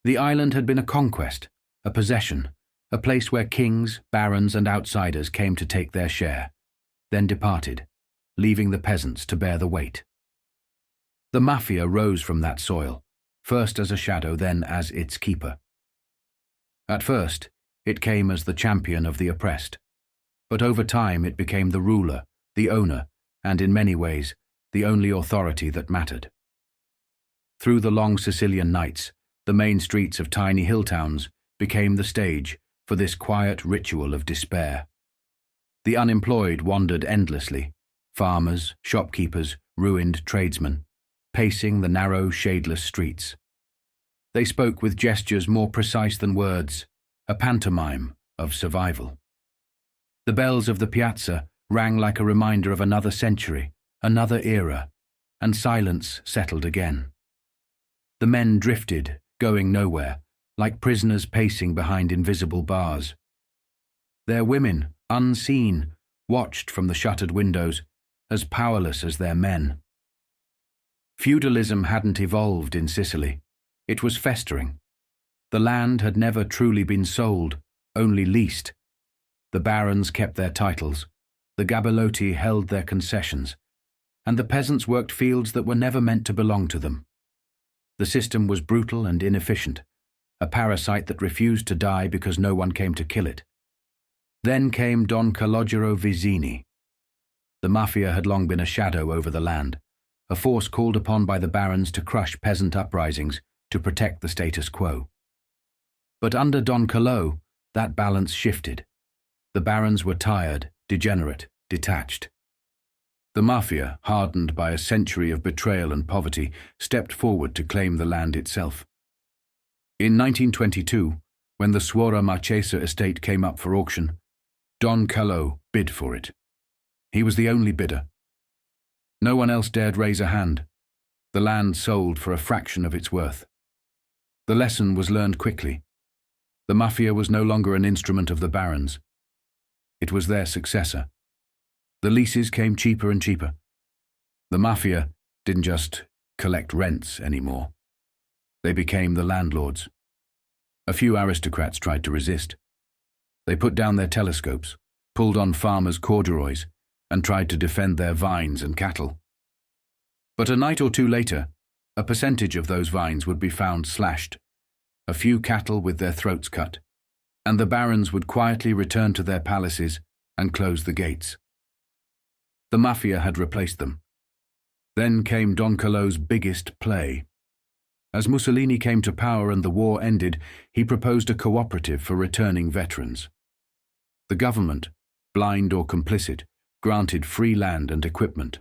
The island had been a conquest, a possession, a place where kings, barons, and outsiders came to take their share, then departed, leaving the peasants to bear the weight. The Mafia rose from that soil, first as a shadow, then as its keeper. At first, it came as the champion of the oppressed, but over time it became the ruler, the owner, and in many ways, the only authority that mattered. Through the long Sicilian nights, the main streets of tiny hill towns became the stage for this quiet ritual of despair. The unemployed wandered endlessly, farmers, shopkeepers, ruined tradesmen, pacing the narrow, shadeless streets. They spoke with gestures more precise than words, a pantomime of survival. The bells of the piazza rang like a reminder of another century, another era, and silence settled again. The men drifted, going nowhere, like prisoners pacing behind invisible bars. Their women, unseen, watched from the shuttered windows, as powerless as their men. Feudalism hadn't evolved in Sicily. It was festering. The land had never truly been sold, only leased. The barons kept their titles, the gabelotti held their concessions, and the peasants worked fields that were never meant to belong to them. The system was brutal and inefficient, a parasite that refused to die because no one came to kill it. Then came Don Calogero Vizzini. The Mafia had long been a shadow over the land, a force called upon by the barons to crush peasant uprisings to protect the status quo. But under Don Calò, that balance shifted. The barons were tired, degenerate, detached. The Mafia, hardened by a century of betrayal and poverty, stepped forward to claim the land itself. In 1922, when the Suora Marchesa estate came up for auction, Don Calò bid for it. He was the only bidder. No one else dared raise a hand. The land sold for a fraction of its worth. The lesson was learned quickly. The Mafia was no longer an instrument of the barons. It was their successor. The leases came cheaper and cheaper. The Mafia didn't just collect rents anymore. They became the landlords. A few aristocrats tried to resist. They put down their telescopes, pulled on farmers' corduroys, and tried to defend their vines and cattle. But a night or two later, a percentage of those vines would be found slashed, a few cattle with their throats cut, and the barons would quietly return to their palaces and close the gates. The Mafia had replaced them. Then came Don Calò's biggest play. As Mussolini came to power and the war ended, he proposed a cooperative for returning veterans. The government, blind or complicit, granted free land and equipment.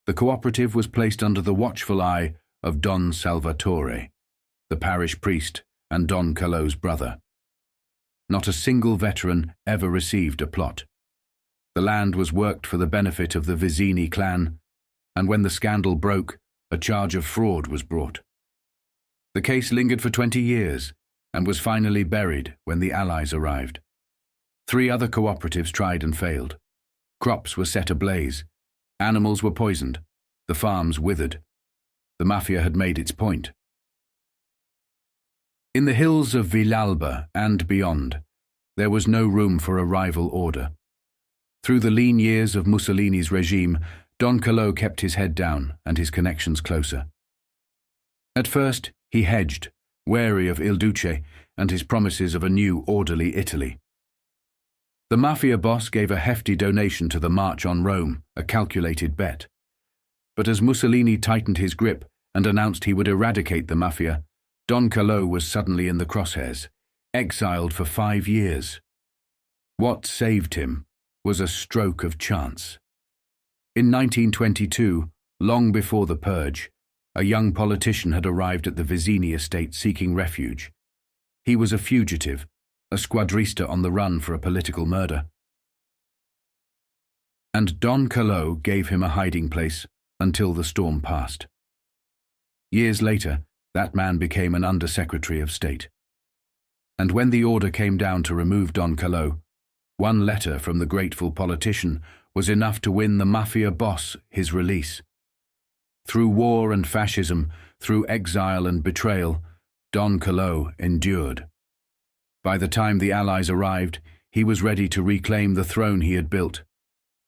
The cooperative was placed under the watchful eye of Don Salvatore, the parish priest and Don Calò's brother. Not a single veteran ever received a plot. The land was worked for the benefit of the Vizzini clan, and when the scandal broke, a charge of fraud was brought. The case lingered for 20 years and was finally buried when the Allies arrived. 3 other cooperatives tried and failed. Crops were set ablaze. Animals were poisoned. The farms withered. The Mafia had made its point. In the hills of Villalba and beyond, there was no room for a rival order. Through the lean years of Mussolini's regime, Don Calò kept his head down and his connections closer. At first, he hedged, wary of Il Duce and his promises of a new, orderly Italy. The Mafia boss gave a hefty donation to the march on Rome, a calculated bet. But as Mussolini tightened his grip and announced he would eradicate the Mafia, Don Calò was suddenly in the crosshairs, exiled for 5 years. What saved him was a stroke of chance. In 1922, long before the purge, a young politician had arrived at the Vizzini estate seeking refuge. He was a fugitive, a squadrista on the run for a political murder. And Don Carlo gave him a hiding place until the storm passed. Years later, that man became an Undersecretary of State. And when the order came down to remove Don Carlo, one letter from the grateful politician was enough to win the Mafia boss his release. Through war and fascism, through exile and betrayal, Don Carlo endured. By the time the Allies arrived, he was ready to reclaim the throne he had built,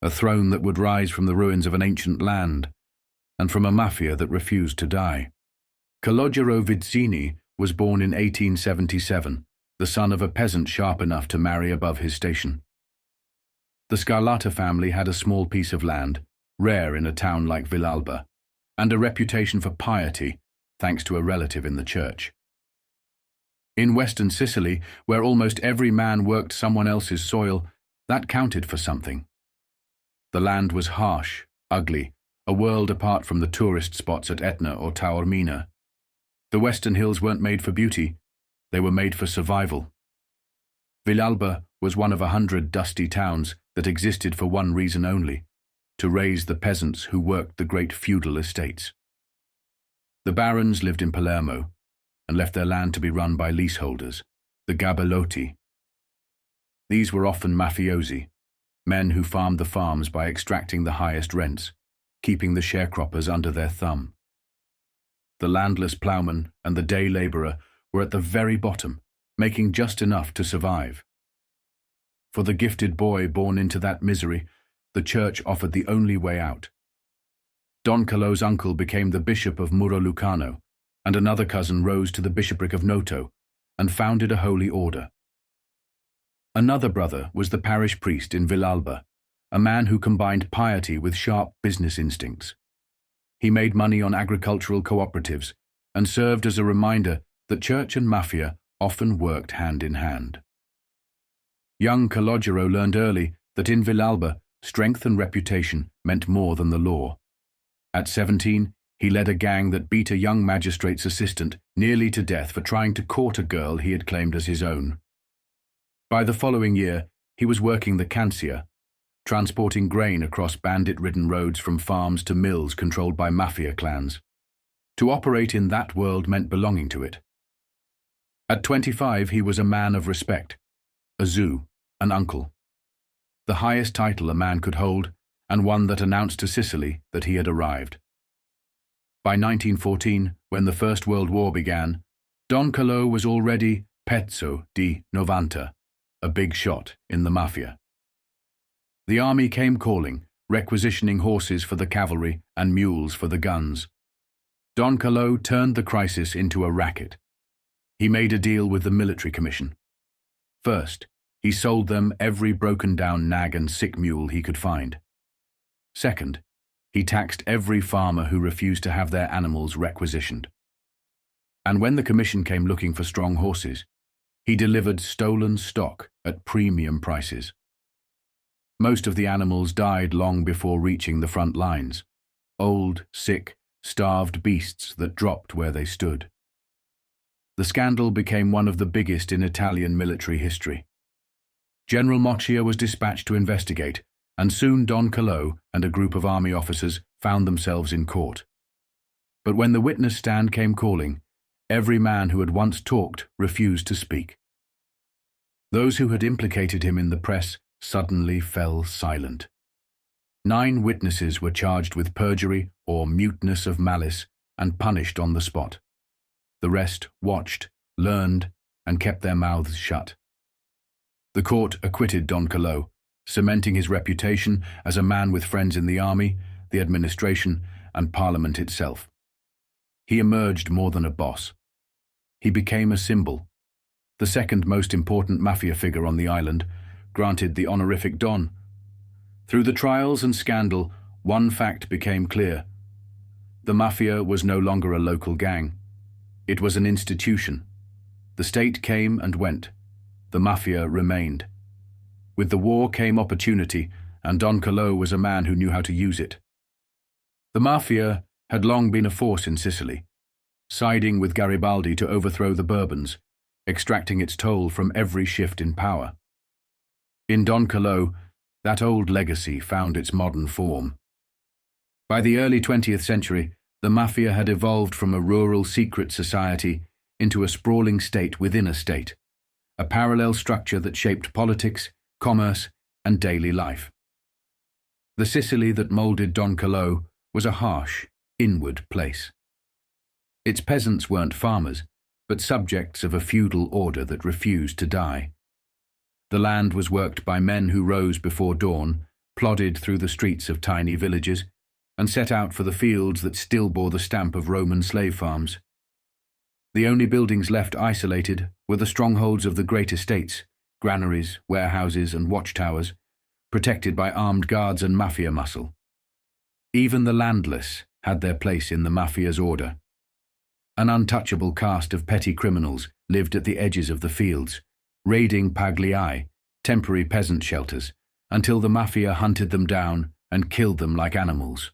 a throne that would rise from the ruins of an ancient land, and from a mafia that refused to die. Calogero Vizzini was born in 1877, the son of a peasant sharp enough to marry above his station. The Scarlata family had a small piece of land, rare in a town like Villalba, and a reputation for piety, thanks to a relative in the church. In western Sicily, where almost every man worked someone else's soil, that counted for something. The land was harsh, ugly, a world apart from the tourist spots at Etna or Taormina. The western hills weren't made for beauty, they were made for survival. Villalba was one of 100 dusty towns that existed for one reason only, to raise the peasants who worked the great feudal estates. The barons lived in Palermo and left their land to be run by leaseholders, the Gabellotti. These were often mafiosi, men who farmed the farms by extracting the highest rents, keeping the sharecroppers under their thumb. The landless ploughman and the day labourer were at the very bottom, making just enough to survive. For the gifted boy born into that misery, the church offered the only way out. Don Carlo's uncle became the bishop of Murolucano, and another cousin rose to the bishopric of Noto and founded a holy order. Another brother was the parish priest in Villalba, a man who combined piety with sharp business instincts. He made money on agricultural cooperatives and served as a reminder that church and mafia often worked hand in hand. Young Calogero learned early that in Villalba, strength and reputation meant more than the law. At 17, he led a gang that beat a young magistrate's assistant nearly to death for trying to court a girl he had claimed as his own. By the following year, he was working the Cancia, transporting grain across bandit-ridden roads from farms to mills controlled by mafia clans. To operate in that world meant belonging to it. At 25, he was a man of respect, a zoo, an uncle. The highest title a man could hold, and one that announced to Sicily that he had arrived. By 1914, when the First World War began, Don Carlo was already pezzo di novanta, a big shot in the mafia. The army came calling, requisitioning horses for the cavalry and mules for the guns. Don Carlo turned the crisis into a racket. He made a deal with the military commission. First, he sold them every broken-down nag and sick mule he could find. Second, he taxed every farmer who refused to have their animals requisitioned. And when the commission came looking for strong horses, he delivered stolen stock at premium prices. Most of the animals died long before reaching the front lines, old, sick, starved beasts that dropped where they stood. The scandal became one of the biggest in Italian military history. General Moccia was dispatched to investigate, and soon Don Carlo and a group of army officers found themselves in court. But when the witness stand came calling, every man who had once talked refused to speak. Those who had implicated him in the press suddenly fell silent. 9 witnesses were charged with perjury or muteness of malice and punished on the spot. The rest watched, learned, and kept their mouths shut. The court acquitted Don Carlo, cementing his reputation as a man with friends in the army, the administration, and Parliament itself. He emerged more than a boss. He became a symbol, the second most important mafia figure on the island, granted the honorific Don. Through the trials and scandal, one fact became clear. The mafia was no longer a local gang. It was an institution. The state came and went. The mafia remained. With the war came opportunity, and Don Carlo was a man who knew how to use it. The mafia had long been a force in Sicily, siding with Garibaldi to overthrow the Bourbons, extracting its toll from every shift in power. In Don Carlo, that old legacy found its modern form. By the early 20th century, the Mafia had evolved from a rural secret society into a sprawling state within a state, a parallel structure that shaped politics, commerce, and daily life. The Sicily that molded Don Carlo was a harsh, inward place. Its peasants weren't farmers, but subjects of a feudal order that refused to die. The land was worked by men who rose before dawn, plodded through the streets of tiny villages, and set out for the fields that still bore the stamp of Roman slave farms. The only buildings left isolated were the strongholds of the great estates, granaries, warehouses, and watchtowers, protected by armed guards and Mafia muscle. Even the landless had their place in the Mafia's order. An untouchable caste of petty criminals lived at the edges of the fields, raiding pagliai, temporary peasant shelters, until the Mafia hunted them down and killed them like animals.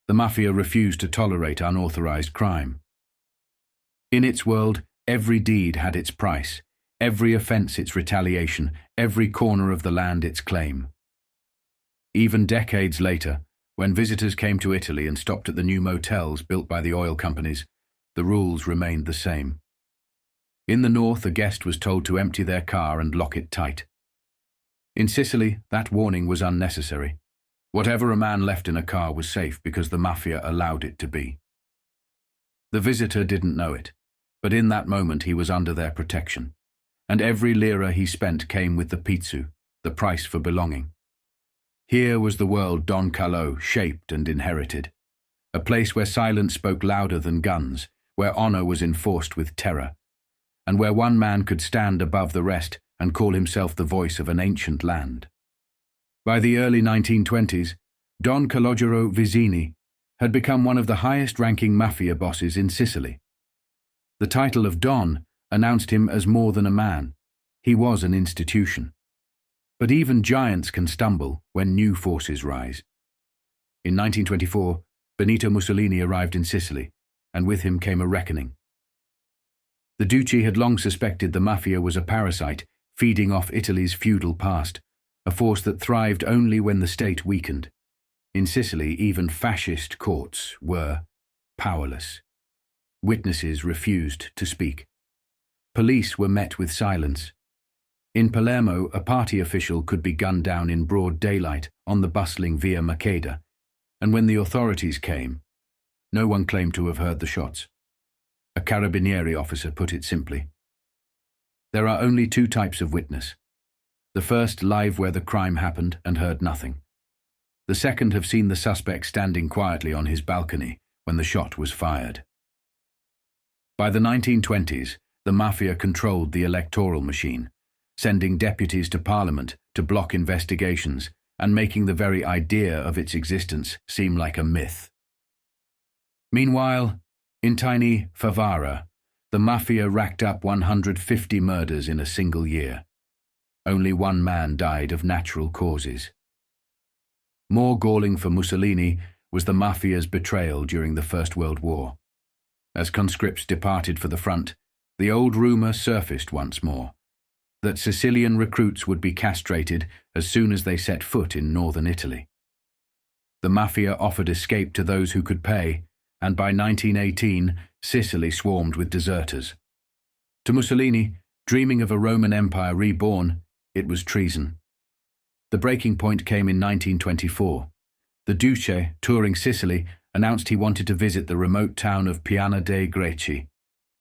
The Mafia refused to tolerate unauthorized crime. In its world, every deed had its price, every offense its retaliation, every corner of the land its claim. Even decades later, when visitors came to Italy and stopped at the new motels built by the oil companies, the rules remained the same. In the north, a guest was told to empty their car and lock it tight. In Sicily, that warning was unnecessary. Whatever a man left in a car was safe because the Mafia allowed it to be. The visitor didn't know it, but in that moment he was under their protection, and every lira he spent came with the pizzu, the price for belonging. Here was the world Don Carlo shaped and inherited, a place where silence spoke louder than guns, where honor was enforced with terror, and where one man could stand above the rest and call himself the voice of an ancient land. By the early 1920s, Don Calogero Vizzini had become one of the highest-ranking Mafia bosses in Sicily. The title of Don announced him as more than a man. He was an institution. But even giants can stumble when new forces rise. In 1924, Benito Mussolini arrived in Sicily, and with him came a reckoning. The Duce had long suspected the Mafia was a parasite, feeding off Italy's feudal past, a force that thrived only when the state weakened. In Sicily, even fascist courts were powerless. Witnesses refused to speak. Police were met with silence. In Palermo, a party official could be gunned down in broad daylight on the bustling Via Maqueda, and when the authorities came, no one claimed to have heard the shots. A carabinieri officer put it simply. There are only two types of witness. The first live where the crime happened and heard nothing. The second have seen the suspect standing quietly on his balcony when the shot was fired. By the 1920s, the Mafia controlled the electoral machine, sending deputies to Parliament to block investigations and making the very idea of its existence seem like a myth. Meanwhile, in tiny Favara, the Mafia racked up 150 murders in a single year. Only one man died of natural causes. More galling for Mussolini was the Mafia's betrayal during the First World War. As conscripts departed for the front, the old rumor surfaced once more, that Sicilian recruits would be castrated as soon as they set foot in northern Italy. The Mafia offered escape to those who could pay, and by 1918, Sicily swarmed with deserters. To Mussolini, dreaming of a Roman Empire reborn, it was treason. The breaking point came in 1924. The Duce, touring Sicily, announced he wanted to visit the remote town of Piana dei Greci,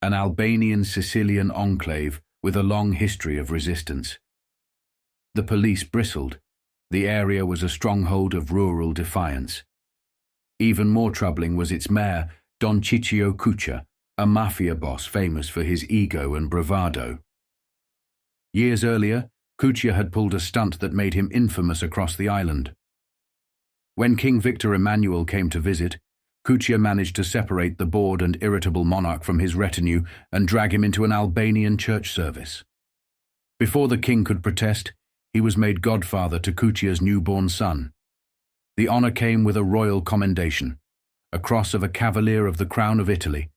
an Albanian Sicilian enclave with a long history of resistance. The police bristled. The area was a stronghold of rural defiance. Even more troubling was its mayor, Don Ciccio Cuccia, a Mafia boss famous for his ego and bravado. Years earlier, Cuccia had pulled a stunt that made him infamous across the island. When King Victor Emmanuel came to visit, Cuccia managed to separate the bored and irritable monarch from his retinue and drag him into an Albanian church service. Before the king could protest, he was made godfather to Cuccia's newborn son. The honor came with a royal commendation, a cross of a cavalier of the crown of Italy,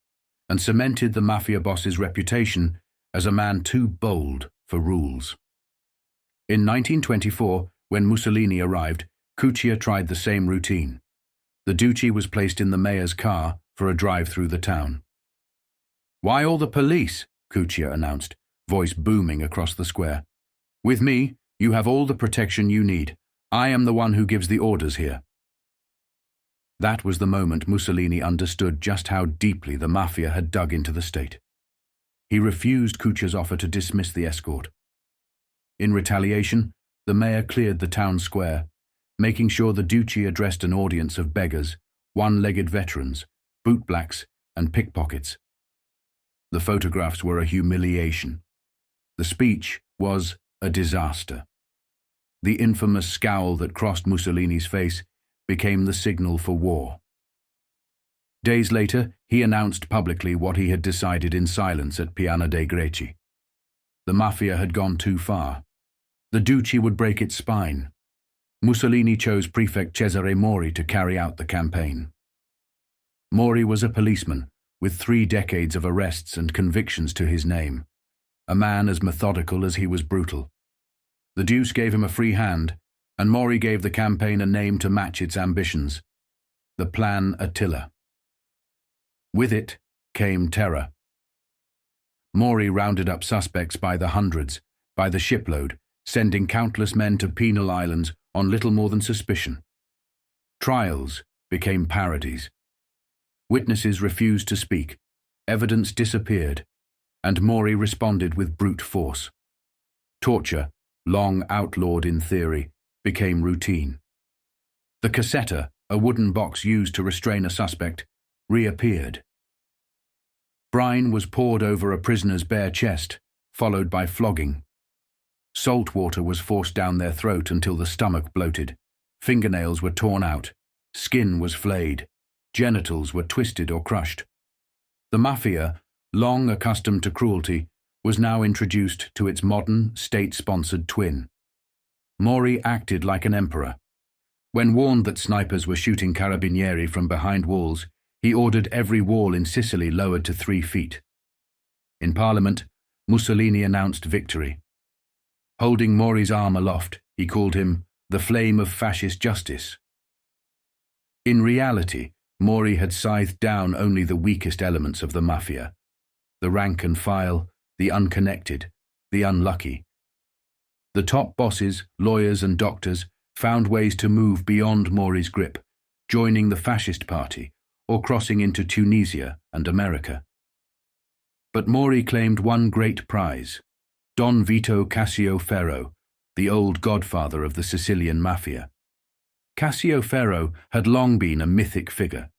and cemented the Mafia boss's reputation as a man too bold for rules. In 1924, when Mussolini arrived, Cuccia tried the same routine. The Duce was placed in the mayor's car for a drive through the town. "Why all the police?" Cuccia announced, voice booming across the square. "With me, you have all the protection you need. I am the one who gives the orders here." That was the moment Mussolini understood just how deeply the Mafia had dug into the state. He refused Cuccia's offer to dismiss the escort. In retaliation, the mayor cleared the town square, making sure the Duce addressed an audience of beggars, one-legged veterans, bootblacks, and pickpockets. The photographs were a humiliation. The speech was a disaster. The infamous scowl that crossed Mussolini's face became the signal for war. Days later, he announced publicly what he had decided in silence at Piana dei Greci. The Mafia had gone too far. The Duce would break its spine. Mussolini chose Prefect Cesare Mori to carry out the campaign. Mori was a policeman with 3 decades of arrests and convictions to his name, a man as methodical as he was brutal. The Duce gave him a free hand, and Mori gave the campaign a name to match its ambitions: the Plan Attila. With it came terror. Mori rounded up suspects by the hundreds, by the shipload, sending countless men to penal islands on little more than suspicion. Trials became parodies. Witnesses refused to speak, evidence disappeared, and Mori responded with brute force. Torture, long outlawed in theory, became routine. The cassetta, a wooden box used to restrain a suspect, reappeared. Brine was poured over a prisoner's bare chest, followed by flogging. Salt water was forced down their throat until the stomach bloated. Fingernails were torn out. Skin was flayed. Genitals were twisted or crushed. The Mafia, long accustomed to cruelty, was now introduced to its modern, state-sponsored twin. Mori acted like an emperor. When warned that snipers were shooting carabinieri from behind walls, he ordered every wall in Sicily lowered to 3 feet. In Parliament, Mussolini announced victory. Holding Mori's arm aloft, he called him the flame of fascist justice. In reality, Mori had scythed down only the weakest elements of the Mafia: the rank and file, the unconnected, the unlucky. The top bosses, lawyers and doctors found ways to move beyond Mori's grip, joining the fascist party or crossing into Tunisia and America. But Mori claimed one great prize: Don Vito Cascioferro, the old godfather of the Sicilian Mafia. Cascioferro had long been a mythic figure,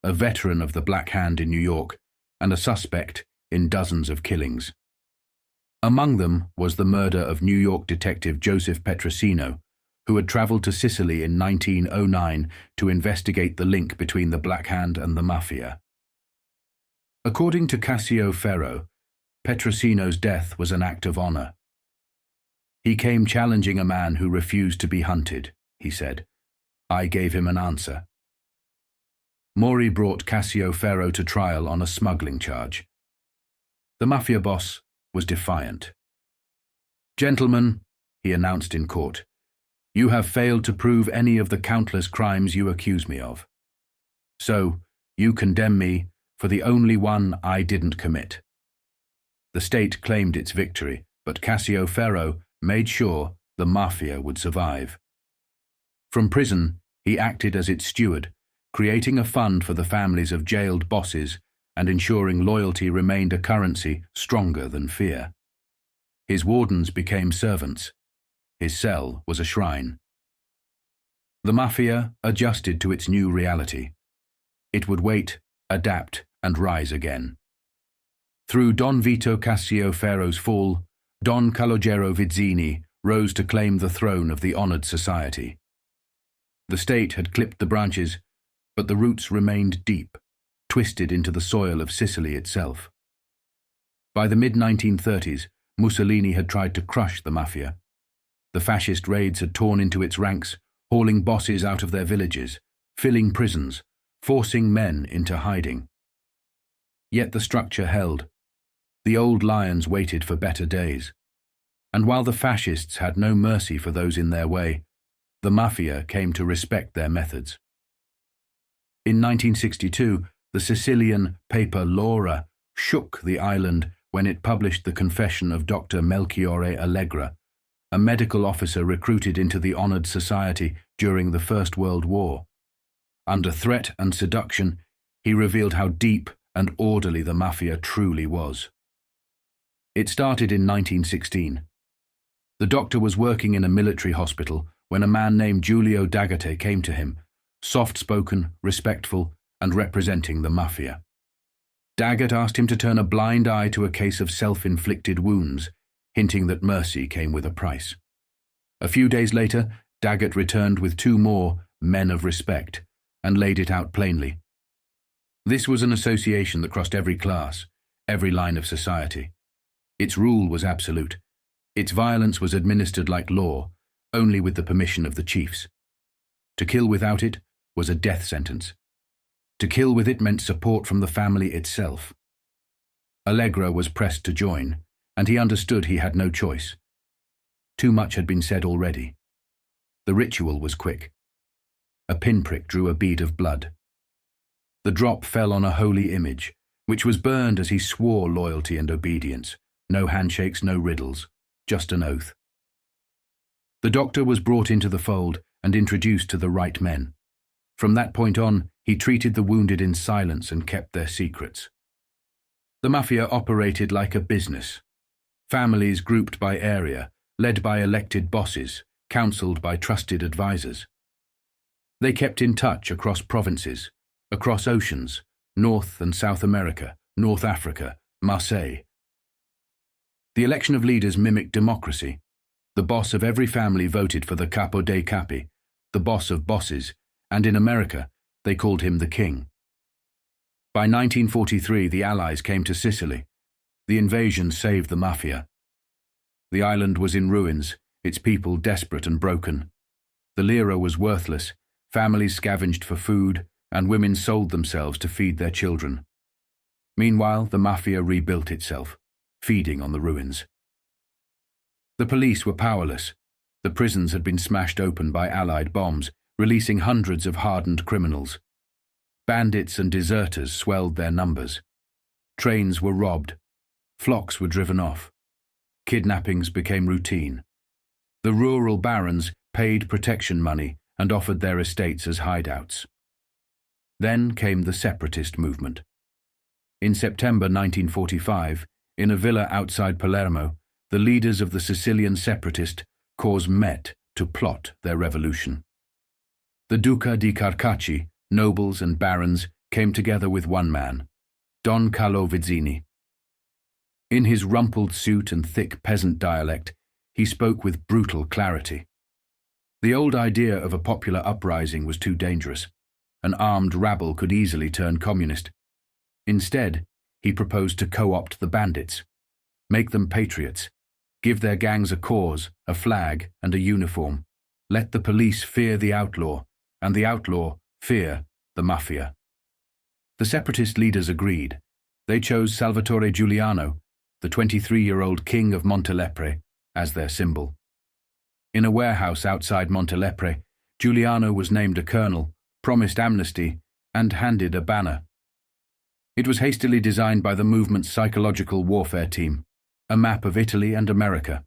a veteran of the Black Hand in New York, and a suspect in dozens of killings. Among them was the murder of New York detective Joseph Petrosino, who had traveled to Sicily in 1909 to investigate the link between the Black Hand and the Mafia. According to Cascioferro, Petrosino's death was an act of honor. "He came challenging a man who refused to be hunted," he said. "I gave him an answer." Mori brought Cascioferro to trial on a smuggling charge. The Mafia boss was defiant. "Gentlemen," he announced in court, "you have failed to prove any of the countless crimes you accuse me of. So, you condemn me for the only one I didn't commit." The state claimed its victory, but Cascioferro made sure the Mafia would survive. From prison, he acted as its steward, creating a fund for the families of jailed bosses and ensuring loyalty remained a currency stronger than fear. His wardens became servants. His cell was a shrine. The Mafia adjusted to its new reality. It would wait, adapt, and rise again. Through Don Vito Cascioferro's fall, Don Calogero Vizzini rose to claim the throne of the honored society. The state had clipped the branches, but the roots remained deep, twisted into the soil of Sicily itself. By the mid-1930s, Mussolini had tried to crush the Mafia. The fascist raids had torn into its ranks, hauling bosses out of their villages, filling prisons, forcing men into hiding. Yet the structure held. The old lions waited for better days. And while the fascists had no mercy for those in their way, the Mafia came to respect their methods. In 1962, the Sicilian paper L'Ora shook the island when it published the confession of Dr. Melchiorre Allegra, a medical officer recruited into the honored society during the First World War. Under threat and seduction, he revealed how deep and orderly the Mafia truly was. It started in 1916. The doctor was working in a military hospital when a man named Giulio D'Agate came to him, soft-spoken, respectful, and representing the Mafia. D'Agate asked him to turn a blind eye to a case of self-inflicted wounds, hinting that mercy came with a price. A few days later, D'Agate returned with 2 more men of respect and laid it out plainly. This was an association that crossed every class, every line of society. Its rule was absolute. Its violence was administered like law, only with the permission of the chiefs. To kill without it was a death sentence. To kill with it meant support from the family itself. Allegra was pressed to join, and he understood he had no choice. Too much had been said already. The ritual was quick. A pinprick drew a bead of blood. The drop fell on a holy image, which was burned as he swore loyalty and obedience. No handshakes, no riddles, just an oath. The doctor was brought into the fold and introduced to the right men. From that point on, he treated the wounded in silence and kept their secrets. The Mafia operated like a business. Families grouped by area, led by elected bosses, counseled by trusted advisors. They kept in touch across provinces, across oceans, North and South America, North Africa, Marseille. The election of leaders mimicked democracy. The boss of every family voted for the capo dei capi, the boss of bosses, and in America, they called him the king. By 1943, the Allies came to Sicily. The invasion saved the Mafia. The island was in ruins, its people desperate and broken. The lira was worthless, families scavenged for food, and women sold themselves to feed their children. Meanwhile, the Mafia rebuilt itself, feeding on the ruins. The police were powerless. The prisons had been smashed open by Allied bombs, releasing hundreds of hardened criminals. Bandits and deserters swelled their numbers. Trains were robbed. Flocks were driven off. Kidnappings became routine. The rural barons paid protection money and offered their estates as hideouts. Then came the separatist movement. In September 1945, in a villa outside Palermo, the leaders of the Sicilian separatist cause met to plot their revolution. The Duca di Carcacci, nobles and barons, came together with one man, Don Carlo Vizzini. In his rumpled suit and thick peasant dialect, he spoke with brutal clarity. The old idea of a popular uprising was too dangerous. An armed rabble could easily turn communist. Instead, he proposed to co-opt the bandits, make them patriots, give their gangs a cause, a flag, and a uniform. Let the police fear the outlaw, and the outlaw fear the Mafia. The separatist leaders agreed. They chose Salvatore Giuliano, the 23-year-old king of Montelepre, as their symbol. In a warehouse outside Montelepre, Giuliano was named a colonel, promised amnesty, and handed a banner. It was hastily designed by the movement's psychological warfare team, a map of Italy and America,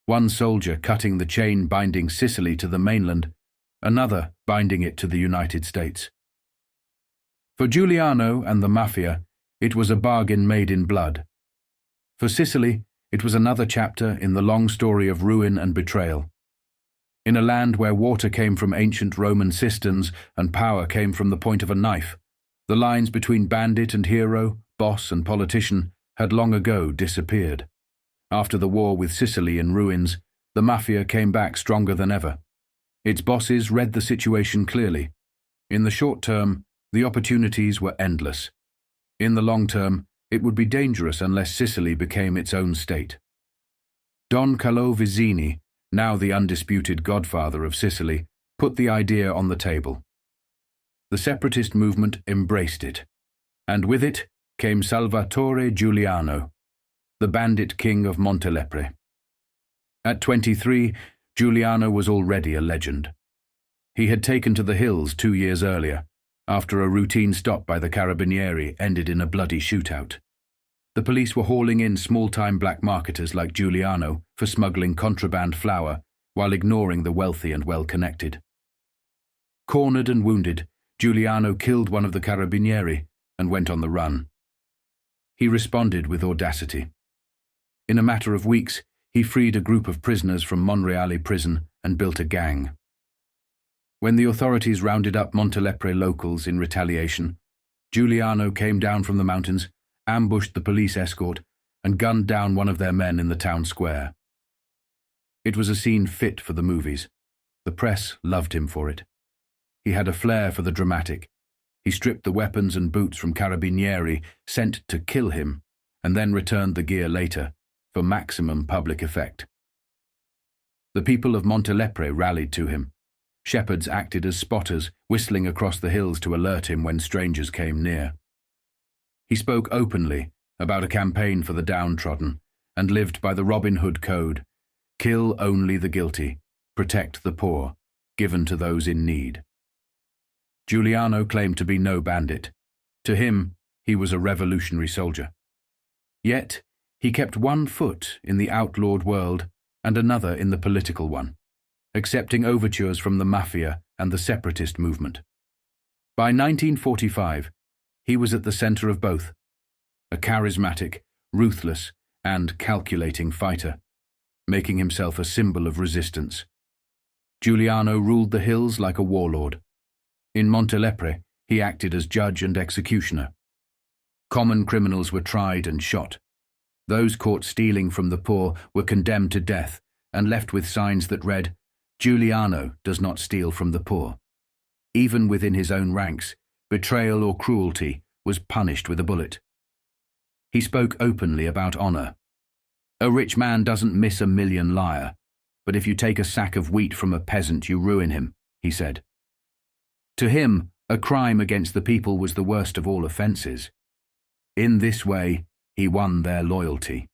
one soldier cutting the chain binding Sicily to the mainland, another binding it to the United States. For Giuliano and the Mafia, it was a bargain made in blood. For Sicily, it was another chapter in the long story of ruin and betrayal. In a land where water came from ancient Roman cisterns and power came from the point of a knife, the lines between bandit and hero, boss and politician, had long ago disappeared. After the war with Sicily in ruins, the Mafia came back stronger than ever. Its bosses read the situation clearly. In the short term, the opportunities were endless. In the long term, it would be dangerous unless Sicily became its own state. Don Carlo Vizzini, now the undisputed godfather of Sicily, put the idea on the table. The separatist movement embraced it, and with it came Salvatore Giuliano. the bandit king of Montelepre. At 23, Giuliano was already a legend. He had taken to the hills 2 years earlier, after a routine stop by the Carabinieri ended in a bloody shootout. The police were hauling in small-time black marketers like Giuliano for smuggling contraband flour while ignoring the wealthy and well-connected. Cornered and wounded, Giuliano killed one of the Carabinieri and went on the run. He responded with audacity. In a matter of weeks, he freed a group of prisoners from Monreale prison and built a gang. When the authorities rounded up Montelepre locals in retaliation, Giuliano came down from the mountains, ambushed the police escort, and gunned down one of their men in the town square. It was a scene fit for the movies. The press loved him for it. He had a flair for the dramatic. He stripped the weapons and boots from Carabinieri sent to kill him, and then returned the gear later, for maximum public effect. The people of Montelepre rallied to him. Shepherds acted as spotters, whistling across the hills to alert him when strangers came near. He spoke openly about a campaign for the downtrodden, and lived by the Robin Hood code: kill only the guilty, protect the poor, given to those in need. Giuliano claimed to be no bandit. To him, he was a revolutionary soldier. Yet, he kept one foot in the outlawed world and another in the political one, accepting overtures from the Mafia and the separatist movement. By 1945, he was at the center of both, a charismatic, ruthless, and calculating fighter, making himself a symbol of resistance. Giuliano ruled the hills like a warlord. In Montelepre, he acted as judge and executioner. Common criminals were tried and shot. Those caught stealing from the poor were condemned to death and left with signs that read, "Giuliano does not steal from the poor." Even within his own ranks, betrayal or cruelty was punished with a bullet. He spoke openly about honor. A rich man doesn't miss a million liar, but if you take a sack of wheat from a peasant, you ruin him, he said. To him, a crime against the people was the worst of all offenses. In this way, he won their loyalty.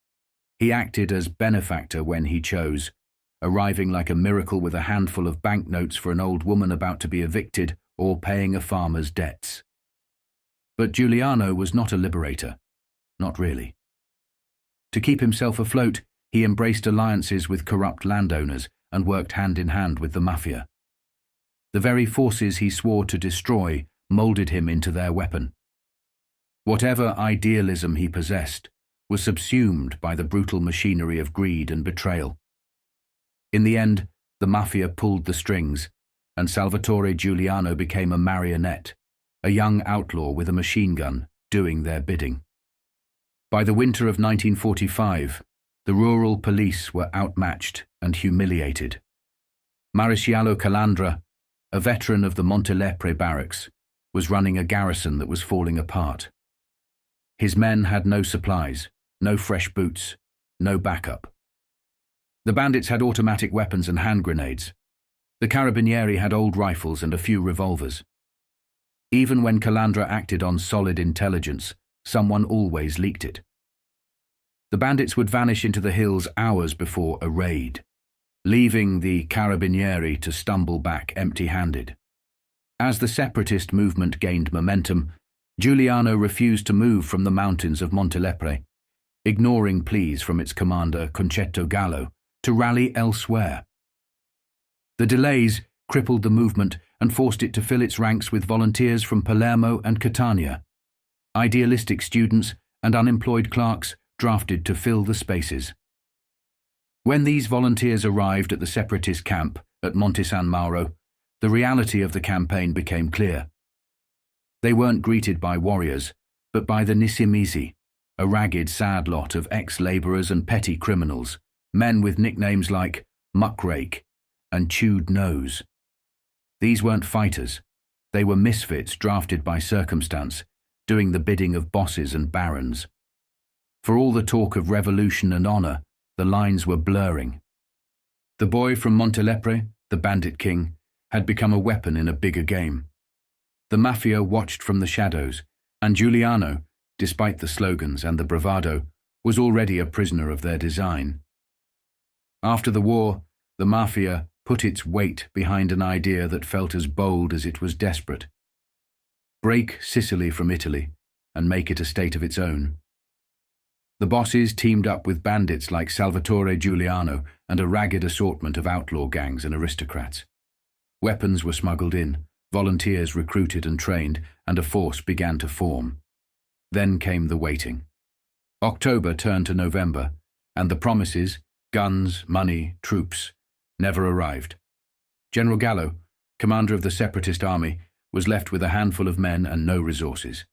He acted as benefactor when he chose, arriving like a miracle with a handful of banknotes for an old woman about to be evicted or paying a farmer's debts. But Giuliano was not a liberator. Not really. To keep himself afloat, he embraced alliances with corrupt landowners and worked hand in hand with the Mafia. The very forces he swore to destroy molded him into their weapon. Whatever idealism he possessed was subsumed by the brutal machinery of greed and betrayal. In the end, the Mafia pulled the strings, and Salvatore Giuliano became a marionette, a young outlaw with a machine gun, doing their bidding. By the winter of 1945, the rural police were outmatched and humiliated. Maresciallo Calandra, a veteran of the Montelepre barracks, was running a garrison that was falling apart. His men had no supplies, no fresh boots, no backup. The bandits had automatic weapons and hand grenades. The Carabinieri had old rifles and a few revolvers. Even when Calandra acted on solid intelligence, someone always leaked it. The bandits would vanish into the hills hours before a raid, leaving the Carabinieri to stumble back empty-handed. As the separatist movement gained momentum, Giuliano refused to move from the mountains of Montelepre, ignoring pleas from its commander Concetto Gallo to rally elsewhere. The delays crippled the movement and forced it to fill its ranks with volunteers from Palermo and Catania, idealistic students and unemployed clerks drafted to fill the spaces. When these volunteers arrived at the separatist camp at Monte San Mauro, the reality of the campaign became clear. They weren't greeted by warriors, but by the Nisimizi, a ragged, sad lot of ex-laborers and petty criminals, men with nicknames like Muckrake and Chewed Nose. These weren't fighters. They were misfits drafted by circumstance, doing the bidding of bosses and barons. For all the talk of revolution and honor, the lines were blurring. The boy from Montelepre, the bandit king, had become a weapon in a bigger game. The Mafia watched from the shadows, and Giuliano, despite the slogans and the bravado, was already a prisoner of their design. After the war, the Mafia put its weight behind an idea that felt as bold as it was desperate. Break Sicily from Italy and make it a state of its own. The bosses teamed up with bandits like Salvatore Giuliano and a ragged assortment of outlaw gangs and aristocrats. Weapons were smuggled in, volunteers recruited and trained, and a force began to form. Then came the waiting. October turned to November, and the promises, guns, money, troops, never arrived. General Gallo, commander of the separatist army, was left with a handful of men and no resources.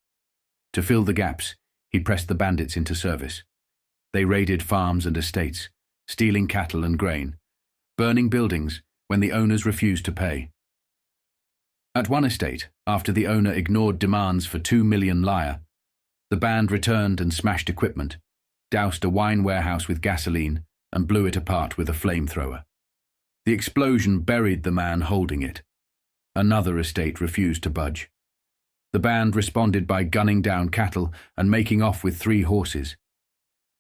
To fill the gaps, he pressed the bandits into service. They raided farms and estates, stealing cattle and grain, burning buildings when the owners refused to pay. At one estate, after the owner ignored demands for 2 million lire, the band returned and smashed equipment, doused a wine warehouse with gasoline, and blew it apart with a flamethrower. The explosion buried the man holding it. Another estate refused to budge. The band responded by gunning down cattle and making off with 3 horses.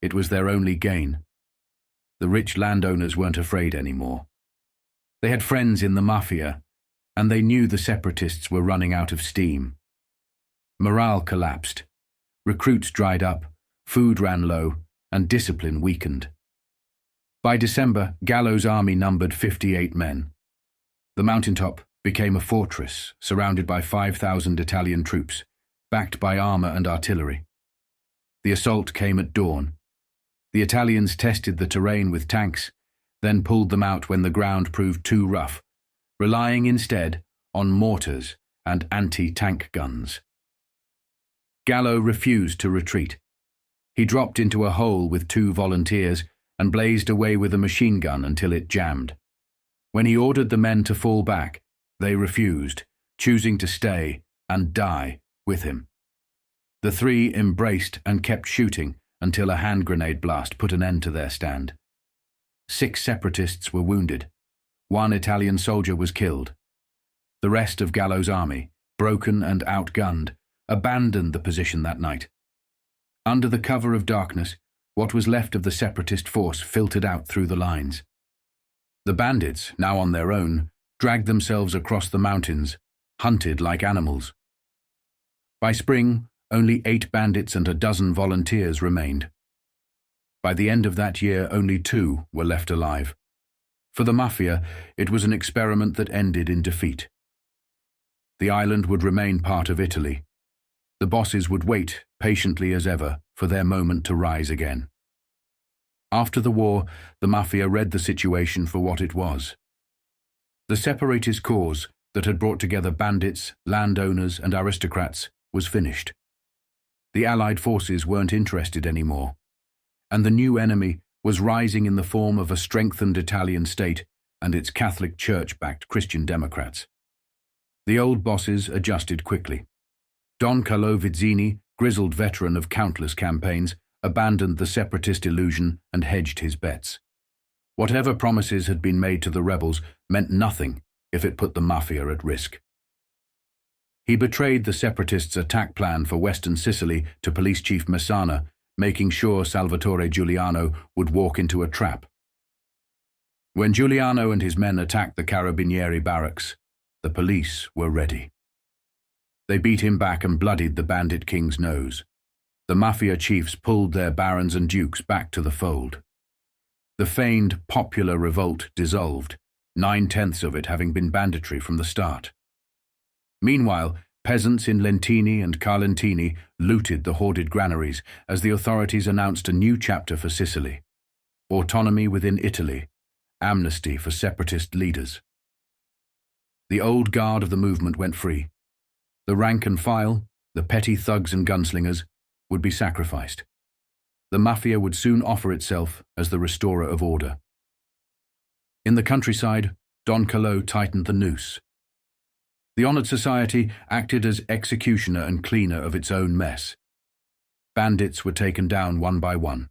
It was their only gain. The rich landowners weren't afraid anymore. They had friends in the Mafia, and they knew the separatists were running out of steam. Morale collapsed. Recruits dried up, food ran low, and discipline weakened. By December, Gallo's army numbered 58 men. The mountaintop became a fortress surrounded by 5,000 Italian troops, backed by armor and artillery. The assault came at dawn. The Italians tested the terrain with tanks, then pulled them out when the ground proved too rough, relying instead on mortars and anti-tank guns. Gallo refused to retreat. He dropped into a hole with 2 volunteers and blazed away with a machine gun until it jammed. When he ordered the men to fall back, they refused, choosing to stay and die with him. The 3 embraced and kept shooting until a hand grenade blast put an end to their stand. 6 separatists were wounded. 1 Italian soldier was killed. The rest of Gallo's army, broken and outgunned, abandoned the position that night. Under the cover of darkness, what was left of the separatist force filtered out through the lines. The bandits, now on their own, dragged themselves across the mountains, hunted like animals. By spring, only 8 bandits and a dozen volunteers remained. By the end of that year, only 2 were left alive. For the Mafia, it was an experiment that ended in defeat. The island would remain part of Italy. The bosses would wait, patiently as ever, for their moment to rise again. After the war, the Mafia read the situation for what it was. The separatist cause that had brought together bandits, landowners, and aristocrats was finished. The Allied forces weren't interested anymore, and the new enemy was rising in the form of a strengthened Italian state and its Catholic Church-backed Christian Democrats. The old bosses adjusted quickly. Don Carlo Vizzini, grizzled veteran of countless campaigns, abandoned the separatist illusion and hedged his bets. Whatever promises had been made to the rebels meant nothing if it put the Mafia at risk. He betrayed the separatists' attack plan for western Sicily to Police Chief Messana, making sure Salvatore Giuliano would walk into a trap. When Giuliano and his men attacked the Carabinieri barracks, the police were ready. They beat him back and bloodied the bandit king's nose. The Mafia chiefs pulled their barons and dukes back to the fold. The feigned popular revolt dissolved, 9/10 of it having been banditry from the start. Meanwhile, peasants in Lentini and Carlentini looted the hoarded granaries as the authorities announced a new chapter for Sicily: autonomy within Italy, amnesty for separatist leaders. The old guard of the movement went free. The rank and file, the petty thugs and gunslingers, would be sacrificed. The Mafia would soon offer itself as the restorer of order. In the countryside, Don Carlo tightened the noose. The honored society acted as executioner and cleaner of its own mess. Bandits were taken down one by one.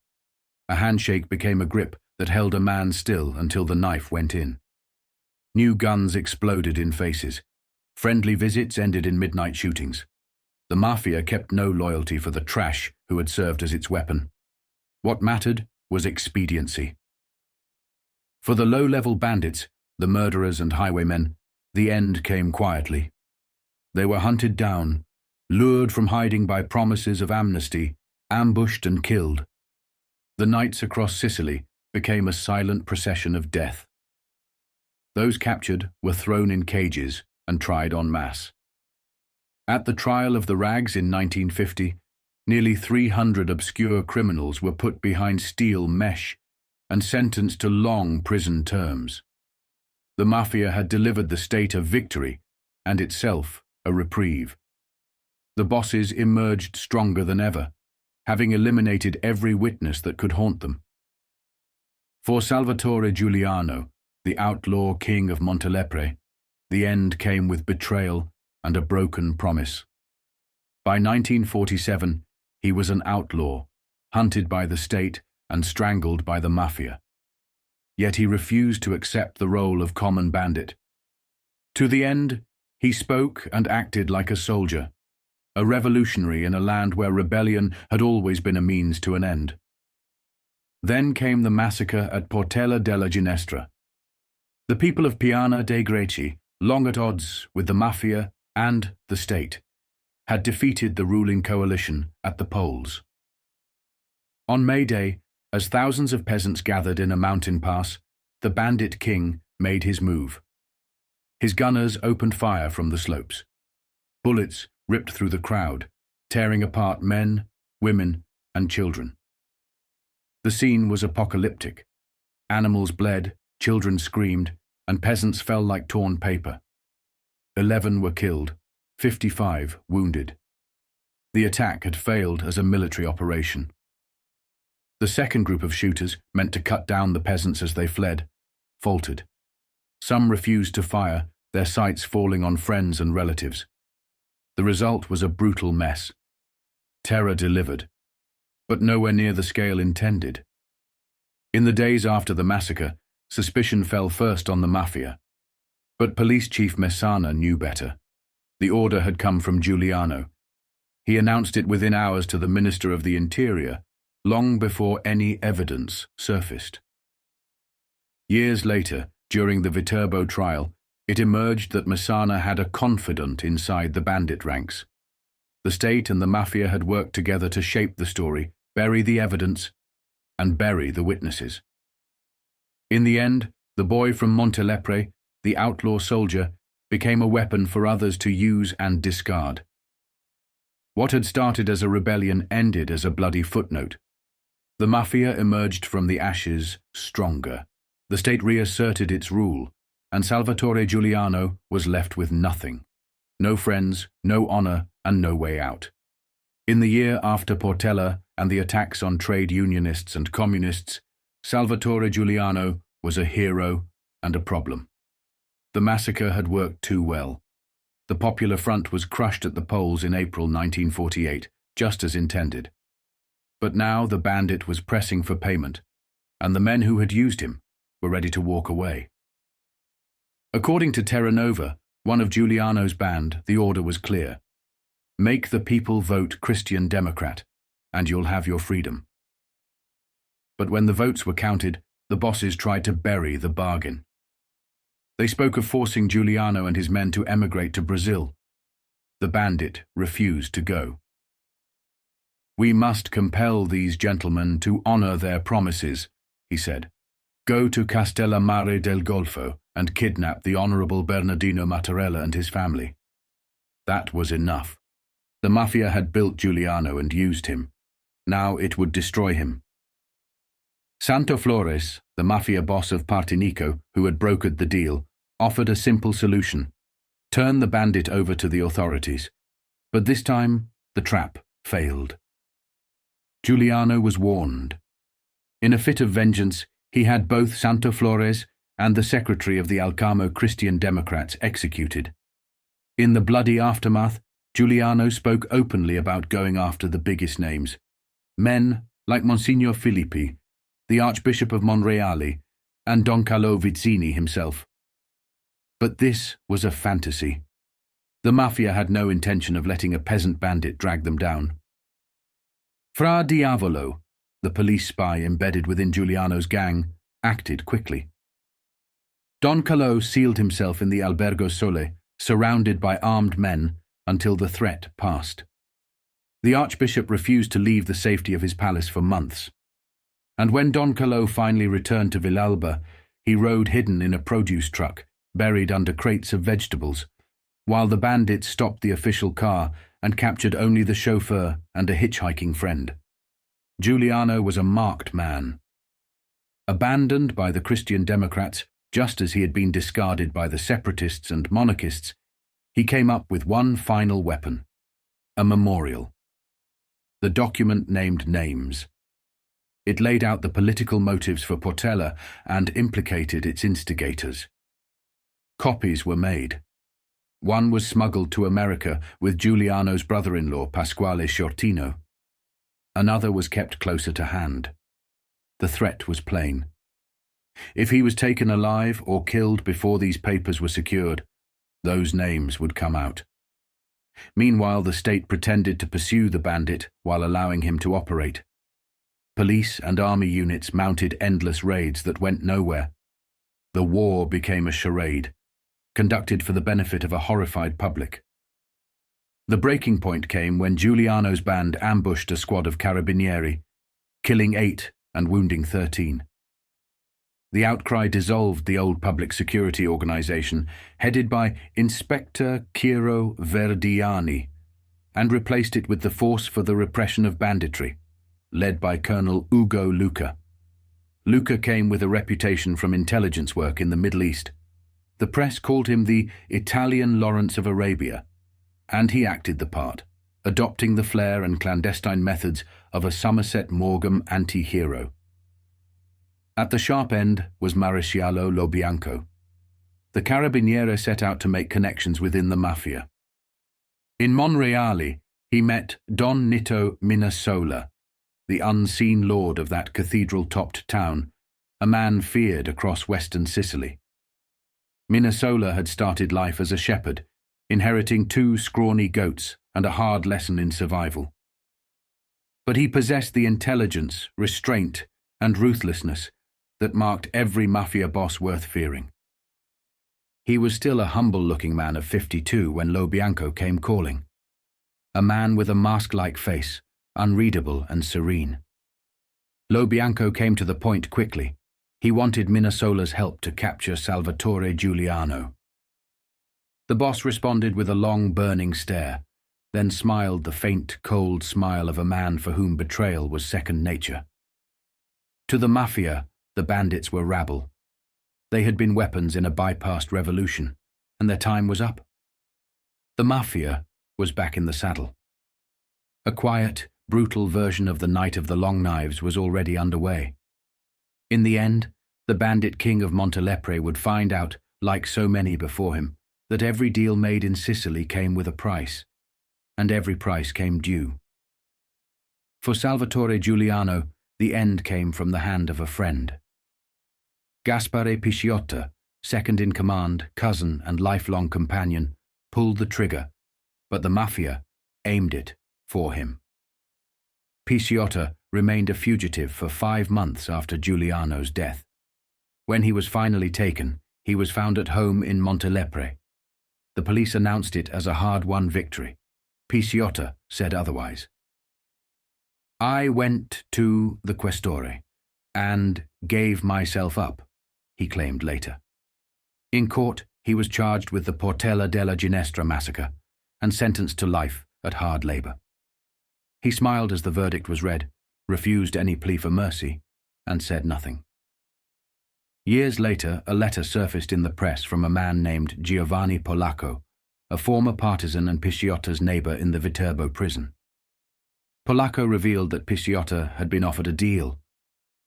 A handshake became a grip that held a man still until the knife went in. New guns exploded in faces. Friendly visits ended in midnight shootings. The Mafia kept no loyalty for the trash who had served as its weapon. What mattered was expediency. For the low-level bandits, the murderers and highwaymen, the end came quietly. They were hunted down, lured from hiding by promises of amnesty, ambushed and killed. The nights across Sicily became a silent procession of death. Those captured were thrown in cages and tried en masse. At the trial of the rags in 1950, nearly 300 obscure criminals were put behind steel mesh and sentenced to long prison terms. The Mafia had delivered the state a victory and itself a reprieve. The bosses emerged stronger than ever, having eliminated every witness that could haunt them. For Salvatore Giuliano, the outlaw king of Montelepre, the end came with betrayal and a broken promise. By 1947, he was an outlaw, hunted by the state and strangled by the Mafia. Yet he refused to accept the role of common bandit. To the end, he spoke and acted like a soldier, a revolutionary in a land where rebellion had always been a means to an end. Then came the massacre at Portella della Ginestra. The people of Piana dei Greci, long at odds with the Mafia and the state, had defeated the ruling coalition at the polls. On May Day, as thousands of peasants gathered in a mountain pass, the bandit king made his move. His gunners opened fire from the slopes. Bullets ripped through the crowd, tearing apart men, women, and children. The scene was apocalyptic. Animals bled, children screamed, and peasants fell like torn paper. 11 were killed, 55 wounded. The attack had failed as a military operation. The second group of shooters, meant to cut down the peasants as they fled, faltered. Some refused to fire, their sights falling on friends and relatives. The result was a brutal mess. Terror delivered, but nowhere near the scale intended. In the days after the massacre, suspicion fell first on the Mafia. But Police Chief Messana knew better. The order had come from Giuliano. He announced it within hours to the Minister of the Interior, long before any evidence surfaced. Years later, during the Viterbo trial, it emerged that Messana had a confidant inside the bandit ranks. The state and the Mafia had worked together to shape the story, bury the evidence, and bury the witnesses. In the end, the boy from Montelepre, the outlaw soldier, became a weapon for others to use and discard. What had started as a rebellion ended as a bloody footnote. The Mafia emerged from the ashes stronger. The state reasserted its rule, and Salvatore Giuliano was left with nothing. No friends, no honor, and no way out. In the year after Portella and the attacks on trade unionists and communists, Salvatore Giuliano was a hero and a problem. The massacre had worked too well. The Popular Front was crushed at the polls in April 1948, just as intended. But now the bandit was pressing for payment, and the men who had used him were ready to walk away. According to Terra Nova, one of Giuliano's band, the order was clear. Make the people vote Christian Democrat, and you'll have your freedom. But when the votes were counted, the bosses tried to bury the bargain. They spoke of forcing Giuliano and his men to emigrate to Brazil. The bandit refused to go. We must compel these gentlemen to honor their promises, he said. Go to Castellammare del Golfo and kidnap the Honorable Bernardino Mattarella and his family. That was enough. The Mafia had built Giuliano and used him. Now it would destroy him. Santo Flores, the Mafia boss of Partinico, who had brokered the deal, offered a simple solution: turn the bandit over to the authorities. But this time, the trap failed. Giuliano was warned. In a fit of vengeance, he had both Santo Flores and the secretary of the Alcamo Christian Democrats executed. In the bloody aftermath, Giuliano spoke openly about going after the biggest names. Men like Monsignor Filippi, the Archbishop of Monreale, and Don Carlo Vizzini himself. But this was a fantasy. The Mafia had no intention of letting a peasant bandit drag them down. Fra Diavolo, the police spy embedded within Giuliano's gang, acted quickly. Don Carlo sealed himself in the Albergo Sole, surrounded by armed men, until the threat passed. The archbishop refused to leave the safety of his palace for months. And when Don Carlo finally returned to Villalba, he rode hidden in a produce truck, buried under crates of vegetables, while the bandits stopped the official car and captured only the chauffeur and a hitchhiking friend. Giuliano was a marked man. Abandoned by the Christian Democrats, just as he had been discarded by the separatists and monarchists, he came up with one final weapon, a memorial. The document named names. It laid out the political motives for Portella and implicated its instigators. Copies were made. One was smuggled to America with Giuliano's brother-in-law, Pasquale Shortino. Another was kept closer to hand. The threat was plain. If he was taken alive or killed before these papers were secured, those names would come out. Meanwhile, the state pretended to pursue the bandit while allowing him to operate. Police and army units mounted endless raids that went nowhere. The war became a charade, conducted for the benefit of a horrified public. The breaking point came when Giuliano's band ambushed a squad of carabinieri, killing 8 and wounding 13. The outcry dissolved the old public security organization, headed by Inspector Piero Verdiani, and replaced it with the Force for the Repression of Banditry, led by Colonel Ugo Luca. Luca came with a reputation from intelligence work in the Middle East. The press called him the Italian Lawrence of Arabia, and he acted the part, adopting the flair and clandestine methods of a Somerset Maugham anti-hero. At the sharp end was Maresciallo Lobianco. The Carabiniere set out to make connections within the Mafia. In Monreale, he met Don Nitto Minasola, the unseen lord of that cathedral-topped town, a man feared across western Sicily. Minasola had started life as a shepherd, inheriting 2 scrawny goats and a hard lesson in survival. But he possessed the intelligence, restraint, and ruthlessness that marked every Mafia boss worth fearing. He was still a humble-looking man of 52 when Lobianco came calling. A man with a mask-like face, unreadable and serene. Lobianco came to the point quickly. He wanted Minasola's help to capture Salvatore Giuliano. The boss responded with a long, burning stare, then smiled the faint, cold smile of a man for whom betrayal was second nature. To the Mafia, the bandits were rabble. They had been weapons in a bypassed revolution, and their time was up. The Mafia was back in the saddle. A quiet, brutal version of the Night of the Long Knives was already underway. In the end, the bandit king of Montelepre would find out, like so many before him, that every deal made in Sicily came with a price, and every price came due. For Salvatore Giuliano, the end came from the hand of a friend. Gaspare Pisciotta, second in command, cousin and lifelong companion, pulled the trigger, but the Mafia aimed it for him. Pisciotta remained a fugitive for 5 months after Giuliano's death. When he was finally taken, he was found at home in Montelepre. The police announced it as a hard-won victory. Pisciotta said otherwise. "I went to the Questore and gave myself up," he claimed later. In court, he was charged with the Portella della Ginestra massacre and sentenced to life at hard labor. He smiled as the verdict was read, refused any plea for mercy, and said nothing. Years later, a letter surfaced in the press from a man named Giovanni Polacco, a former partisan and Pisciotta's neighbor in the Viterbo prison. Polacco revealed that Pisciotta had been offered a deal: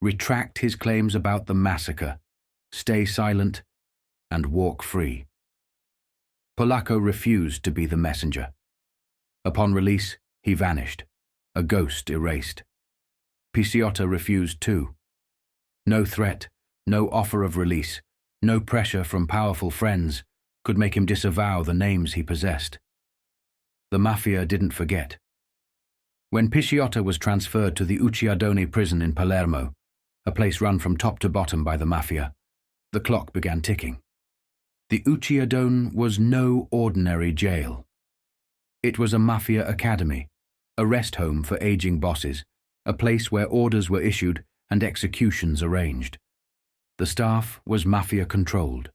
retract his claims about the massacre, stay silent, and walk free. Polacco refused to be the messenger. Upon release, he vanished, a ghost erased. Pisciotta refused too. No threat, no offer of release, no pressure from powerful friends could make him disavow the names he possessed. The Mafia didn't forget. When Pisciotta was transferred to the Ucciardone prison in Palermo, a place run from top to bottom by the Mafia, the clock began ticking. The Ucciardone was no ordinary jail. It was a Mafia academy, a rest home for aging bosses, a place where orders were issued and executions arranged. The staff was Mafia-controlled.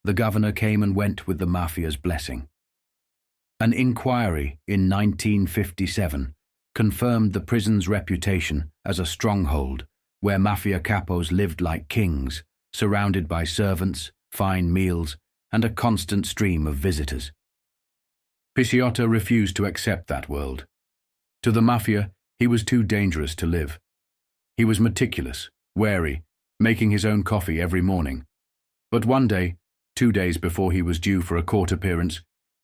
The governor came and went with the Mafia's blessing. An inquiry in 1957 confirmed the prison's reputation as a stronghold where Mafia capos lived like kings, surrounded by servants, fine meals, and a constant stream of visitors. Pisciotta refused to accept that world. To the Mafia, he was too dangerous to live. He was meticulous, wary, making his own coffee every morning. But one day, 2 days before he was due for a court appearance,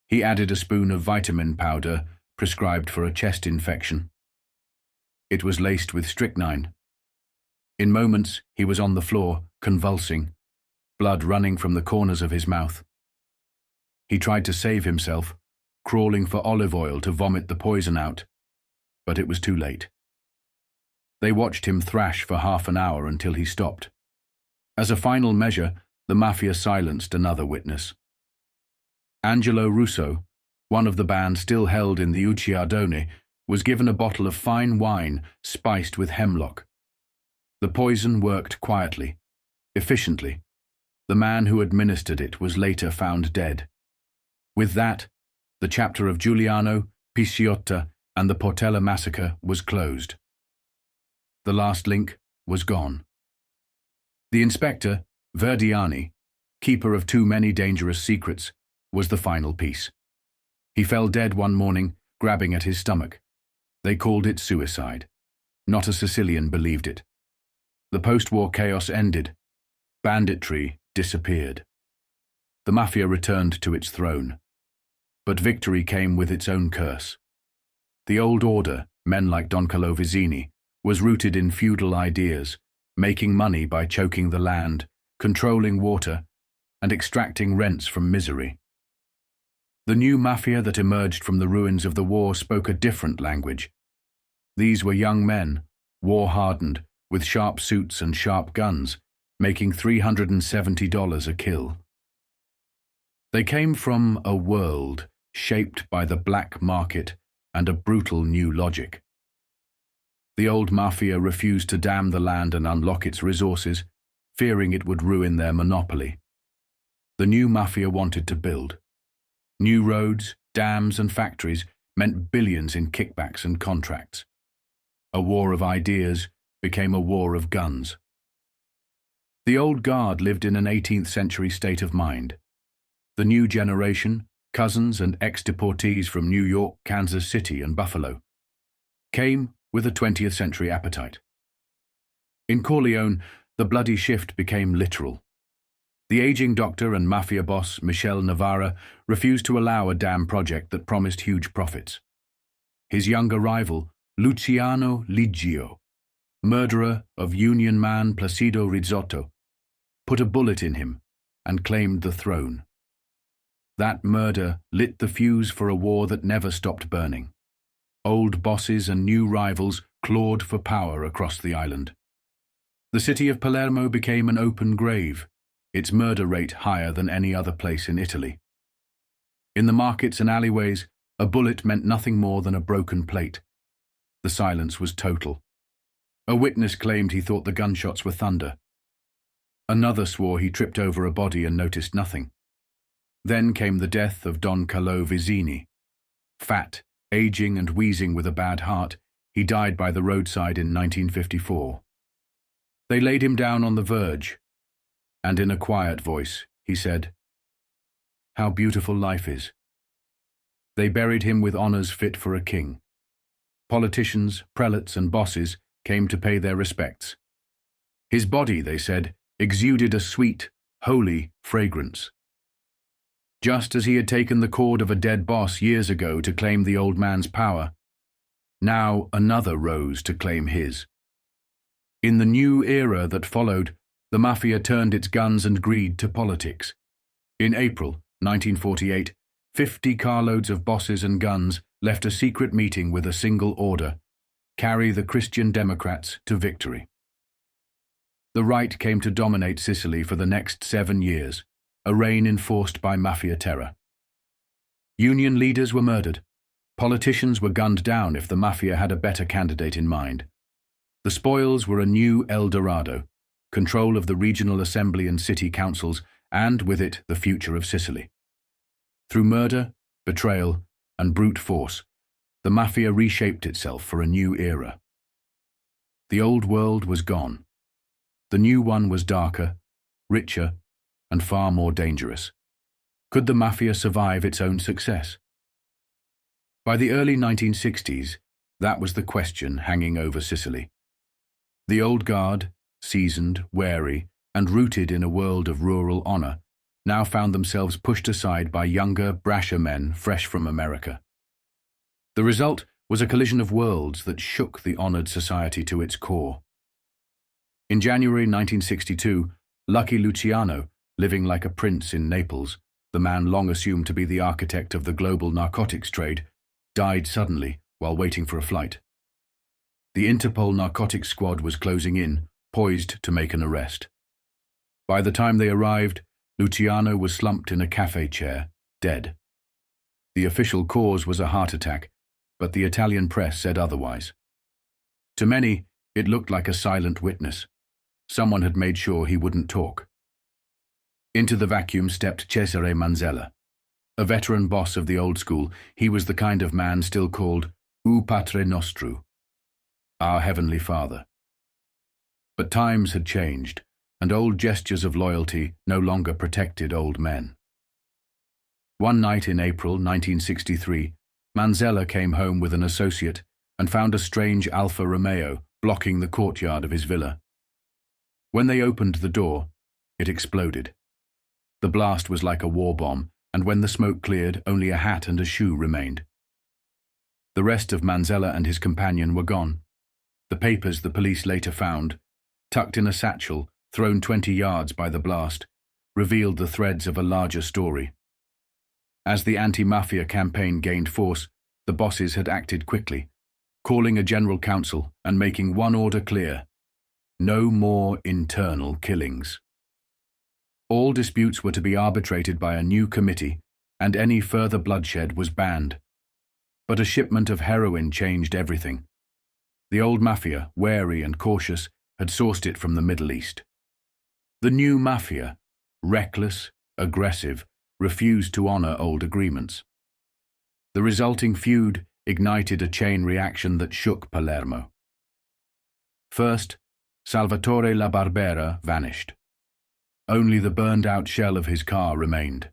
he added a spoon of vitamin powder prescribed for a chest infection. It was laced with strychnine. In moments, he was on the floor, convulsing, blood running from the corners of his mouth. He tried to save himself, crawling for olive oil to vomit the poison out, but it was too late. They watched him thrash for half an hour until he stopped. As a final measure, the Mafia silenced another witness. Angelo Russo, one of the band still held in the Ucciardone, was given a bottle of fine wine spiced with hemlock. The poison worked quietly, efficiently. The man who administered it was later found dead. With that, the chapter of Giuliano, Pisciotta, and the Portella massacre was closed. The last link was gone. The inspector, Verdiani, keeper of too many dangerous secrets, was the final piece. He fell dead one morning, grabbing at his stomach. They called it suicide. Not a Sicilian believed it. The post-war chaos ended. Banditry disappeared. The Mafia returned to its throne. But victory came with its own curse. The old order, men like Don Carlo Vizzini, was rooted in feudal ideas, making money by choking the land, controlling water, and extracting rents from misery. The new Mafia that emerged from the ruins of the war spoke a different language. These were young men, war-hardened, with sharp suits and sharp guns, making $370 a kill. They came from a world shaped by the black market and a brutal new logic. The old Mafia refused to dam the land and unlock its resources, fearing it would ruin their monopoly. The new Mafia wanted to build. New roads, dams, and factories meant billions in kickbacks and contracts. A war of ideas became a war of guns. The old guard lived in an 18th century state of mind. The new generation, cousins and ex-deportees from New York, Kansas City, and Buffalo, came with a 20th century appetite. In Corleone, the bloody shift became literal. The aging doctor and Mafia boss, Michel Navarra, refused to allow a dam project that promised huge profits. His younger rival, Luciano Liggio, murderer of Union man Placido Rizzotto, put a bullet in him and claimed the throne. That murder lit the fuse for a war that never stopped burning. Old bosses and new rivals clawed for power across the island. The city of Palermo became an open grave, its murder rate higher than any other place in Italy. In the markets and alleyways, a bullet meant nothing more than a broken plate. The silence was total. A witness claimed he thought the gunshots were thunder. Another swore he tripped over a body and noticed nothing. Then came the death of Don Carlo Vizzini. Fat, aging and wheezing with a bad heart, he died by the roadside in 1954. They laid him down on the verge, and in a quiet voice, he said, "How beautiful life is." They buried him with honors fit for a king. Politicians, prelates, and bosses came to pay their respects. His body, they said, exuded a sweet, holy fragrance. Just as he had taken the cord of a dead boss years ago to claim the old man's power, now another rose to claim his. In the new era that followed, the Mafia turned its guns and greed to politics. In April 1948, 50 carloads of bosses and guns left a secret meeting with a single order: carry the Christian Democrats to victory. The right came to dominate Sicily for the next 7 years, a reign enforced by Mafia terror. Union leaders were murdered. Politicians were gunned down if the Mafia had a better candidate in mind. The spoils were a new El Dorado, control of the regional assembly and city councils, and with it the future of Sicily. Through murder, betrayal, and brute force, the Mafia reshaped itself for a new era. The old world was gone. The new one was darker, richer, and far more dangerous. Could the Mafia survive its own success? By the early 1960s, that was the question hanging over Sicily. The old guard, seasoned, wary, and rooted in a world of rural honor, now found themselves pushed aside by younger, brasher men fresh from America. The result was a collision of worlds that shook the honored society to its core. In January 1962, Lucky Luciano, living like a prince in Naples, the man long assumed to be the architect of the global narcotics trade, died suddenly while waiting for a flight. The Interpol narcotics squad was closing in, poised to make an arrest. By the time they arrived, Luciano was slumped in a cafe chair, dead. The official cause was a heart attack, but the Italian press said otherwise. To many, it looked like a silent witness. Someone had made sure he wouldn't talk. Into the vacuum stepped Cesare Manzella. A veteran boss of the old school, he was the kind of man still called U Patre Nostru, our Heavenly Father. But times had changed, and old gestures of loyalty no longer protected old men. One night in April 1963, Manzella came home with an associate and found a strange Alfa Romeo blocking the courtyard of his villa. When they opened the door, it exploded. The blast was like a war bomb, and when the smoke cleared, only a hat and a shoe remained. The rest of Manzella and his companion were gone. The papers the police later found, tucked in a satchel, thrown 20 yards by the blast, revealed the threads of a larger story. As the anti-mafia campaign gained force, the bosses had acted quickly, calling a general council and making one order clear: no more internal killings. All disputes were to be arbitrated by a new committee, and any further bloodshed was banned. But a shipment of heroin changed everything. The old Mafia, wary and cautious, had sourced it from the Middle East. The new Mafia, reckless, aggressive, refused to honor old agreements. The resulting feud ignited a chain reaction that shook Palermo. First, Salvatore La Barbera vanished. Only the burned-out shell of his car remained.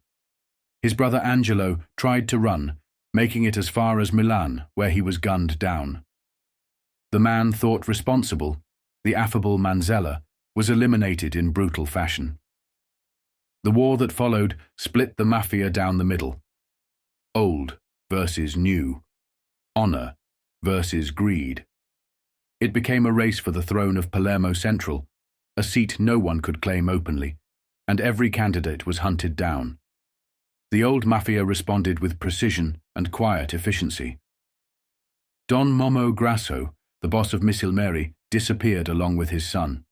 His brother Angelo tried to run, making it as far as Milan, where he was gunned down. The man thought responsible, the affable Manzella, was eliminated in brutal fashion. The war that followed split the Mafia down the middle. Old versus new. Honor versus greed. It became a race for the throne of Palermo Central, a seat no one could claim openly, and every candidate was hunted down. The old Mafia responded with precision and quiet efficiency. Don Momo Grasso, the boss of Missilmeri, disappeared along with his son.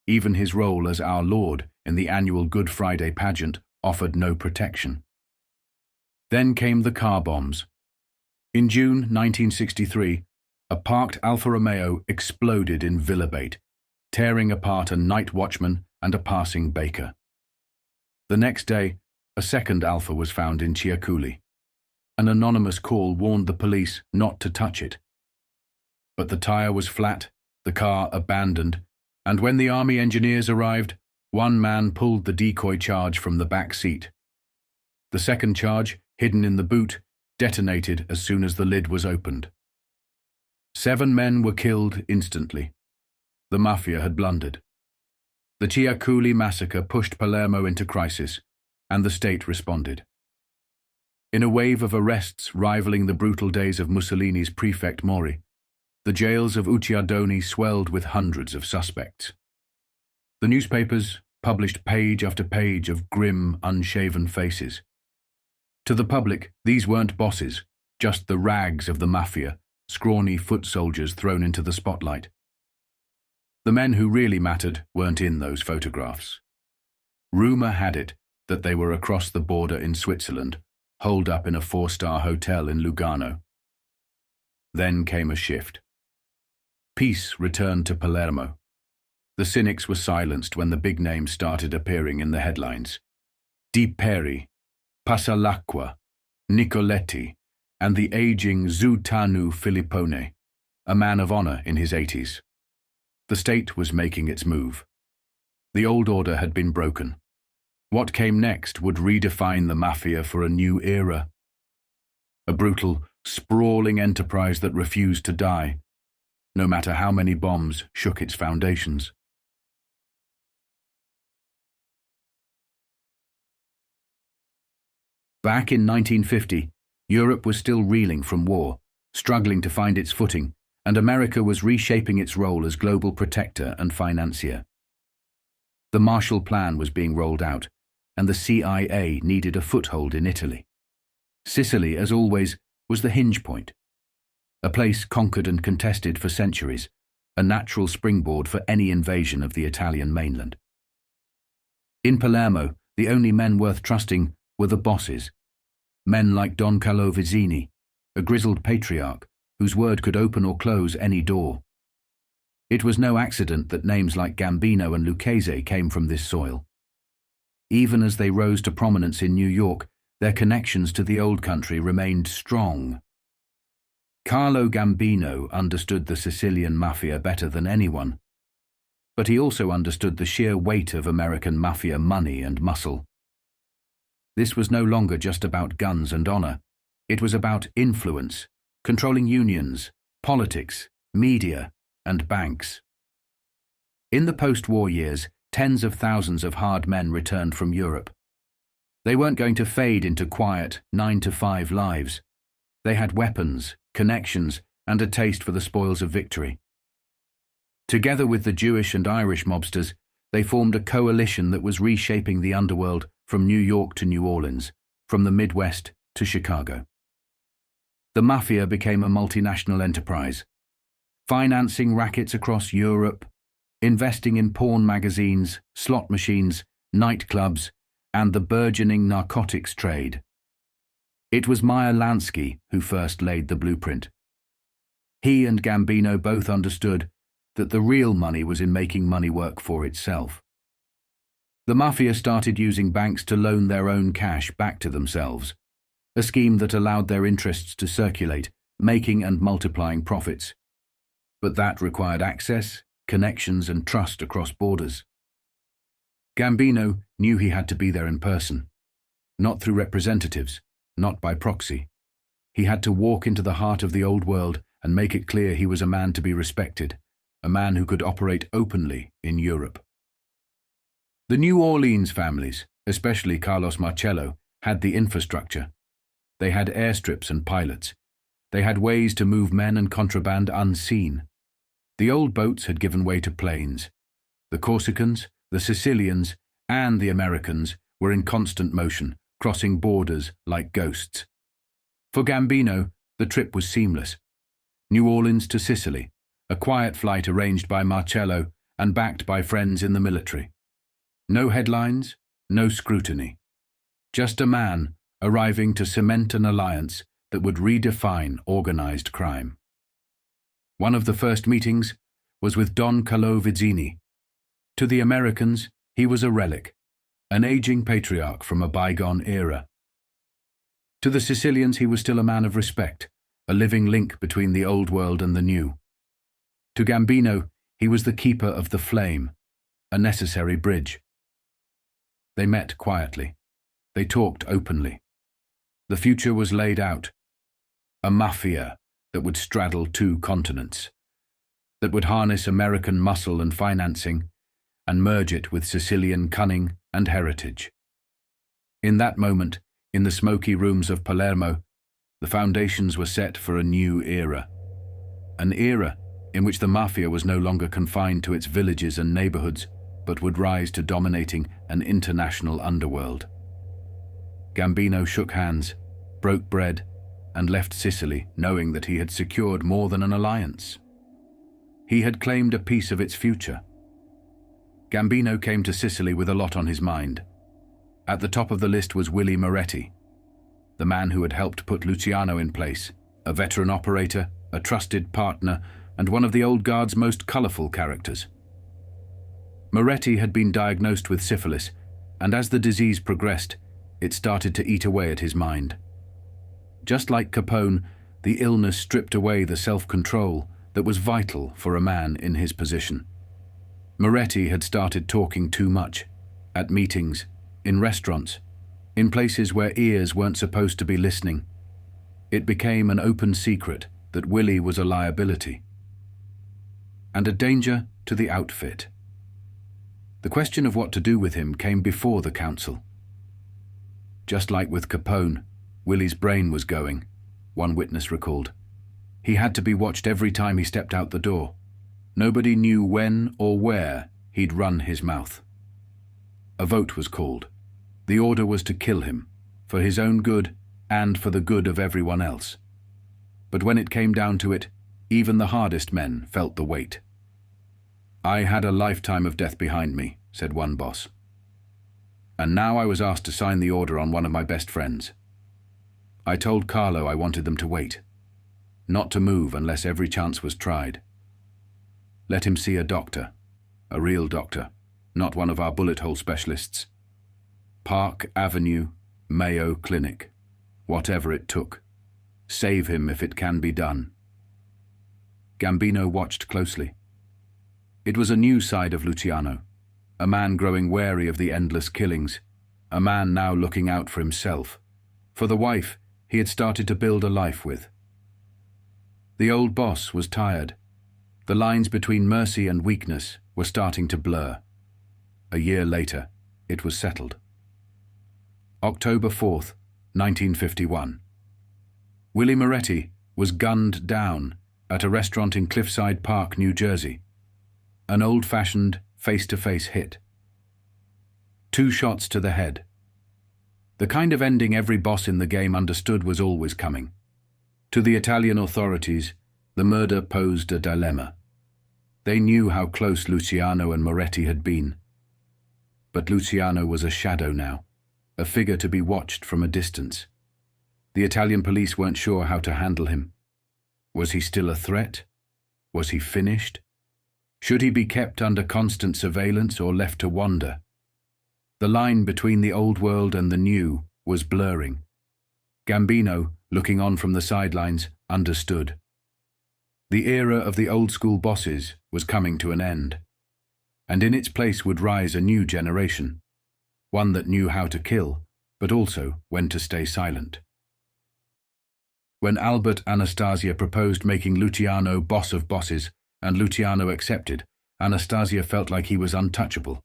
Even his role as Our Lord in the annual Good Friday pageant offered no protection. Then came the car bombs. In June 1963, a parked Alfa Romeo exploded in Villabate, tearing apart a night watchman and a passing baker. The next day, a second Alfa was found in Chiaculi. An anonymous call warned the police not to touch it. But the tire was flat, the car abandoned, and when the army engineers arrived, one man pulled the decoy charge from the back seat. The second charge, hidden in the boot, detonated as soon as the lid was opened. 7 men were killed instantly. The Mafia had blundered. The Chiaculi massacre pushed Palermo into crisis, and the state responded. In a wave of arrests rivaling the brutal days of Mussolini's prefect Mori, the jails of Ucciardoni swelled with hundreds of suspects. The newspapers published page after page of grim, unshaven faces. To the public, these weren't bosses, just the rags of the Mafia, scrawny foot soldiers thrown into the spotlight. The men who really mattered weren't in those photographs. Rumor had it that they were across the border in Switzerland, holed up in a 4-star hotel in Lugano. Then came a shift. Peace returned to Palermo. The cynics were silenced when the big names started appearing in the headlines. Di Peri, Passalacqua, Nicoletti, and the aging Zutanu Filippone, a man of honor in his 80s. The state was making its move. The old order had been broken. What came next would redefine the Mafia for a new era. A brutal, sprawling enterprise that refused to die, no matter how many bombs shook its foundations. Back in 1950, Europe was still reeling from war, struggling to find its footing, and America was reshaping its role as global protector and financier. The Marshall Plan was being rolled out, and the CIA needed a foothold in Italy. Sicily, as always, was the hinge point. A place conquered and contested for centuries, a natural springboard for any invasion of the Italian mainland. In Palermo, the only men worth trusting were the bosses, men like Don Carlo Vizzini, a grizzled patriarch whose word could open or close any door. It was no accident that names like Gambino and Lucchese came from this soil. Even as they rose to prominence in New York, their connections to the old country remained strong. Carlo Gambino understood the Sicilian Mafia better than anyone, but he also understood the sheer weight of American Mafia money and muscle. This was no longer just about guns and honor. It was about influence, controlling unions, politics, media, and banks. In the post-war years, tens of thousands of hard men returned from Europe. They weren't going to fade into quiet 9-to-5 lives. They had weapons, connections, and a taste for the spoils of victory. Together with the Jewish and Irish mobsters, they formed a coalition that was reshaping the underworld from New York to New Orleans, from the Midwest to Chicago. The Mafia became a multinational enterprise, financing rackets across Europe, investing in porn magazines, slot machines, nightclubs, and the burgeoning narcotics trade. It was Meyer Lansky who first laid the blueprint. He and Gambino both understood that the real money was in making money work for itself. The Mafia started using banks to loan their own cash back to themselves, a scheme that allowed their interests to circulate, making and multiplying profits. But that required access, connections, and trust across borders. Gambino knew he had to be there in person, not through representatives, not by proxy. He had to walk into the heart of the old world and make it clear he was a man to be respected, a man who could operate openly in Europe. The New Orleans families, especially Carlos Marcello, had the infrastructure. They had airstrips and pilots. They had ways to move men and contraband unseen. The old boats had given way to planes. The Corsicans, the Sicilians, and the Americans were in constant motion, crossing borders like ghosts. For Gambino, the trip was seamless. New Orleans to Sicily, a quiet flight arranged by Marcello and backed by friends in the military. No headlines, no scrutiny. Just a man arriving to cement an alliance that would redefine organized crime. One of the first meetings was with Don Carlo Vizzini. To the Americans, he was a relic, an aging patriarch from a bygone era. To the Sicilians, he was still a man of respect, a living link between the old world and the new. To Gambino, he was the keeper of the flame, a necessary bridge. They met quietly. They talked openly. The future was laid out. A mafia that would straddle 2 continents, that would harness American muscle and financing and merge it with Sicilian cunning and heritage. In that moment, in the smoky rooms of Palermo, the foundations were set for a new era. An era in which the Mafia was no longer confined to its villages and neighborhoods, but would rise to dominating an international underworld. Gambino shook hands, broke bread, and left Sicily knowing that he had secured more than an alliance. He had claimed a piece of its future. Gambino came to Sicily with a lot on his mind. At the top of the list was Willie Moretti, the man who had helped put Luciano in place, a veteran operator, a trusted partner, and one of the old guard's most colourful characters. Moretti had been diagnosed with syphilis, and as the disease progressed, it started to eat away at his mind. Just like Capone, the illness stripped away the self-control that was vital for a man in his position. Moretti had started talking too much, at meetings, in restaurants, in places where ears weren't supposed to be listening. It became an open secret that Willie was a liability and a danger to the outfit. The question of what to do with him came before the council. Just like with Capone, Willie's brain was going, one witness recalled. He had to be watched every time he stepped out the door. Nobody knew when or where he'd run his mouth. A vote was called. The order was to kill him, for his own good and for the good of everyone else. But when it came down to it, even the hardest men felt the weight. "I had a lifetime of death behind me," said one boss. "And now I was asked to sign the order on one of my best friends. I told Carlo I wanted them to wait, not to move unless every chance was tried. Let him see a doctor, a real doctor, not one of our bullet hole specialists. Park Avenue, Mayo Clinic, whatever it took. Save him if it can be done." Gambino watched closely. It was a new side of Luciano, a man growing wary of the endless killings, a man now looking out for himself, for the wife he had started to build a life with. The old boss was tired. The lines between mercy and weakness were starting to blur. A year later, it was settled. October 4th, 1951. Willie Moretti was gunned down at a restaurant in Cliffside Park, New Jersey. An old-fashioned, face-to-face hit. 2 shots to the head. The kind of ending every boss in the game understood was always coming. To the Italian authorities, the murder posed a dilemma. They knew how close Luciano and Moretti had been. But Luciano was a shadow now, a figure to be watched from a distance. The Italian police weren't sure how to handle him. Was he still a threat? Was he finished? Should he be kept under constant surveillance or left to wander? The line between the old world and the new was blurring. Gambino, looking on from the sidelines, understood. The era of the old-school bosses was coming to an end, and in its place would rise a new generation, one that knew how to kill, but also when to stay silent. When Albert Anastasia proposed making Luciano boss of bosses, and Luciano accepted, Anastasia felt like he was untouchable.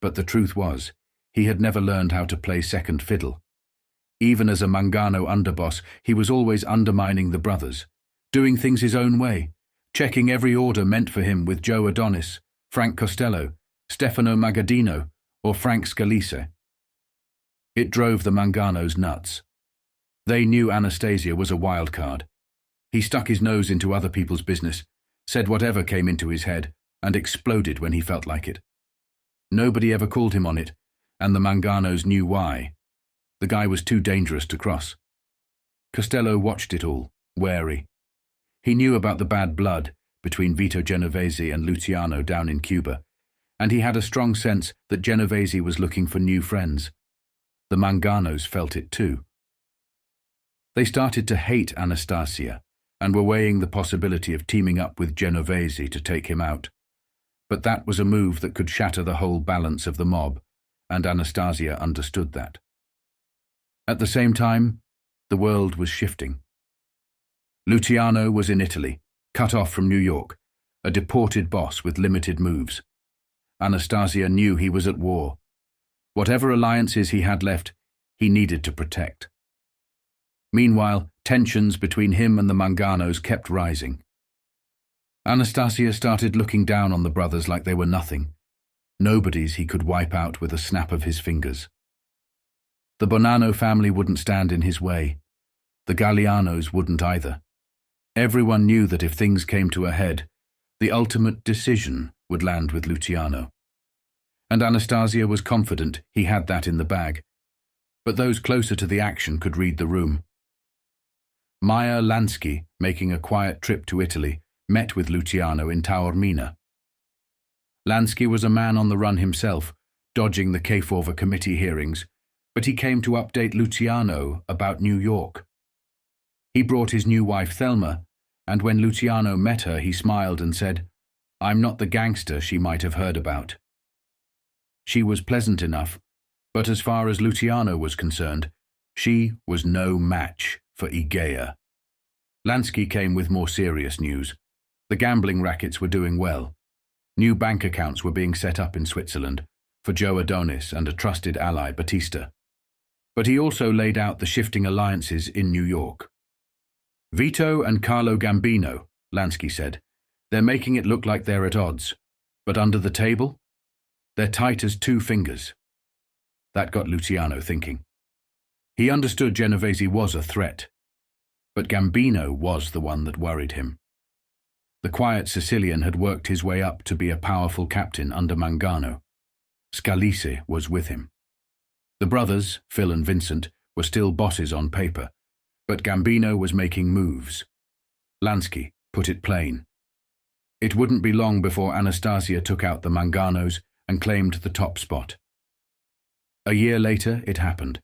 But the truth was, he had never learned how to play second fiddle. Even as a Mangano underboss, he was always undermining the brothers, doing things his own way, checking every order meant for him with Joe Adonis, Frank Costello, Stefano Magaddino, or Frank Scalise. It drove the Manganos nuts. They knew Anastasia was a wild card. He stuck his nose into other people's business, said whatever came into his head, and exploded when he felt like it. Nobody ever called him on it, and the Manganos knew why. The guy was too dangerous to cross. Costello watched it all, wary. He knew about the bad blood between Vito Genovese and Luciano down in Cuba, and he had a strong sense that Genovese was looking for new friends. The Manganos felt it too. They started to hate Anastasia and were weighing the possibility of teaming up with Genovese to take him out. But that was a move that could shatter the whole balance of the mob, and Anastasia understood that. At the same time, the world was shifting. Luciano was in Italy, cut off from New York, a deported boss with limited moves. Anastasia knew he was at war. Whatever alliances he had left, he needed to protect. Meanwhile, tensions between him and the Manganos kept rising. Anastasia started looking down on the brothers like they were nothing, nobodies he could wipe out with a snap of his fingers. The Bonanno family wouldn't stand in his way. The Gallianos wouldn't either. Everyone knew that if things came to a head, the ultimate decision would land with Luciano. And Anastasia was confident he had that in the bag. But those closer to the action could read the room. Meyer Lansky, making a quiet trip to Italy, met with Luciano in Taormina. Lansky was a man on the run himself, dodging the K-Forva committee hearings, but he came to update Luciano about New York. He brought his new wife Thelma, and when Luciano met her, he smiled and said, "I'm not the gangster she might have heard about." She was pleasant enough, but as far as Luciano was concerned, she was no match for Igea. Lansky came with more serious news. The gambling rackets were doing well. New bank accounts were being set up in Switzerland for Joe Adonis and a trusted ally, Batista. But he also laid out the shifting alliances in New York. "Vito and Carlo Gambino," Lansky said. "They're making it look like they're at odds. But under the table, they're tight as two fingers." That got Luciano thinking. He understood Genovese was a threat, but Gambino was the one that worried him. The quiet Sicilian had worked his way up to be a powerful captain under Mangano. Scalise was with him. The brothers, Phil and Vincent, were still bosses on paper, but Gambino was making moves. Lansky put it plain. It wouldn't be long before Anastasia took out the Manganos and claimed the top spot. A year later, it happened.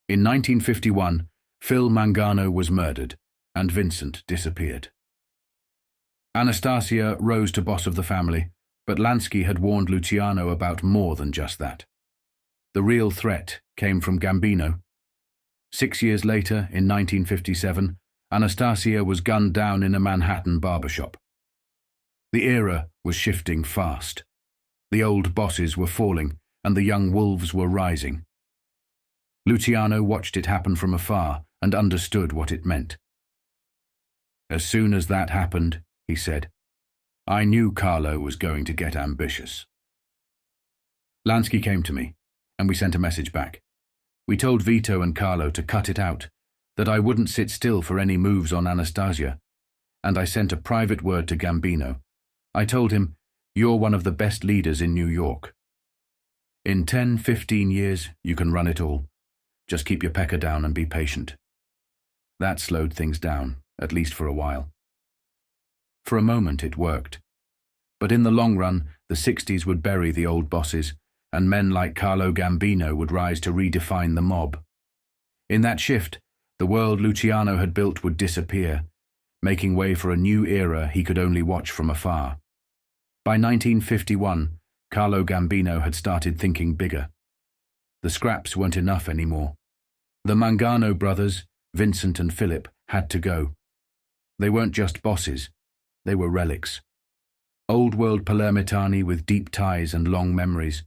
In 1951, Phil Mangano was murdered, and Vincent disappeared. Anastasia rose to boss of the family, but Lansky had warned Luciano about more than just that. The real threat came from Gambino. 6 years later, in 1957, Anastasia was gunned down in a Manhattan barbershop. The era was shifting fast. The old bosses were falling, and the young wolves were rising. Luciano watched it happen from afar and understood what it meant. "As soon as that happened," he said, "I knew Carlo was going to get ambitious." Lansky came to me, and we sent a message back. We told Vito and Carlo to cut it out, that I wouldn't sit still for any moves on Anastasia, and I sent a private word to Gambino. I told him, "You're one of the best leaders in New York. In 10-15 years, you can run it all. Just keep your pecker down and be patient." That slowed things down, at least for a while. For a moment it worked. But in the long run, the 60s would bury the old bosses, and men like Carlo Gambino would rise to redefine the mob. In that shift, the world Luciano had built would disappear, making way for a new era he could only watch from afar. By 1951, Carlo Gambino had started thinking bigger. The scraps weren't enough anymore. The Mangano brothers, Vincent and Philip, had to go. They weren't just bosses, they were relics. Old-world Palermitani with deep ties and long memories.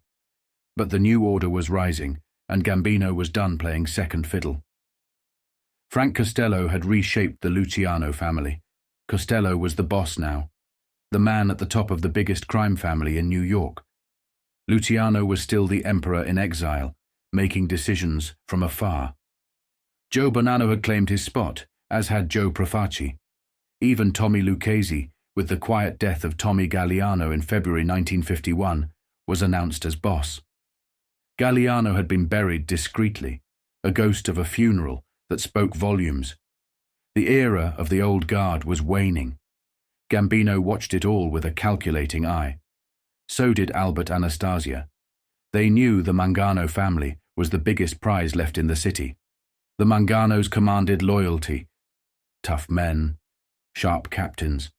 But the new order was rising, and Gambino was done playing second fiddle. Frank Costello had reshaped the Luciano family. Costello was the boss now, the man at the top of the biggest crime family in New York. Luciano was still the emperor in exile, making decisions from afar. Joe Bonanno had claimed his spot, as had Joe Profaci. Even Tommy Lucchese, with the quiet death of Tommy Galliano in February 1951, was announced as boss. Galliano had been buried discreetly, a ghost of a funeral that spoke volumes. The era of the old guard was waning. Gambino watched it all with a calculating eye. So did Albert Anastasia. They knew the Mangano family was the biggest prize left in the city. The Manganos commanded loyalty. Tough men, sharp captains,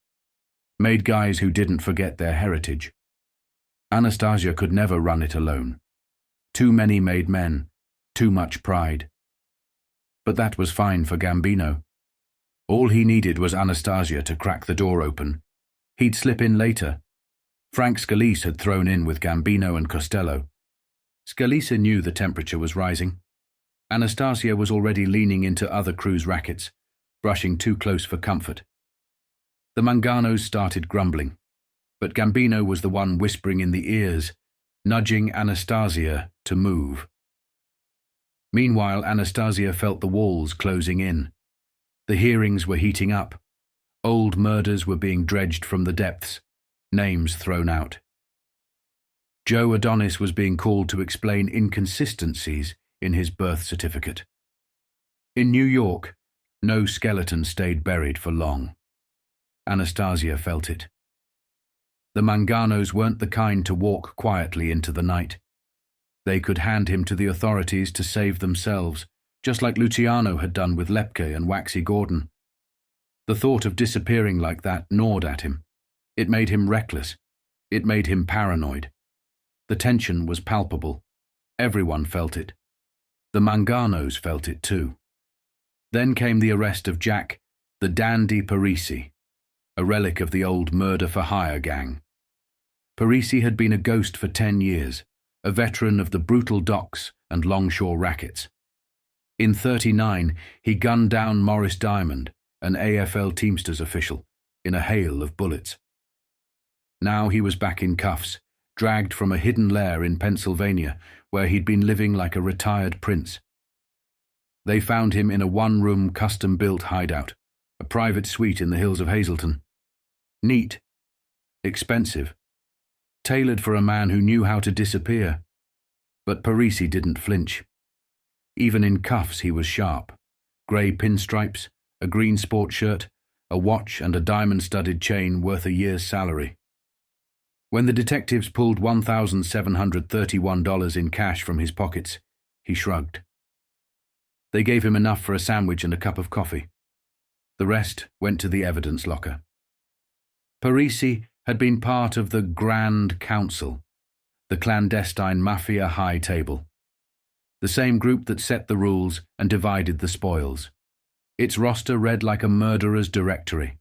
made guys who didn't forget their heritage. Anastasia could never run it alone. Too many made men, too much pride. But that was fine for Gambino. All he needed was Anastasia to crack the door open. He'd slip in later. Frank Scalise had thrown in with Gambino and Costello. Scalise knew the temperature was rising. Anastasia was already leaning into other crews' rackets, brushing too close for comfort. The Manganos started grumbling, but Gambino was the one whispering in the ears, nudging Anastasia to move. Meanwhile, Anastasia felt the walls closing in. The hearings were heating up. Old murders were being dredged from the depths, names thrown out. Joe Adonis was being called to explain inconsistencies in his birth certificate. In New York, no skeleton stayed buried for long. Anastasia felt it. The Manganos weren't the kind to walk quietly into the night. They could hand him to the authorities to save themselves, just like Luciano had done with Lepke and Waxy Gordon. The thought of disappearing like that gnawed at him. It made him reckless. It made him paranoid. The tension was palpable. Everyone felt it. The Manganos felt it too. Then came the arrest of Jack, the Dandy Parisi, a relic of the old murder-for-hire gang. Parisi had been a ghost for 10 years, a veteran of the brutal docks and longshore rackets. In '39, he gunned down Morris Diamond, an AFL Teamsters official, in a hail of bullets. Now he was back in cuffs, dragged from a hidden lair in Pennsylvania, where he'd been living like a retired prince. They found him in a one-room, custom-built hideout, a private suite in the hills of Hazleton. Neat, expensive, tailored for a man who knew how to disappear. But Parisi didn't flinch. Even in cuffs he was sharp. Grey pinstripes, a green sports shirt, a watch and a diamond-studded chain worth a year's salary. When the detectives pulled $1,731 in cash from his pockets, he shrugged. They gave him enough for a sandwich and a cup of coffee. The rest went to the evidence locker. Parisi had been part of the Grand Council, the clandestine Mafia high table, the same group that set the rules and divided the spoils. Its roster read like a murderer's directory.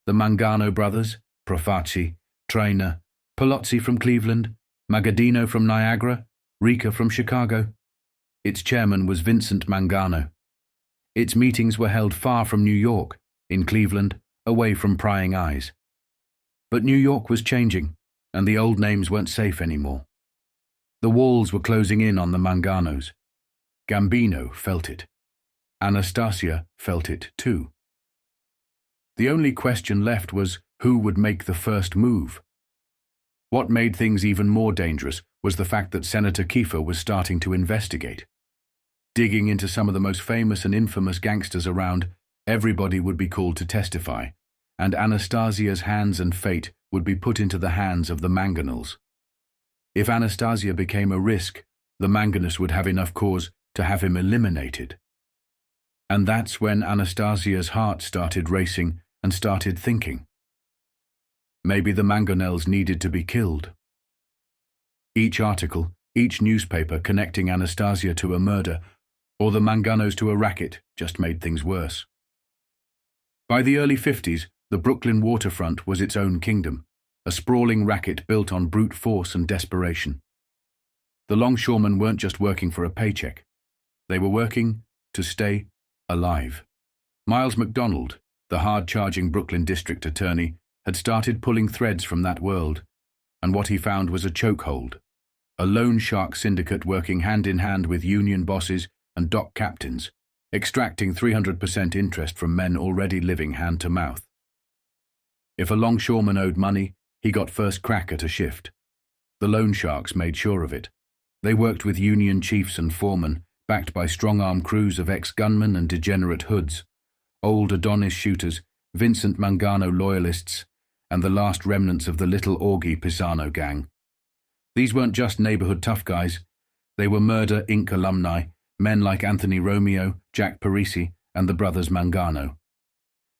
The Mangano brothers, Profaci, Trainer, Palozzi from Cleveland, Magadino from Niagara, Rica from Chicago. Its chairman was Vincent Mangano. Its meetings were held far from New York, in Cleveland, away from prying eyes. But New York was changing, and the old names weren't safe anymore. The walls were closing in on the Manganos. Gambino felt it. Anastasia felt it too. The only question left was who would make the first move. What made things even more dangerous was the fact that Senator Kiefer was starting to investigate. Digging into some of the most famous and infamous gangsters around, everybody would be called to testify, and Anastasia's hands and fate would be put into the hands of the Manganals. If Anastasia became a risk, the Manganus would have enough cause to have him eliminated. And that's when Anastasia's heart started racing and started thinking. Maybe the Mangonels needed to be killed. Each article, each newspaper connecting Anastasia to a murder, or the Manganos to a racket, just made things worse. By the early 50s, the Brooklyn waterfront was its own kingdom, a sprawling racket built on brute force and desperation. The longshoremen weren't just working for a paycheck. They were working to stay alive. Miles McDonald, the hard-charging Brooklyn district attorney, had started pulling threads from that world, and what he found was a chokehold, a loan shark syndicate working hand-in-hand with union bosses and dock captains, extracting 300% interest from men already living hand-to-mouth. If a longshoreman owed money, he got first crack at a shift. The loan sharks made sure of it. They worked with union chiefs and foremen, backed by strong-arm crews of ex-gunmen and degenerate hoods, old Adonis shooters, Vincent Mangano loyalists, and the last remnants of the Little Augie Pisano gang. These weren't just neighborhood tough guys. They were Murder, Inc. alumni, men like Anthony Romeo, Jack Parisi, and the brothers Mangano.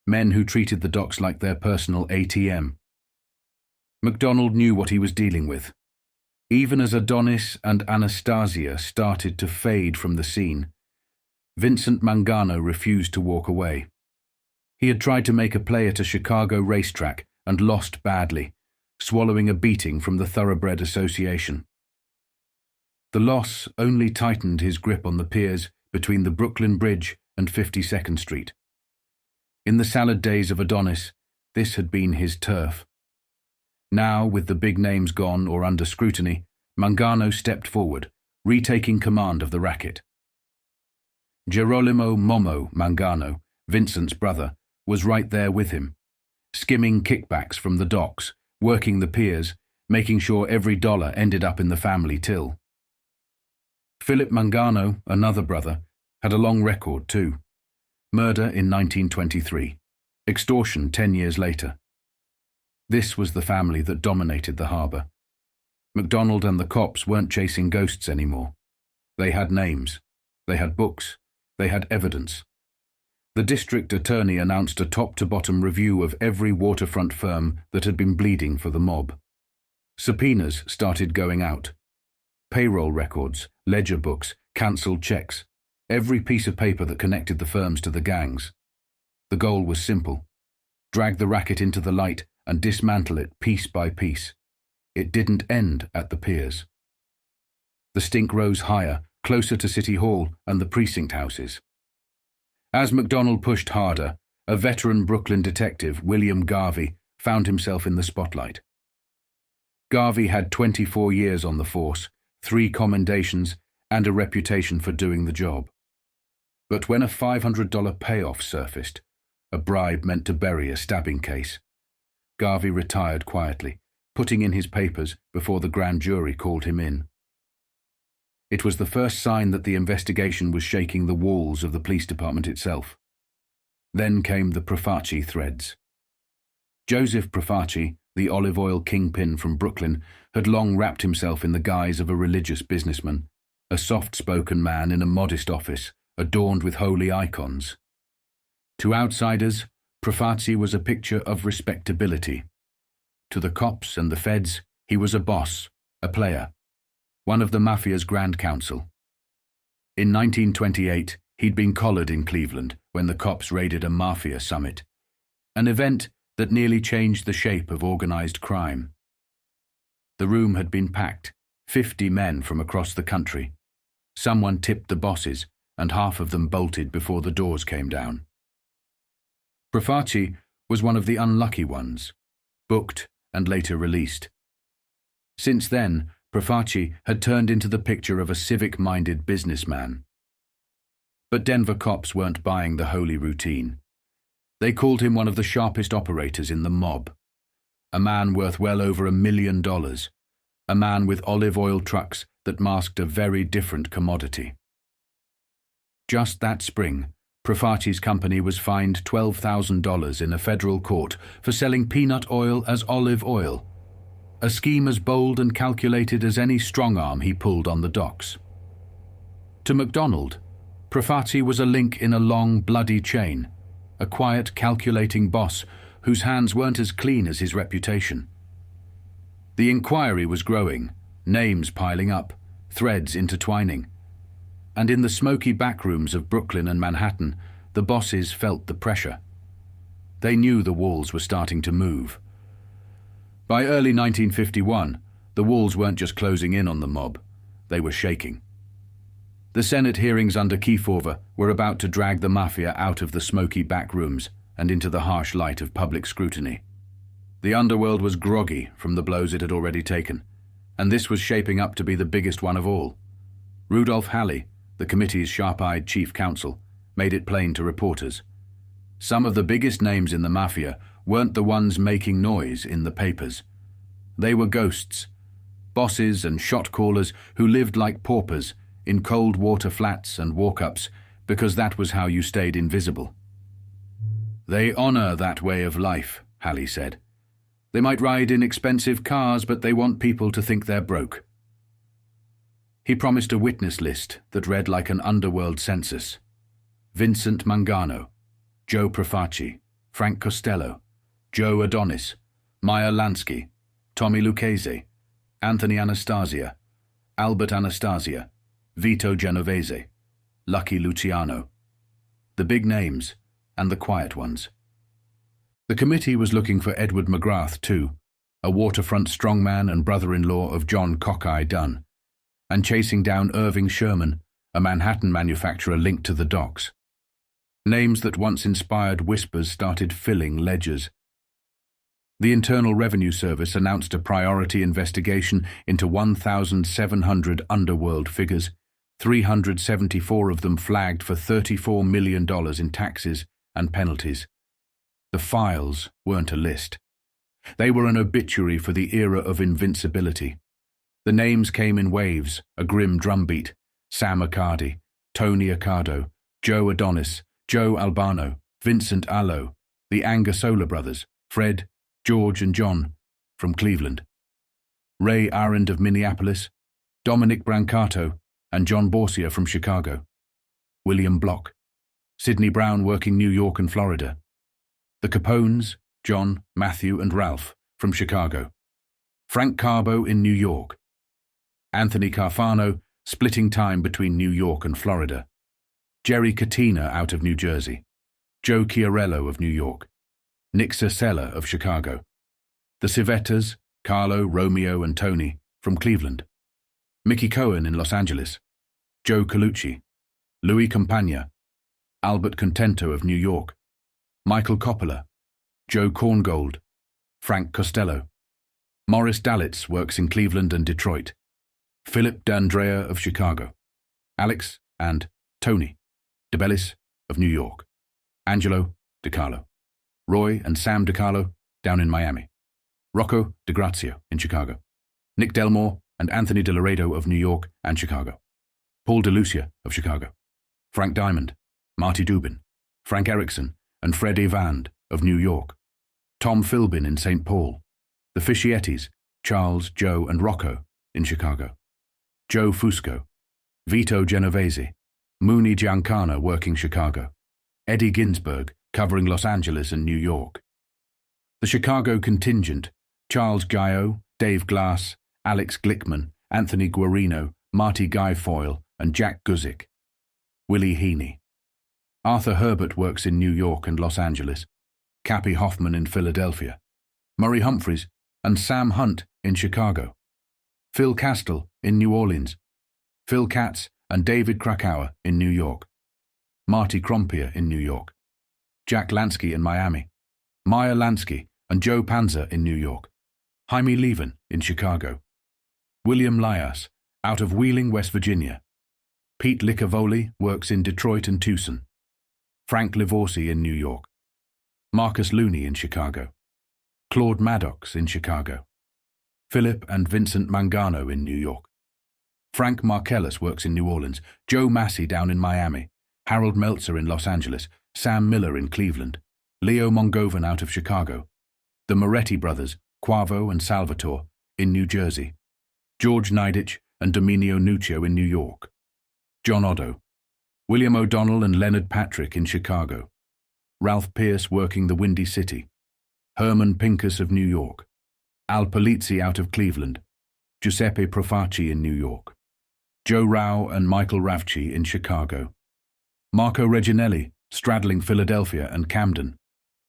Men who treated the docks like their personal ATM. MacDonald knew what he was dealing with. Even as Adonis and Anastasia started to fade from the scene, Vincent Mangano refused to walk away. He had tried to make a play at a Chicago racetrack and lost badly, swallowing a beating from the Thoroughbred Association. The loss only tightened his grip on the piers between the Brooklyn Bridge and 52nd Street. In the salad days of Adonis, this had been his turf. Now, with the big names gone or under scrutiny, Mangano stepped forward, retaking command of the racket. Gerolimo Momo Mangano Vincent's brother, was right there with him, skimming kickbacks from the docks, working the piers, making sure every dollar ended up in the family till. Philip Mangano, another brother, had a long record too. Murder in 1923, extortion 10 years later. This was the family that dominated the harbour. MacDonald and the cops weren't chasing ghosts anymore. They had names, they had books, they had evidence. The district attorney announced a top-to-bottom review of every waterfront firm that had been bleeding for the mob. Subpoenas started going out. Payroll records, ledger books, cancelled checks, every piece of paper that connected the firms to the gangs. The goal was simple: drag the racket into the light and dismantle it piece by piece. It didn't end at the piers. The stink rose higher, closer to City Hall and the precinct houses. As MacDonald pushed harder, a veteran Brooklyn detective, William Garvey, found himself in the spotlight. Garvey had 24 years on the force, 3 commendations, and a reputation for doing the job. But when a $500 payoff surfaced, a bribe meant to bury a stabbing case, Garvey retired quietly, putting in his papers before the grand jury called him in. It was the first sign that the investigation was shaking the walls of the police department itself. Then came the Profaci threads. Joseph Profaci, the olive oil kingpin from Brooklyn, had long wrapped himself in the guise of a religious businessman, a soft-spoken man in a modest office, adorned with holy icons. To outsiders, Profaci was a picture of respectability. To the cops and the feds, he was a boss, a player, one of the Mafia's Grand Council. In 1928, he'd been collared in Cleveland when the cops raided a Mafia summit, an event that nearly changed the shape of organized crime. The room had been packed, 50 men from across the country. Someone tipped the bosses, and half of them bolted before the doors came down. Profaci was one of the unlucky ones, booked and later released. Since then, Profaci had turned into the picture of a civic-minded businessman. But Denver cops weren't buying the holy routine. They called him one of the sharpest operators in the mob, a man worth well over $1 million, a man with olive oil trucks that masked a very different commodity. Just that spring, Profaci's company was fined $12,000 in a federal court for selling peanut oil as olive oil, a scheme as bold and calculated as any strong-arm he pulled on the docks. To MacDonald, Profaci was a link in a long, bloody chain, a quiet, calculating boss whose hands weren't as clean as his reputation. The inquiry was growing, names piling up, threads intertwining. And in the smoky backrooms of Brooklyn and Manhattan, the bosses felt the pressure. They knew the walls were starting to move. By early 1951, the walls weren't just closing in on the mob, they were shaking. The Senate hearings under Kefauver were about to drag the Mafia out of the smoky backrooms and into the harsh light of public scrutiny. The underworld was groggy from the blows it had already taken, and this was shaping up to be the biggest one of all. Rudolph Halley, the committee's sharp-eyed chief counsel, made it plain to reporters. Some of the biggest names in the Mafia weren't the ones making noise in the papers. They were ghosts, bosses and shot-callers who lived like paupers in cold water flats and walk-ups because that was how you stayed invisible. They honor that way of life, Halley said. They might ride in expensive cars, but they want people to think they're broke. He promised a witness list that read like an underworld census. Vincent Mangano, Joe Profaci, Frank Costello, Joe Adonis, Meyer Lansky, Tommy Lucchese, Anthony Anastasia, Albert Anastasia, Vito Genovese, Lucky Luciano. The big names and the quiet ones. The committee was looking for Edward McGrath too, a waterfront strongman and brother-in-law of John Cockeye Dunn, and chasing down Irving Sherman, a Manhattan manufacturer linked to the docks. Names that once inspired whispers started filling ledgers. The Internal Revenue Service announced a priority investigation into 1,700 underworld figures, 374 of them flagged for $34 million in taxes and penalties. The files weren't a list. They were an obituary for the era of invincibility. The names came in waves, a grim drumbeat: Sam Accardi, Tony Accardo, Joe Adonis, Joe Albano, Vincent Alo, the Angasola brothers, Fred, George and John, from Cleveland, Ray Arend of Minneapolis, Dominic Brancato, and John Borsia from Chicago, William Block, Sidney Brown working New York and Florida, the Capones, John, Matthew and Ralph from Chicago, Frank Carbo in New York, Anthony Carfano splitting time between New York and Florida, Jerry Katina out of New Jersey, Joe Chiarello of New York, Nick Cicella of Chicago, the Civettas, Carlo, Romeo and Tony from Cleveland, Mickey Cohen in Los Angeles, Joe Colucci, Louis Campagna, Albert Contento of New York, Michael Coppola, Joe Korngold, Frank Costello, Morris Dalitz works in Cleveland and Detroit, Philip D'Andrea of Chicago, Alex and Tony DeBellis of New York, Angelo DiCarlo, Roy and Sam DiCarlo down in Miami, Rocco DiGrazio in Chicago, Nick Delmore and Anthony De Laredo of New York and Chicago, Paul DeLucia of Chicago, Frank Diamond, Marty Dubin, Frank Erickson and Fred Evand of New York, Tom Philbin in St. Paul, the Fischietis, Charles, Joe and Rocco in Chicago, Joe Fusco, Vito Genovese, Mooney Giancana working Chicago, Eddie Ginsberg covering Los Angeles and New York. The Chicago contingent: Charles Gaio, Dave Glass, Alex Glickman, Anthony Guarino, Marty Guifoyle and Jack Guzik. Willie Heaney. Arthur Herbert works in New York and Los Angeles, Cappy Hoffman in Philadelphia, Murray Humphreys and Sam Hunt in Chicago, Phil Castell in New Orleans, Phil Katz and David Krakauer in New York, Marty Krompier in New York, Jack Lansky in Miami, Meyer Lansky and Joe Panzer in New York, Jaime Leven in Chicago, William Lias out of Wheeling, West Virginia, Pete Licavoli works in Detroit and Tucson, Frank Livorsi in New York, Marcus Looney in Chicago, Claude Maddox in Chicago, Philip and Vincent Mangano in New York, Frank Marcellus works in New Orleans, Joe Massey down in Miami, Harold Meltzer in Los Angeles, Sam Miller in Cleveland, Leo Mongovan out of Chicago, the Moretti brothers, Quavo and Salvatore, in New Jersey, George Nidich and Dominio Nuccio in New York, John Otto, William O'Donnell and Leonard Patrick in Chicago, Ralph Pierce working the Windy City, Herman Pincus of New York, Al Polizzi out of Cleveland, Giuseppe Profaci in New York, Joe Rao and Michael Ravci in Chicago, Marco Reginelli straddling Philadelphia and Camden,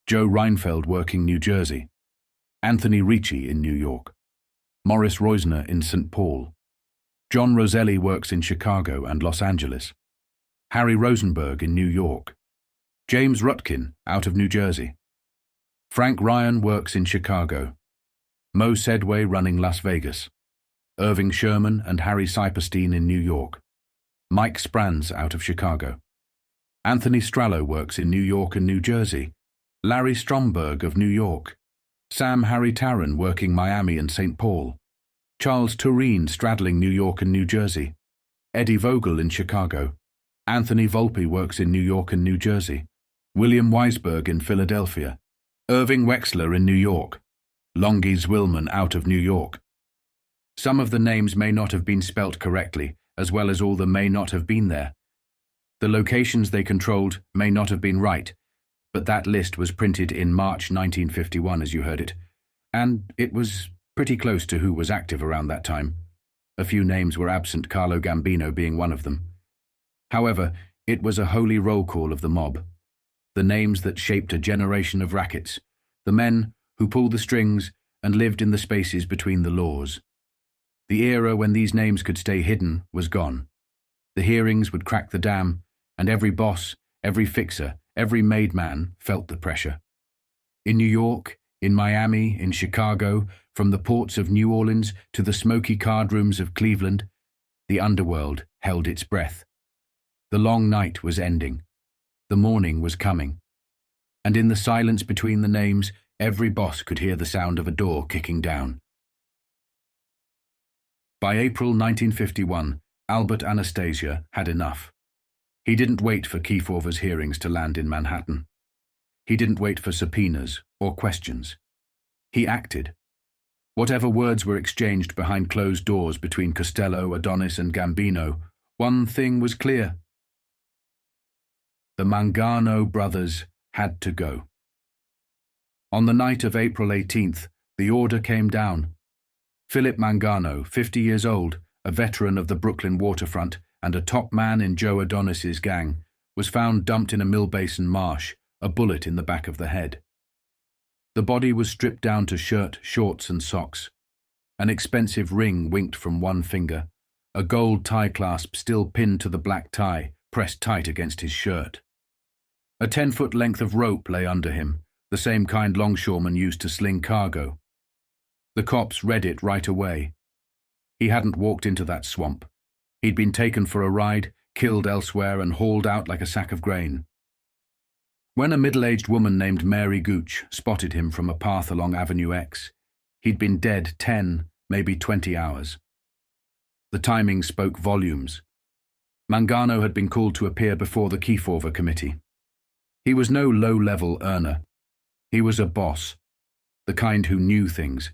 Joe Reinfeld working New Jersey, Anthony Ricci in New York, Morris Reusner in St. Paul, John Roselli works in Chicago and Los Angeles, Harry Rosenberg in New York, James Rutkin out of New Jersey, Frank Ryan works in Chicago, Mo Sedway running Las Vegas, Irving Sherman and Harry Seiperstein in New York, Mike Sprans out of Chicago, Anthony Strallo works in New York and New Jersey, Larry Stromberg of New York, Sam Harry Tarrant working Miami and St. Paul, Charles Tureen straddling New York and New Jersey, Eddie Vogel in Chicago, Anthony Volpe works in New York and New Jersey, William Weisberg in Philadelphia, Irving Wexler in New York, Longy Zwillman out of New York. Some of the names may not have been spelt correctly, as well as all the may not have been there. The locations they controlled may not have been right, but that list was printed in March 1951, as you heard it, and it was pretty close to who was active around that time. A few names were absent, Carlo Gambino being one of them. However, it was a holy roll call of the mob, the names that shaped a generation of rackets, the men who pulled the strings and lived in the spaces between the laws. The era when these names could stay hidden was gone. The hearings would crack the dam, and every boss, every fixer, every made man felt the pressure. In New York, in Miami, in Chicago, from the ports of New Orleans to the smoky card rooms of Cleveland, the underworld held its breath. The long night was ending. The morning was coming. and in the silence between the names, every boss could hear the sound of a door kicking down. By April 1951, Albert Anastasia had enough. He didn't wait for Kiefover's hearings to land in Manhattan. He didn't wait for subpoenas or questions. He acted. Whatever words were exchanged behind closed doors between Costello, Adonis, and Gambino, one thing was clear. The Mangano brothers had to go. On the night of April 18th, the order came down. Philip Mangano, 50 years old, a veteran of the Brooklyn waterfront and a top man in Joe Adonis's gang, was found dumped in a mill basin marsh, a bullet in the back of the head. The body was stripped down to shirt, shorts, and socks. An expensive ring winked from one finger, a gold tie clasp still pinned to the black tie, pressed tight against his shirt. A 10-foot length of rope lay under him, the same kind longshoremen used to sling cargo. The cops read it right away. He hadn't walked into that swamp. He'd been taken for a ride, killed elsewhere, and hauled out like a sack of grain. When a middle-aged woman named Mary Gooch spotted him from a path along Avenue X, he'd been dead 10, maybe 20 hours. The timing spoke volumes. Mangano had been called to appear before the Kiefover committee. He was no low-level earner. He was a boss, the kind who knew things,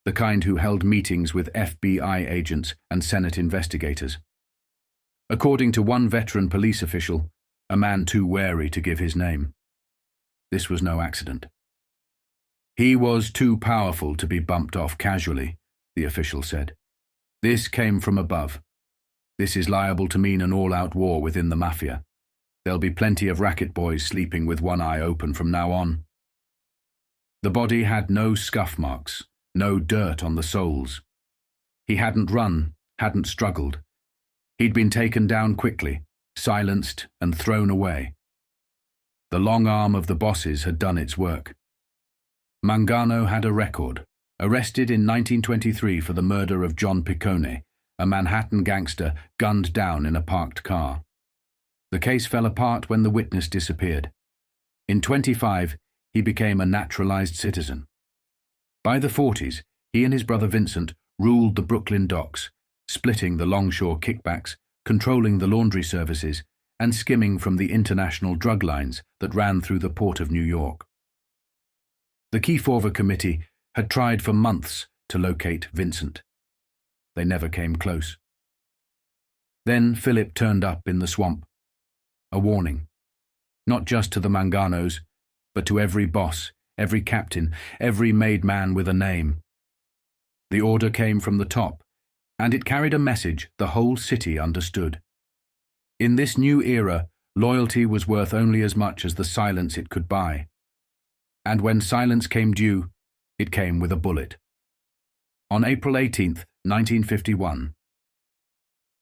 the kind who held meetings with FBI agents and Senate investigators. According to one veteran police official, a man too wary to give his name, this was no accident. He was too powerful to be bumped off casually, the official said. This came from above. This is liable to mean an all-out war within the Mafia. There'll be plenty of racket boys sleeping with one eye open from now on. The body had no scuff marks, no dirt on the soles. He hadn't run, hadn't struggled. He'd been taken down quickly, silenced and thrown away. The long arm of the bosses had done its work. Mangano had a record, arrested in 1923 for the murder of John Piccone, a Manhattan gangster gunned down in a parked car. The case fell apart when the witness disappeared. In 25, he became a naturalized citizen. By the 40s, he and his brother Vincent ruled the Brooklyn docks, splitting the longshore kickbacks, controlling the laundry services, and skimming from the international drug lines that ran through the port of New York. The Kiefover committee had tried for months to locate Vincent. They never came close. Then Philip turned up in the swamp. A warning, not just to the Manganos, but to every boss, every captain, every made man with a name. The order came from the top, and it carried a message the whole city understood. In this new era, loyalty was worth only as much as the silence it could buy. And when silence came due, it came with a bullet. On April 18th, 1951.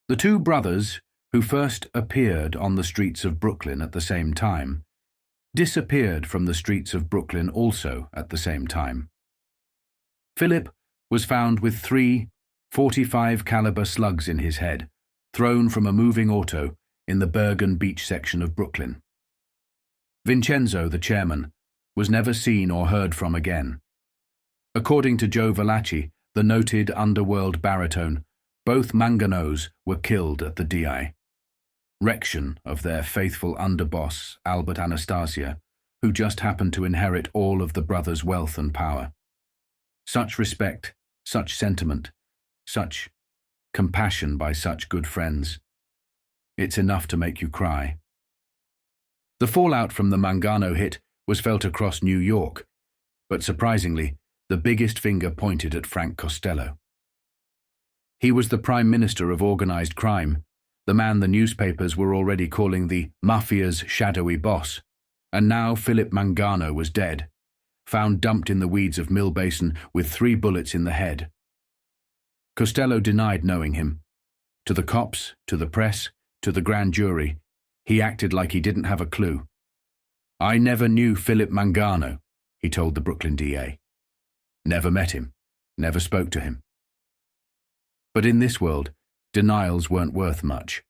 The two brothers, who first appeared on the streets of Brooklyn at the same time, disappeared from the streets of Brooklyn also at the same time. Philip was found with 3 .45 caliber slugs in his head, thrown from a moving auto in the Bergen Beach section of Brooklyn. Vincenzo, the chairman, was never seen or heard from again. According to Joe Valachi, the noted underworld baritone, both Manganos were killed at the DI. Rection of their faithful underboss, Albert Anastasia, who just happened to inherit all of the brothers' wealth and power. Such respect, such sentiment, such compassion by such good friends. It's enough to make you cry. The fallout from the Mangano hit was felt across New York, but surprisingly, the biggest finger pointed at Frank Costello. He was the Prime Minister of organized crime, the man the newspapers were already calling the Mafia's shadowy boss, and now Philip Mangano was dead, found dumped in the weeds of Mill Basin with 3 bullets in the head. Costello denied knowing him. To the cops, to the press, to the grand jury, he acted like he didn't have a clue. I never knew Philip Mangano, he told the Brooklyn DA. Never met him, never spoke to him. But in this world, denials weren't worth much.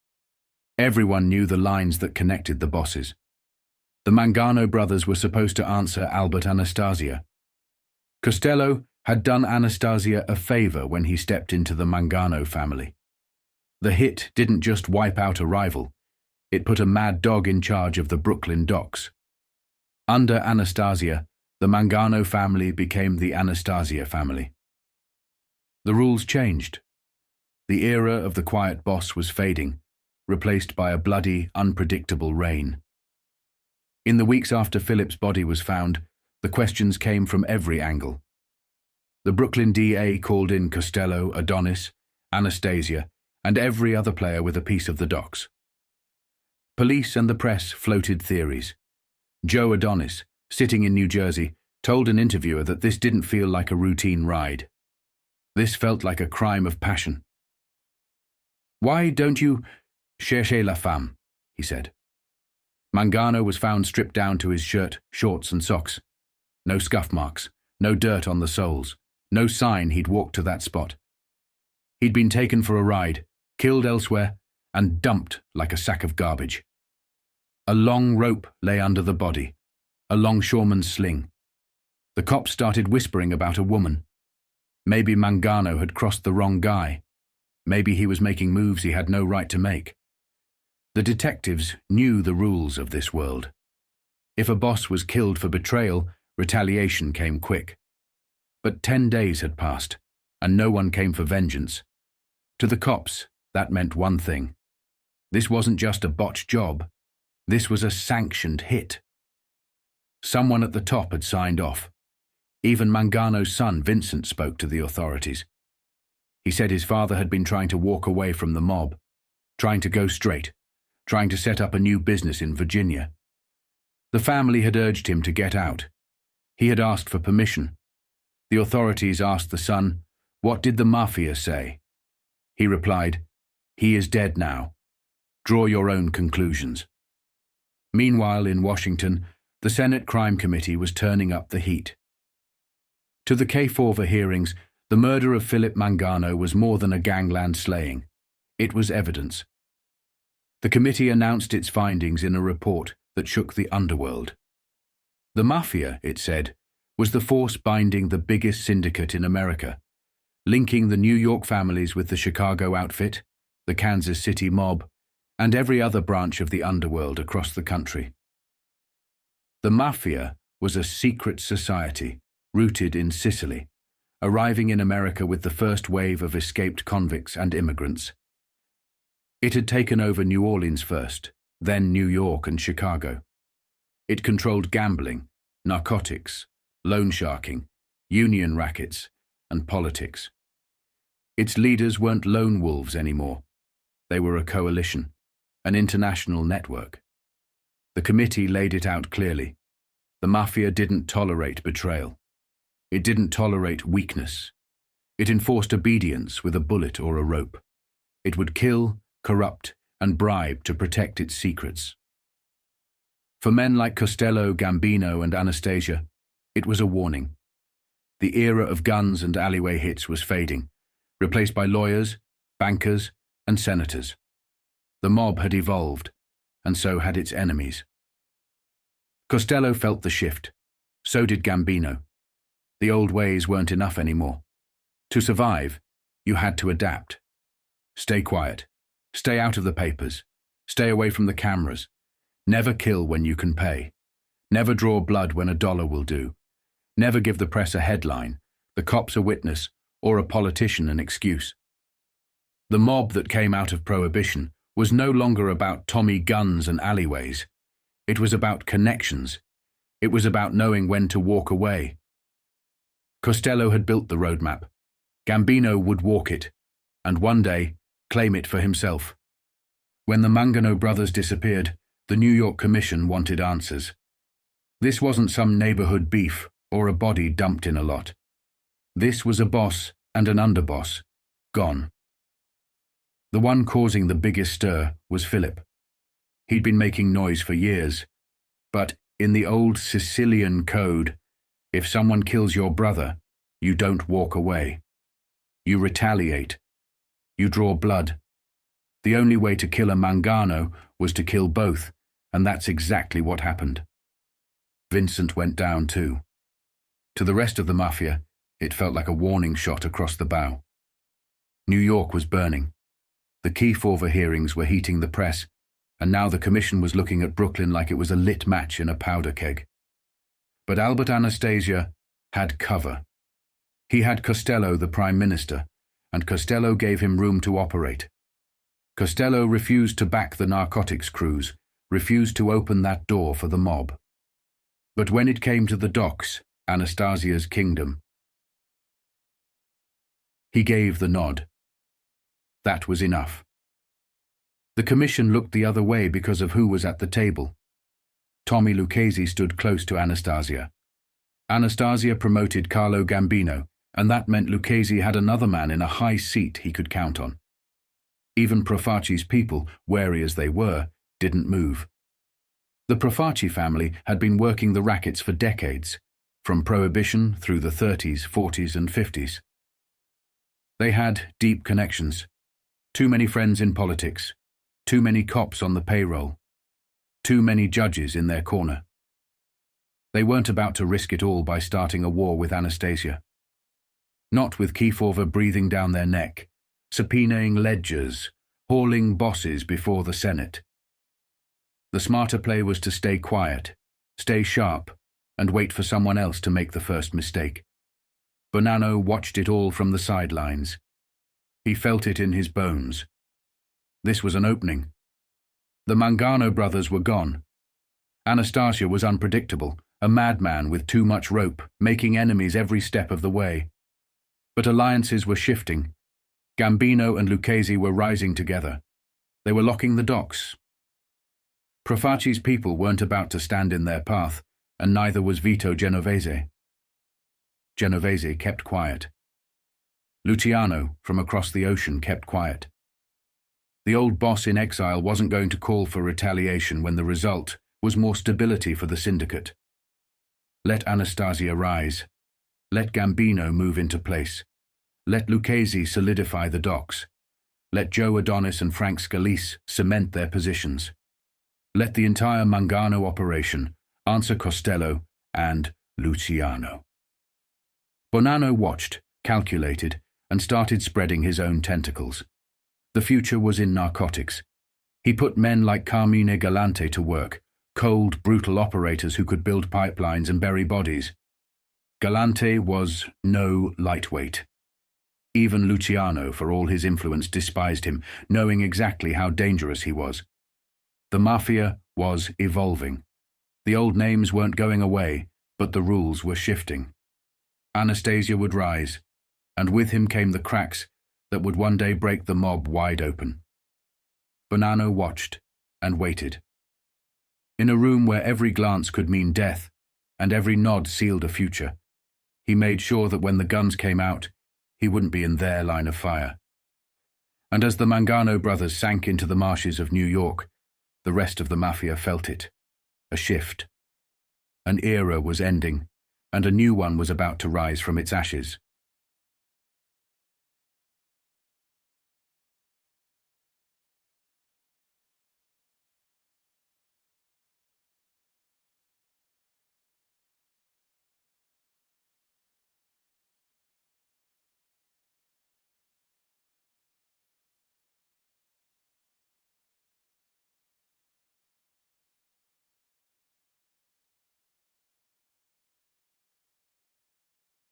Everyone knew the lines that connected the bosses. The Mangano brothers were supposed to answer Albert Anastasia. Costello had done Anastasia a favor when he stepped into the Mangano family. The hit didn't just wipe out a rival, it put a mad dog in charge of the Brooklyn docks. Under Anastasia, the Mangano family became the Anastasia family. The rules changed. The era of the quiet boss was fading, replaced by a bloody, unpredictable reign. In the weeks after Philip's body was found, the questions came from every angle. The Brooklyn DA called in Costello, Adonis, Anastasia, and every other player with a piece of the docks. Police and the press floated theories. Joe Adonis, sitting in New Jersey, told an interviewer that this didn't feel like a routine ride. This felt like a crime of passion. "Why don't you chercher la femme?" he said. Mangano was found stripped down to his shirt, shorts and socks. No scuff marks, no dirt on the soles, no sign he'd walked to that spot. He'd been taken for a ride, killed elsewhere, and dumped like a sack of garbage. A long rope lay under the body, a longshoreman's sling. The cops started whispering about a woman. Maybe Mangano had crossed the wrong guy. Maybe he was making moves he had no right to make. The detectives knew the rules of this world. If a boss was killed for betrayal, retaliation came quick. But 10 days had passed, and no one came for vengeance. To the cops, that meant one thing. This wasn't just a botched job. This was a sanctioned hit. Someone at the top had signed off. Even Mangano's son, Vincent, spoke to the authorities. He said his father had been trying to walk away from the mob, trying to go straight, trying to set up a new business in Virginia. The family had urged him to get out. He had asked for permission. The authorities asked the son, "What did the Mafia say?" He replied, "He is dead now. Draw your own conclusions." Meanwhile, in Washington, the Senate Crime Committee was turning up the heat. To the K-4 hearings, the murder of Philip Mangano was more than a gangland slaying. It was evidence. The committee announced its findings in a report that shook the underworld. The Mafia, it said, was the force binding the biggest syndicate in America, linking the New York families with the Chicago outfit, the Kansas City mob, and every other branch of the underworld across the country. The Mafia was a secret society rooted in Sicily, arriving in America with the first wave of escaped convicts and immigrants. It had taken over New Orleans first, then New York and Chicago. It controlled gambling, narcotics, loan sharking, union rackets, and politics. Its leaders weren't lone wolves anymore. They were a coalition, an international network. The committee laid it out clearly. The Mafia didn't tolerate betrayal. It didn't tolerate weakness. It enforced obedience with a bullet or a rope. It would kill, corrupt, and bribe to protect its secrets. For men like Costello, Gambino, and Anastasia, it was a warning. The era of guns and alleyway hits was fading, replaced by lawyers, bankers, and senators. The mob had evolved, and so had its enemies. Costello felt the shift. So did Gambino. The old ways weren't enough anymore. To survive, you had to adapt. Stay quiet. Stay out of the papers. Stay away from the cameras. Never kill when you can pay. Never draw blood when a dollar will do. Never give the press a headline, the cops a witness, or a politician an excuse. The mob that came out of Prohibition was no longer about Tommy guns and alleyways. It was about connections. It was about knowing when to walk away. Costello had built the roadmap. Gambino would walk it, and one day claim it for himself. When the Mangano brothers disappeared, the New York Commission wanted answers. This wasn't some neighborhood beef or a body dumped in a lot. This was a boss and an underboss, gone. The one causing the biggest stir was Philip. He'd been making noise for years, but in the old Sicilian code, if someone kills your brother, you don't walk away. You retaliate. You draw blood. The only way to kill a Mangano was to kill both, and that's exactly what happened. Vincent went down too. To the rest of the Mafia, it felt like a warning shot across the bow. New York was burning. The Kiefer hearings were heating the press, and now the commission was looking at Brooklyn like it was a lit match in a powder keg. But Albert Anastasia had cover. He had Costello, the Prime Minister, and Costello gave him room to operate. Costello refused to back the narcotics crews, refused to open that door for the mob. But when it came to the docks, Anastasia's kingdom, he gave the nod. That was enough. The commission looked the other way because of who was at the table. Tommy Lucchese stood close to Anastasia. Anastasia promoted Carlo Gambino, and that meant Lucchese had another man in a high seat he could count on. Even Profaci's people, wary as they were, didn't move. The Profaci family had been working the rackets for decades, from Prohibition through the 30s, 40s and 50s. They had deep connections, too many friends in politics, too many cops on the payroll, too many judges in their corner. They weren't about to risk it all by starting a war with Anastasia. Not with Kiefer breathing down their neck, subpoenaing ledgers, hauling bosses before the Senate. The smarter play was to stay quiet, stay sharp, and wait for someone else to make the first mistake. Bonanno watched it all from the sidelines. He felt it in his bones. This was an opening. The Mangano brothers were gone. Anastasia was unpredictable, a madman with too much rope, making enemies every step of the way. But alliances were shifting. Gambino and Lucchese were rising together. They were locking the docks. Profaci's people weren't about to stand in their path, and neither was Vito Genovese. Genovese kept quiet. Luciano, from across the ocean, kept quiet. The old boss in exile wasn't going to call for retaliation when the result was more stability for the syndicate. Let Anastasia rise. Let Gambino move into place. Let Lucchese solidify the docks. Let Joe Adonis and Frank Scalise cement their positions. Let the entire Mangano operation answer Costello and Luciano. Bonanno watched, calculated, and started spreading his own tentacles. The future was in narcotics. He put men like Carmine Galante to work, cold, brutal operators who could build pipelines and bury bodies. Galante was no lightweight. Even Luciano, for all his influence, despised him, knowing exactly how dangerous he was. The Mafia was evolving. The old names weren't going away, but the rules were shifting. Anastasia would rise, and with him came the cracks that would one day break the mob wide open. Bonanno watched and waited. In a room where every glance could mean death, and every nod sealed a future, he made sure that when the guns came out, he wouldn't be in their line of fire. And as the Mangano brothers sank into the marshes of New York, the rest of the Mafia felt it. A shift. An era was ending, and a new one was about to rise from its ashes.